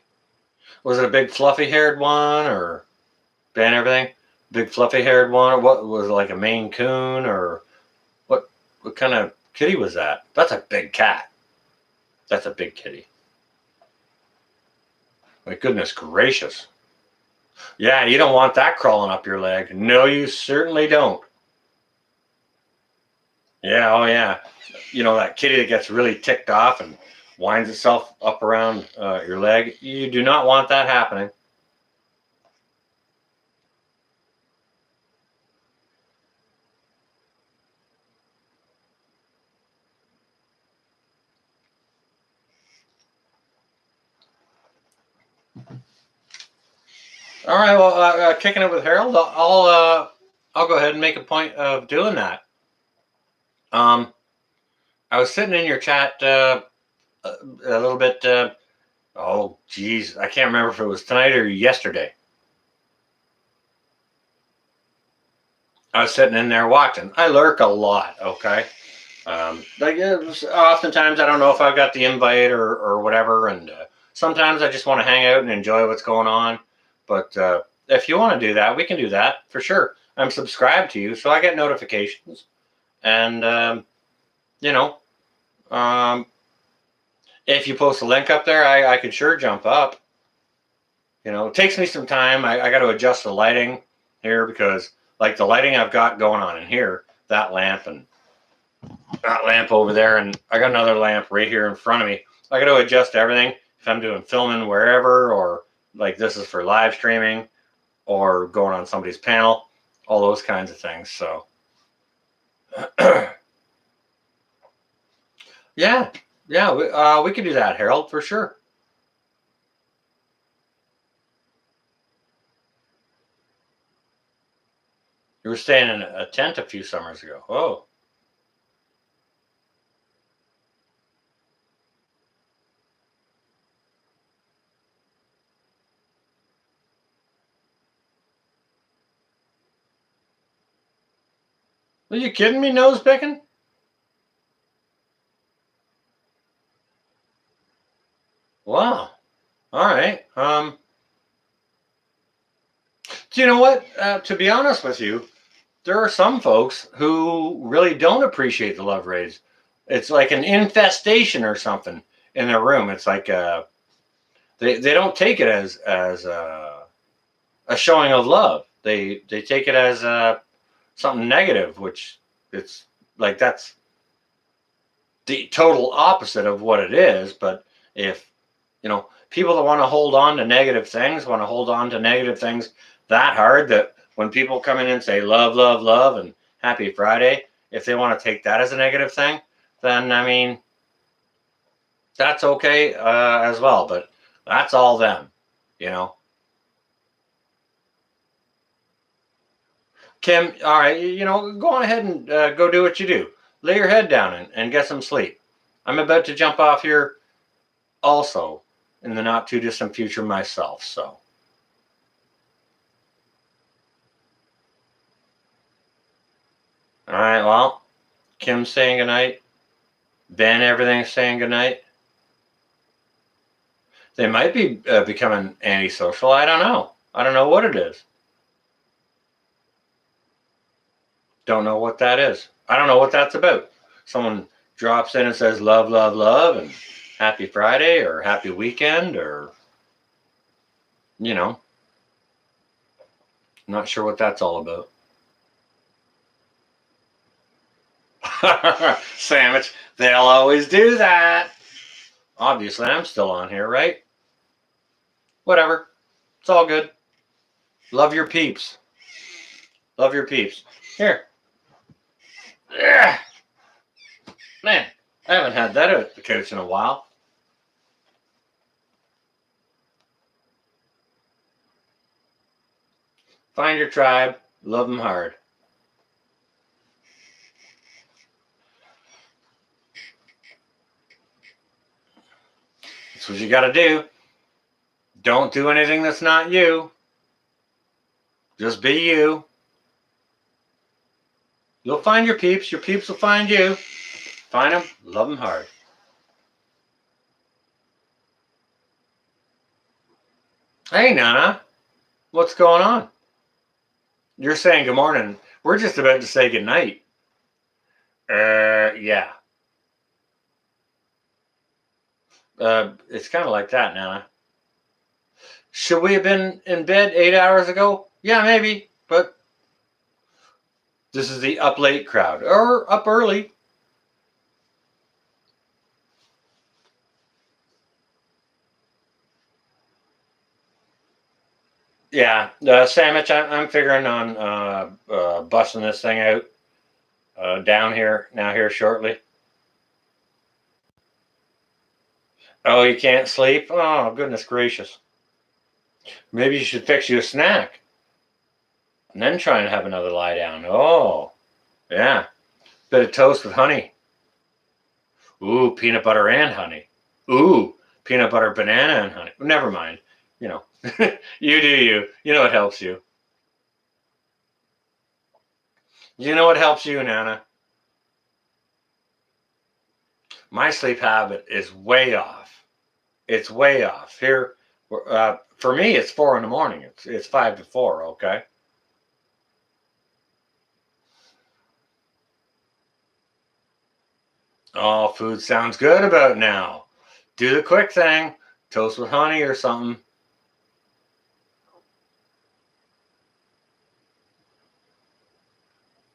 Was it a big fluffy haired one, or ban everything? Big fluffy haired one, or what was it, like a Maine Coon, or what kind of kitty was that? That's a big cat. That's a big kitty. My goodness gracious. Yeah, you don't want that crawling up your leg. No, you certainly don't. Yeah, oh yeah. You know, that kitty that gets really ticked off and winds itself up around your leg. You do not want that happening. All right, well, kicking it with Harold, I'll go ahead and make a point of doing that. I was sitting in your chat a little bit. Oh, geez, I can't remember if it was tonight or yesterday. I was sitting in there watching. I lurk a lot, okay? Like oftentimes I don't know if I've got the invite or whatever, and sometimes I just want to hang out and enjoy what's going on. But if you want to do that, we can do that for sure. I'm subscribed to you, so I get notifications, and you know, if you post a link up there, I could sure jump up. You know, it takes me some time. I got to adjust the lighting here, because like the lighting I've got going on in here, that lamp and that lamp over there, and I got another lamp right here in front of me. I got to adjust everything if I'm doing filming wherever, or like this is for live streaming, or going on somebody's panel, all those kinds of things. So yeah, we could do that, Harold, for sure. You were staying in a tent a few summers ago. Oh. Are you kidding me, nose picking? Wow. All right. Do you know what? To be honest with you, there are some folks who really don't appreciate the love rays. It's like an infestation or something in their room. It's like they don't take it as a showing of love. They take it as something negative, which it's like that's the total opposite of what it is. But if people that want to hold on to negative things want to hold on to negative things that hard, that when people come in and say love, love, love, and happy Friday, if they want to take that as a negative thing, then I mean, that's okay as well. But that's all them, Kim, all right, go on ahead and go do what you do. Lay your head down and get some sleep. I'm about to jump off here also in the not too distant future myself, so. All right, well, Kim's saying goodnight. Ben, everything's saying goodnight. They might be becoming antisocial. I don't know. I don't know what it is. Don't know what that is. I don't know what that's about. Someone drops in and says love, love, love, and happy Friday or happy weekend, or not sure what that's all about. Sandwich, they'll always do that. Obviously, I'm still on here, right? Whatever. It's all good. Love your peeps. Love your peeps. Here. Yeah. Man, I haven't had that at the couch in a while. Find your tribe. Love them hard. That's what you got to do. Don't do anything that's not you. Just be you. You'll find your peeps. Your peeps will find you. Find them. Love them hard. Hey, Nana. What's going on? You're saying good morning. We're just about to say good night. Yeah. It's kind of like that, Nana. Should we have been in bed 8 hours ago? Yeah, maybe. But this is the up late crowd. Or up early. Yeah, Sandwich, I'm figuring on busting this thing out down here shortly. Oh, you can't sleep? Oh, goodness gracious. Maybe you should fix you a snack and then try and have another lie down. Oh, yeah. Bit of toast with honey. Ooh, peanut butter and honey. Ooh, peanut butter, banana, and honey. Never mind. You do you. You know what helps you. You know what helps you, Nana. My sleep habit is way off. It's way off. Here, for me, it's 4 in the morning. It's 5 to 4, okay? Oh, food sounds good about now. Do the quick thing. Toast with honey or something.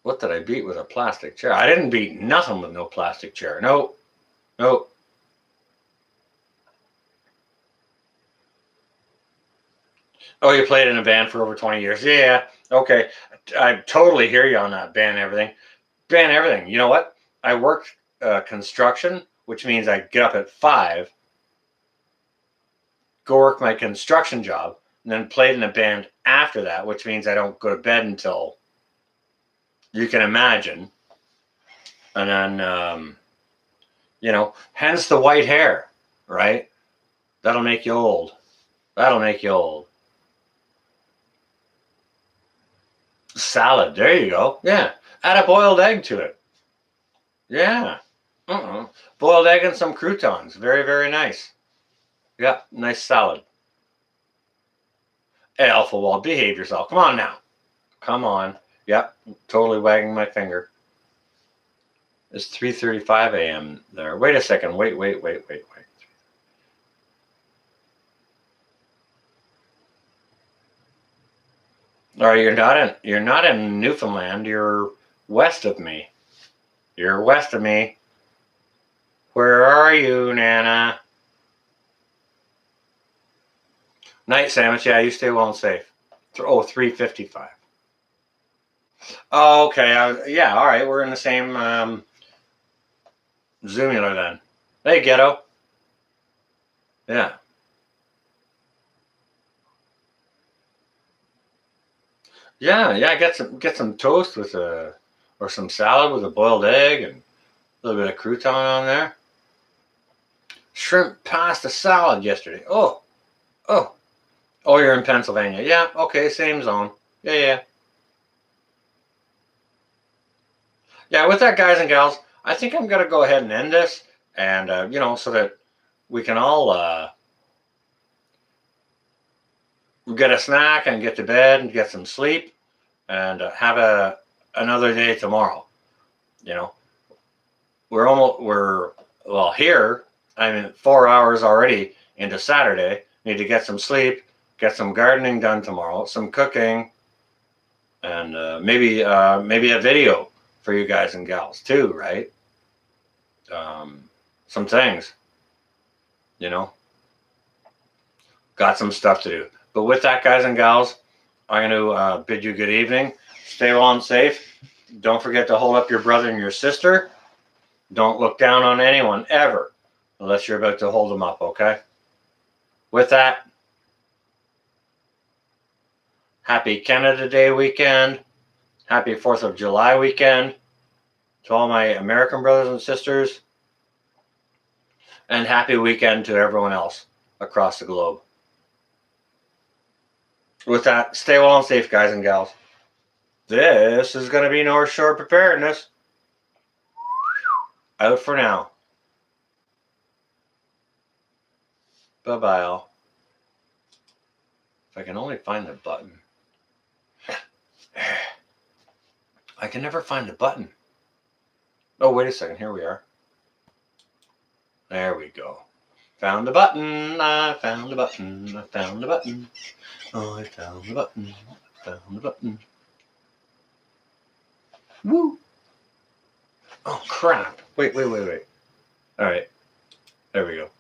What did I beat with a plastic chair? I didn't beat nothing with no plastic chair. Nope. Nope. Oh, you played in a band for over 20 years. Yeah. Okay. I totally hear you on that. Ban everything. Ban everything. You know what? I worked construction, which means I get up at 5, go work my construction job, and then played in a band after that, which means I don't go to bed until, you can imagine. And then, hence the white hair, right? That'll make you old. That'll make you old. Salad. There you go. Yeah. Add a boiled egg to it. Yeah. Boiled egg and some croutons. Very, very nice. Yeah. Nice salad. Hey, Alpha Wall, behave yourself. Come on now. Come on. Yep. Totally wagging my finger. It's 3:35 a.m. there. Wait a second. Wait. All right, you're not in Newfoundland. You're west of me. You're west of me. Where are you, Nana? Night sandwich. Yeah, you stay well and safe. 3:55. Oh, okay. Yeah, all right. We're in the same Zoomular then. Hey, ghetto. Yeah. Yeah. Get some toast with or some salad with a boiled egg and a little bit of crouton on there. Shrimp pasta salad yesterday. Oh, you're in Pennsylvania. Yeah, okay, same zone. Yeah. Yeah, with that, guys and gals, I think I'm gonna go ahead and end this, and so that we can all get a snack and get to bed and get some sleep, and have another day tomorrow. We're here. I'm 4 hours already into Saturday. Need to get some sleep, get some gardening done tomorrow, some cooking, and maybe a video for you guys and gals too, right? Some things, got some stuff to do. But with that, guys and gals, I'm going to bid you good evening. Stay well and safe. Don't forget to hold up your brother and your sister. Don't look down on anyone ever, unless you're about to hold them up, okay? With that, happy Canada Day weekend. Happy 4th of July weekend to all my American brothers and sisters. And happy weekend to everyone else across the globe. With that, stay well and safe, guys and gals. This is going to be North Shore Preparedness. Out for now. Bye-bye, all. If I can only find the button. I can never find the button. Oh, wait a second. Here we are. There we go. Found the button. I found the button. I found the button. Oh, I found the button. I found the button. Woo! Oh, crap. Wait. All right. There we go.